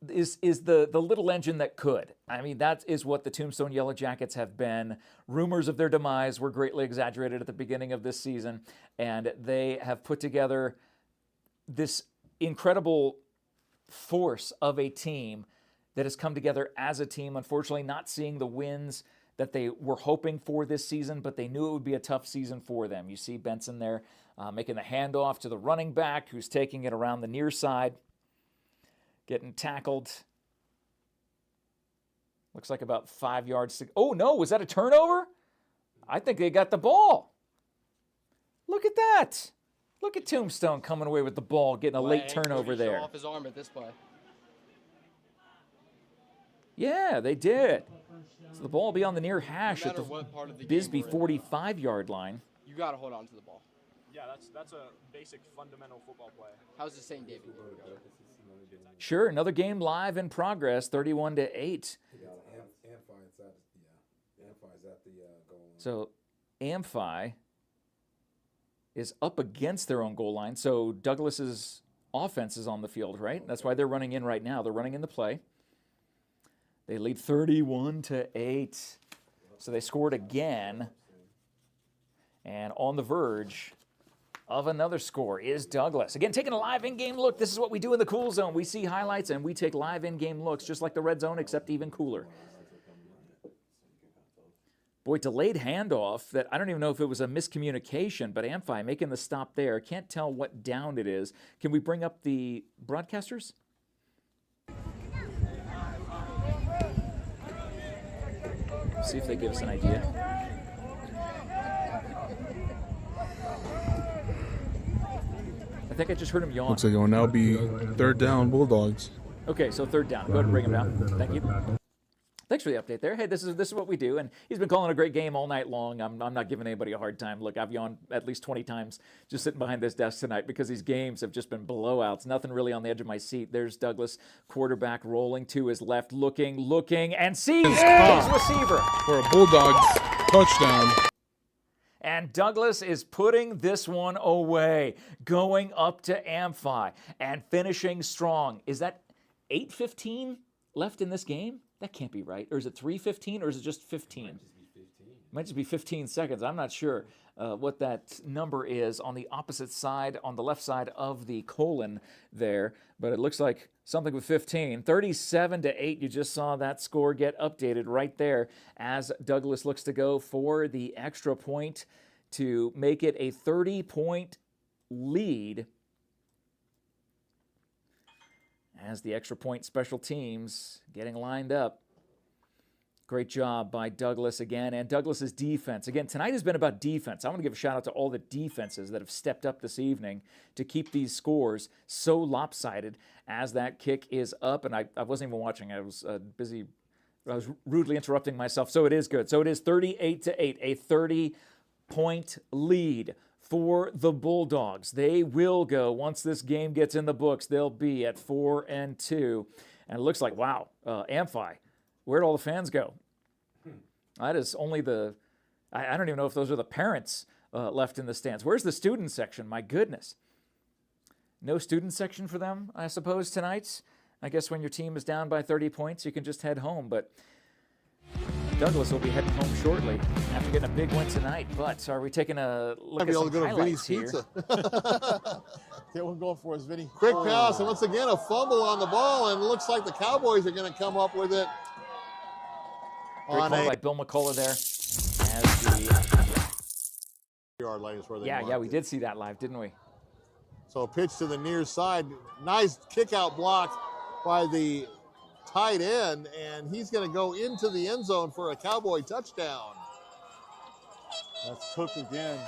is the little engine that could. I mean, that is what the Tombstone Yellow Jackets have been. Rumors of their demise were greatly exaggerated at the beginning of this season, and they have put together this incredible force of a team that has come together as a team. Unfortunately, not seeing the wins that they were hoping for this season, but they knew it would be a tough season for them. You see Benson there making the handoff to the running back, who's taking it around the near side, getting tackled. Looks like about 5 yards. Oh, no, was that a turnover? I think they got the ball. Look at that. Look at Tombstone coming away with the ball, getting a late turnover there.
Show off his arm at this play.
Yeah, they did. So the ball will be on the near hash at the Bisbee 45-yard line.
You got to hold on to the ball.
Yeah, that's a basic fundamental football play.
How's the St. David?
Sure, another game live in progress, 31-8. So Amphi is up against their own goal line. So Douglas's offense is on the field, right? That's why they're running in right now. They're running in the play. They lead 31-8. So they scored again. And on the verge of another score is Douglas. Again, taking a live in-game look. This is what we do in the Cool Zone. We see highlights and we take live in-game looks, just like the Red Zone, except even cooler. Boy, delayed handoff that I don't even know if it was a miscommunication, but Amphi making the stop there. Can't tell what down it is. Can we bring up the broadcasters? See if they give us an idea. I think I just heard him yawn.
Looks like it will now be 3rd down Bulldogs.
Okay, so 3rd down. Go ahead and bring him down. Thank you. Thanks for the update there. Hey, this is what we do, and he's been calling a great game all night long. I'm not giving anybody a hard time. Look, I've yawned at least 20 times just sitting behind this desk tonight because these games have just been blowouts. Nothing really on the edge of my seat. There's Douglas, quarterback, rolling to his left, looking, and sees his receiver
for a Bulldogs touchdown.
And Douglas is putting this one away, going up to Amphi and finishing strong. Is that 8:15 left in this game? That can't be right. Or is it 3:15 or is it just 15? It might just be 15 seconds. I'm not sure what that number is on the opposite side, on the left side of the colon there. But it looks like something with 15. 37-8. You just saw that score get updated right there as Douglas looks to go for the extra point to make it a 30-point lead. As the extra point special teams getting lined up. Great job by Douglas again. And Douglas's defense. Again, tonight has been about defense. I want to give a shout out to all the defenses that have stepped up this evening to keep these scores so lopsided as that kick is up. And I wasn't even watching. I was busy. I was rudely interrupting myself. So it is good. So it is 38-8, a 30-point lead for the Bulldogs. They will go, once this game gets in the books, they'll be at 4-2. And it looks like, wow, Amphi, where'd all the fans go? That is only I don't even know if those are the parents left in the stands. Where's the student section? My goodness. No student section for them, I suppose, tonight. I guess when your team is down by 30 points, you can just head home. But Douglas will be heading home shortly after getting a big win tonight. But are we taking a look at some highlights here?
Get one going for us, Vinny.
Quick pass, and once again, a fumble on the ball, and it looks like the Cowboys are going to come up with it.
Great call by Bill McCullough there. As
yard line is where they
yeah, we did see that live, didn't we?
So a pitch to the near side. Nice kick out block by the tight end, and he's going to go into the end zone for a Cowboy touchdown.
That's Cook again.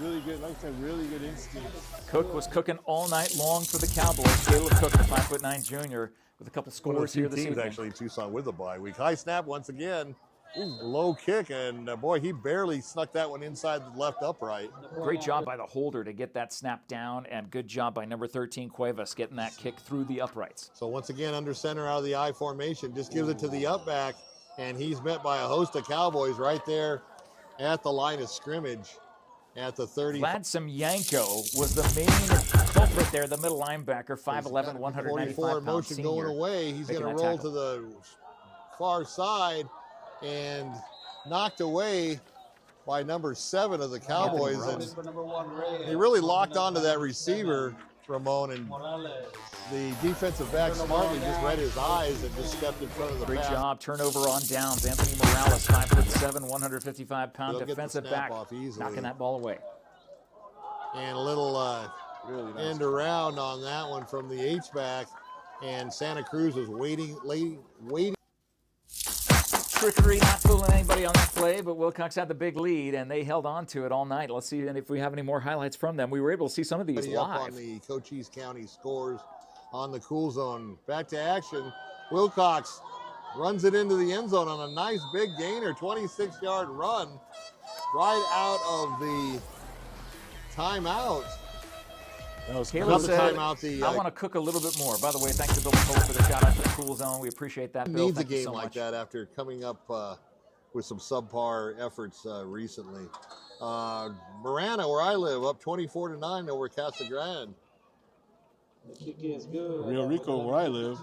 Really good, like I said, really good instinct.
Cook was cooking all night long for the Cowboys. Caleb Cook, the 5'9" junior, with a couple scores here this evening.
Actually, Tucson with the bye week. High snap once again. Low kick, and boy, he barely snuck that one inside the left upright.
Great job by the holder to get that snap down, and good job by number 13, Cuevas, getting that kick through the uprights.
So once again, under center out of the I formation, just gives it to the up back, and he's met by a host of Cowboys right there at the line of scrimmage at the 30.
Vlad Semyanko was the main culprit there, the middle linebacker, 5'11", 195-pound
motion
senior.
going away. He's going to roll to the far side and knocked away by number 7 of the Cowboys. And he really locked onto that receiver, Ramon, and the defensive back smartly just read his eyes and just stepped in front of the
Great
pass.
job. Turnover on downs. Anthony Morales, 5'7", 155-pound defensive back, knocking that ball away.
And a little really nice end around on that one from the H-back, and Santa Cruz was waiting.
Trickery, not fooling anybody on that play, but Wilcox had the big lead, and they held on to it all night. Let's see if we have any more highlights from them. We were able to see some of these live.
Up on the Cochise County scores on the Cool Zone. Back to action. Wilcox runs it into the end zone on a nice big gainer, 26-yard run right out of the timeout.
Caleb said, I want to cook a little bit more. By the way, thanks to Bill McCullough for the shout out to the Cool Zone. We appreciate that, Bill.
Needs
Thank
a game
you so
like
much.
that after coming up with some subpar efforts recently. Marana, where I live, up 24-9 over Casa Grande.
The kick is good.
Rio Rico, where I live,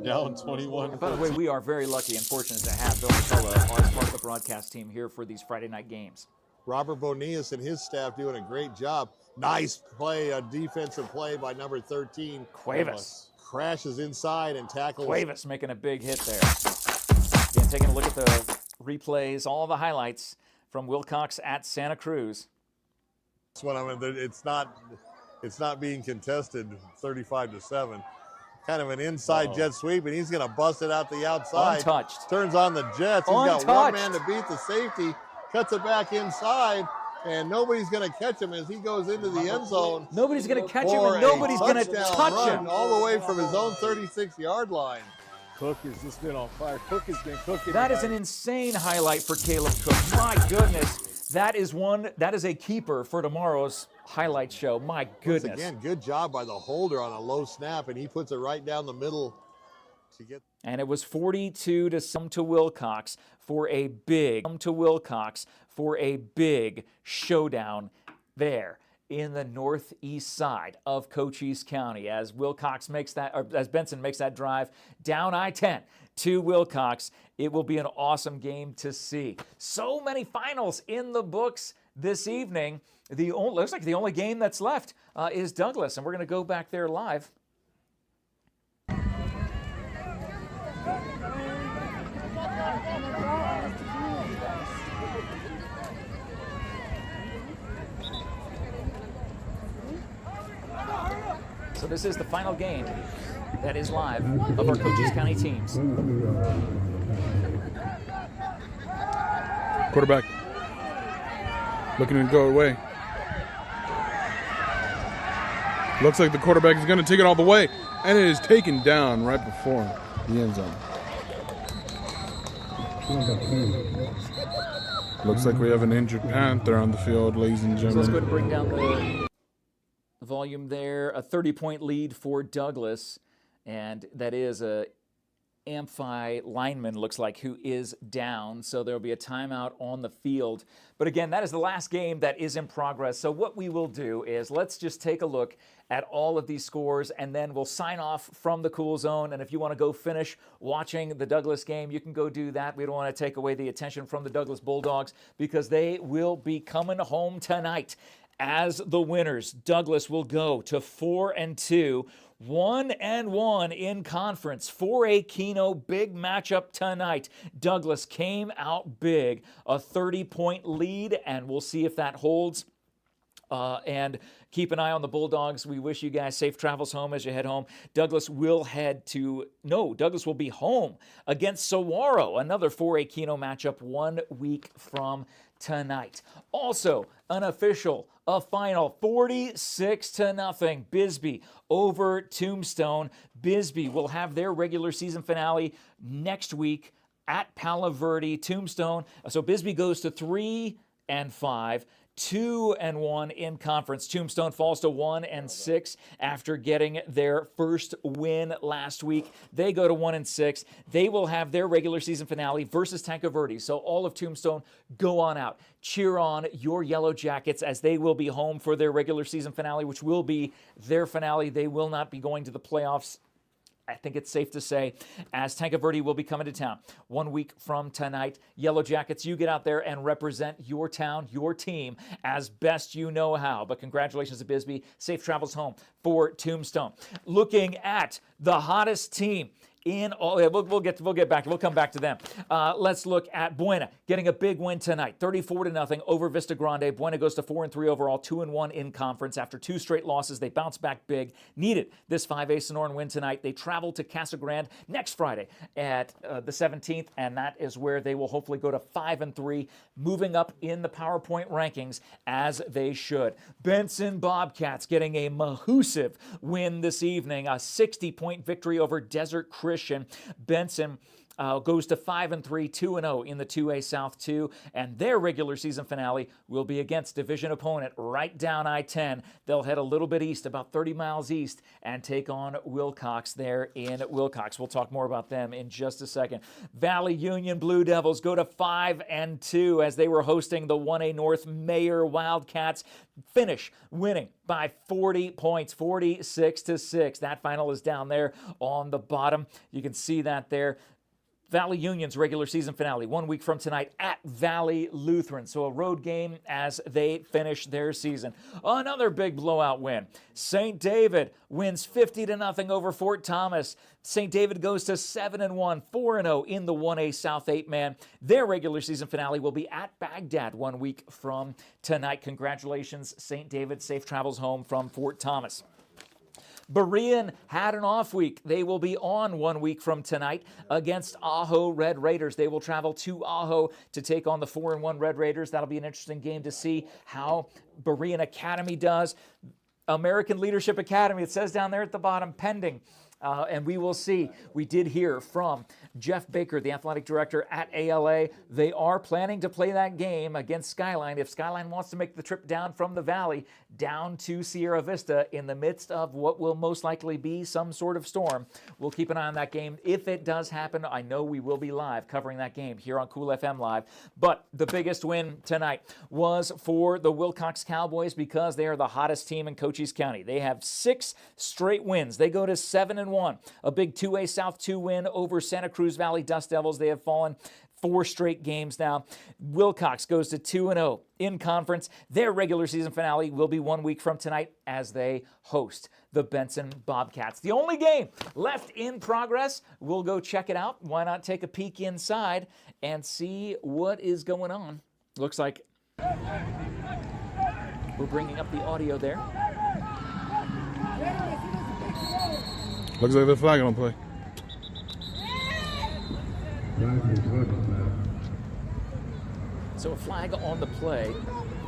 down 21.
And by the way, we are very lucky and fortunate to have Bill McCullough as part of the broadcast team here for these Friday night games.
Robert Bonias and his staff doing a great job. Nice play, a defensive play by number 13.
Cuevas.
Crashes inside and tackles.
Cuevas making a big hit there. Again, taking a look at the replays, all the highlights from Wilcox at Santa Cruz.
That's what I mean. It's not being contested 35-7. Kind of an inside jet sweep, and he's going to bust it out the outside.
Untouched.
Turns on the Jets. He's
Untouched.
got one man to beat the safety. Cuts it back inside, and nobody's going to catch him as he goes into the end zone.
Nobody's going to catch him, and nobody's going to touch him.
All the way from his own 36-yard line.
Cook has just been on fire. Cook has been cooking.
That is an insane highlight for Caleb Cook. My goodness, that is a keeper for tomorrow's highlight show. My goodness.
Once again, good job by the holder on a low snap, and he puts it right down the middle to get.
And it was 42 to some to Wilcox for a big showdown there in the northeast side of Cochise County as Wilcox makes that, or as Benson makes that drive down I-10 to Wilcox. It will be an awesome game to see. So many finals in the books this evening. Looks like the only game that's left is Douglas, and we're going to go back there live. So this is the final game that is live of our Cochise County teams.
Quarterback looking to go away. Looks like the quarterback is going to take it all the way, and it is taken down right before the end zone. Looks like we have an injured Panther on the field, ladies and
So
gentlemen.
let's go ahead and bring down the volume there. A 30-point lead for Douglas, and that is a Amphi lineman, looks like, who is down. So there will be a timeout on the field. But again, that is the last game that is in progress. So what we will do is let's just take a look at all of these scores, and then we'll sign off from the Cool Zone. And if you want to go finish watching the Douglas game, you can go do that. We don't want to take away the attention from the Douglas Bulldogs because they will be coming home tonight as the winners. Douglas will go to 4-2, 1-1 in conference. 4A Keno, big matchup tonight. Douglas came out big, a 30-point lead, and we'll see if that holds. And keep an eye on the Bulldogs. We wish you guys safe travels home as you head home. Douglas will be home against Saguaro, another 4A Keno matchup 1 week from tonight. Also, a final 46-0 Bisbee over Tombstone. Bisbee will have their regular season finale next week at Palo Verde. Tombstone, so Bisbee goes to 3-5, 2-1 in conference. Tombstone falls to 1-6 after getting their first win last week. They go to 1-6. They will have their regular season finale versus Tanca Verde. So all of Tombstone, go on out. Cheer on your Yellow Jackets as they will be home for their regular season finale, which will be their finale. They will not be going to the playoffs, I think it's safe to say, as Tanca Verde will be coming to town 1 week from tonight. Yellow Jackets, you get out there and represent your town, your team, as best you know how. But congratulations to Bisbee. Safe travels home for Tombstone. Looking at the hottest team in all, we'll come back to them. Let's look at Buena getting a big win tonight, 34-0 over Vista Grande. Buena goes to 4-3 overall, 2-1 in conference. After 2 straight losses, they bounce back big. Needed this 5A Sonoran win tonight. They travel to Casa Grande next Friday at the 17th, and that is where they will hopefully go to 5-3, moving up in the PowerPoint rankings as they should. Benson Bobcats getting a massive win this evening, a 60-point victory over Desert Christian. Benson goes to 5-3, 2-0 in the 2A South 2, and their regular season finale will be against division opponent right down I-10. They'll head a little bit east, about 30 miles east, and take on Wilcox there in Wilcox. We'll talk more about them in just a second. Valley Union Blue Devils go to 5-2 as they were hosting the 1A North Mayor Wildcats. Finish winning by 40 points, 46-6. That final is down there on the bottom. You can see that there. Valley Union's regular season finale 1 week from tonight at Valley Lutheran. So a road game as they finish their season. Another big blowout win. St. David wins 50-0 over Fort Thomas. St. David goes to 7-1, 4-0 in the 1A South 8-man. Their regular season finale will be at Baghdad 1 week from tonight. Congratulations, St. David. Safe travels home from Fort Thomas. Berean had an off week. They will be on 1 week from tonight against Ajo Red Raiders. They will travel to Ajo to take on the 4-1 Red Raiders. That'll be an interesting game to see how Berean Academy does. American Leadership Academy, it says down there at the bottom, pending. And we will see. We did hear from Jeff Baker, the athletic director at ALA. They are planning to play that game against Skyline. If Skyline wants to make the trip down from the valley down to Sierra Vista in the midst of what will most likely be some sort of storm, we'll keep an eye on that game. If it does happen, I know we will be live covering that game here on Cool FM Live. But the biggest win tonight was for the Wilcox Cowboys because they are the hottest team in Cochise County. They have 6 straight wins. They go to 7-1. A big 2A South 2 win over Santa Cruz Valley Dust Devils. They have fallen 4 straight games now. Wilcox goes to 2-0 in conference. Their regular season finale will be 1 week from tonight as they host the Benson Bobcats. The only game left in progress. We'll go check it out. Why not take a peek inside and see what is going on? Looks like we're bringing up the audio there.
Looks like the flag on play.
So a flag on the play.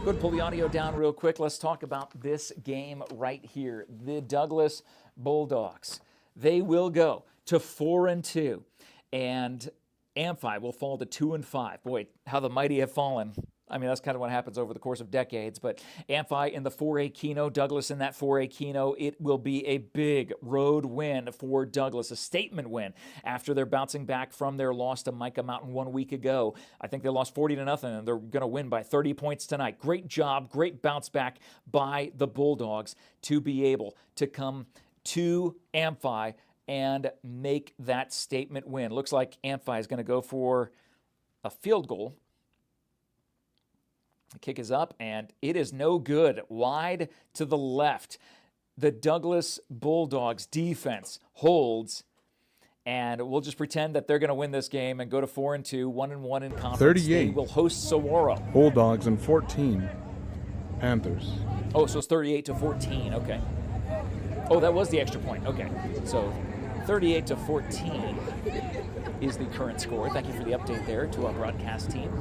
Go to pull the audio down real quick. Let's talk about this game right here. The Douglas Bulldogs. They will go to 4-2, and Amphi will fall to 2-5. Boy, how the mighty have fallen. I mean, that's kind of what happens over the course of decades. But Amphi in the 4A Keno, Douglas in that 4A Keno. It will be a big road win for Douglas, a statement win after they're bouncing back from their loss to Micah Mountain 1 week ago. I think they lost 40-0, and they're going to win by 30 points tonight. Great job, great bounce back by the Bulldogs to be able to come to Amphi and make that statement win. Looks like Amphi is going to go for a field goal. The kick is up, and it is no good. Wide to the left. The Douglas Bulldogs defense holds, and we'll just pretend that they're going to win this game and go to 4-2, 1-1 in conference.
38.
They will host Saguaro.
Bulldogs in 14. Panthers.
Oh, so it's 38-14. Okay. Oh, that was the extra point. Okay. So 38-14 is the current score. Thank you for the update there to our broadcast team.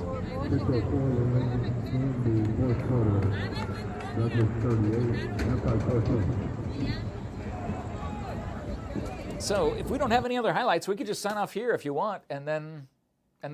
So if we don't have any other highlights, we could just sign off here if you want, and then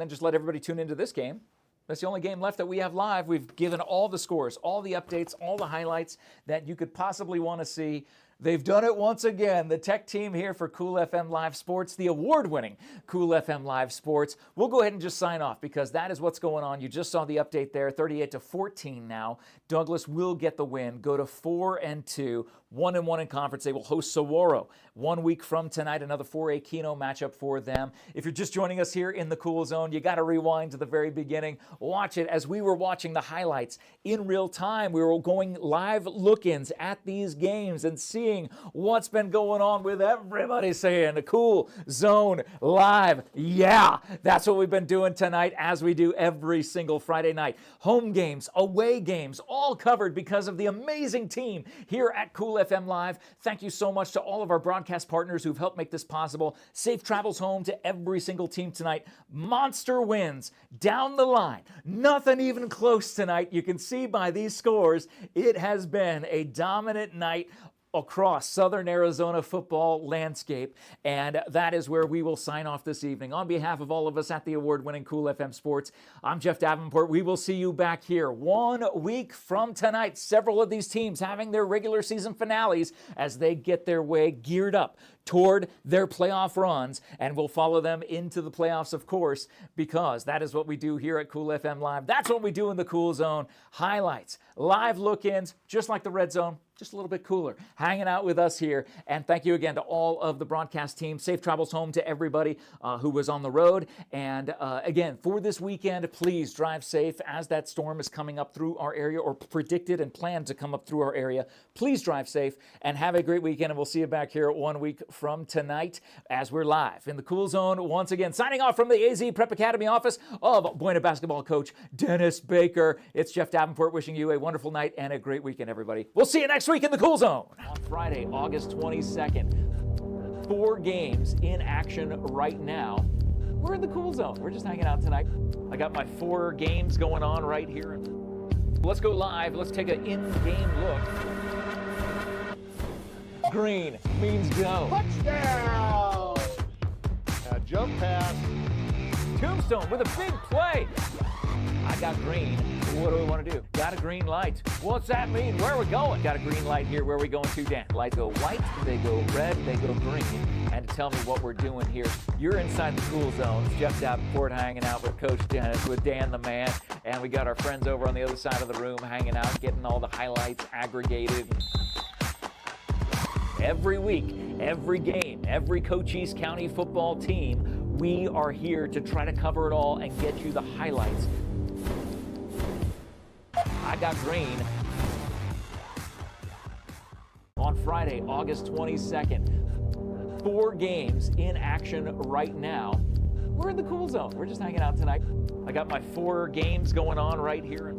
just let everybody tune into this game. That's the only game left that we have live. We've given all the scores, all the updates, all the highlights that you could possibly want to see. They've done it once again. The tech team here for Cool FM Live Sports, the award-winning Cool FM Live Sports. We'll go ahead and just sign off because that is what's going on. You just saw the update there, 38-14 now. Douglas will get the win, go to 4-2, 1-1 in conference. They will host Saguaro 1 week from tonight, another 4A Keno matchup for them. If you're just joining us here in the Cool Zone, you got to rewind to the very beginning. Watch it as we were watching the highlights in real time. We were going live look-ins at these games and seeing what's been going on with everybody saying the Cool Zone live. Yeah, that's what we've been doing tonight as we do every single Friday night. Home games, away games, all covered because of the amazing team here at Cool FM Live. Thank you so much to all of our broadcast partners who've helped make this possible. Safe travels home to every single team tonight. Monster wins down the line. Nothing even close tonight. You can see by these scores, it has been a dominant night across Southern Arizona football landscape, and that is where we will sign off this evening. On behalf of all of us at the award-winning Cool FM Sports, I'm Jeff Davenport. We will see you back here 1 week from tonight. Several of these teams having their regular season finales as they get their way geared up toward their playoff runs, and we'll follow them into the playoffs, of course, because that is what we do here at Cool FM Live. That's what we do in the Cool Zone. Highlights, live look-ins, just like the Red Zone, just a little bit cooler, hanging out with us here. And thank you again to all of the broadcast team. Safe travels home to everybody who was on the road. And again, for this weekend, please drive safe as that storm is coming up through our area, or predicted and planned to come up through our area. Please drive safe and have a great weekend, and we'll see you back here 1 week from tonight as we're live in the Cool Zone once again. Signing off from the AZ Prep Academy office of Buena basketball coach Dennis Baker. It's Jeff Davenport wishing you a wonderful night and a great weekend, everybody. We'll see you next week in the Cool Zone. On Friday, August 22nd, 4 games in action right now. We're in the Cool Zone. We're just hanging out tonight. I got my 4 games going on right here. Let's go live. Let's take an in-game look. Green means go.
Touchdown! Jump pass.
Tombstone with a big play. I got green. What do we want to do? Got a green light. What's that mean? Where are we going? Got a green light here. Where are we going to, Dan? Lights go white, they go red, they go green. And to tell me what we're doing here, you're inside the Cool Zone. It's Jeff Davenport hanging out with Coach Dennis, with Dan the Man. And we got our friends over on the other side of the room hanging out, getting all the highlights aggregated. Every week, every game, every Cochise County football team, we are here to try to cover it all and get you the highlights. I got green. On Friday, August 22nd, 4 games in action right now. We're in the Cool Zone. We're just hanging out tonight. I got my 4 games going on right here.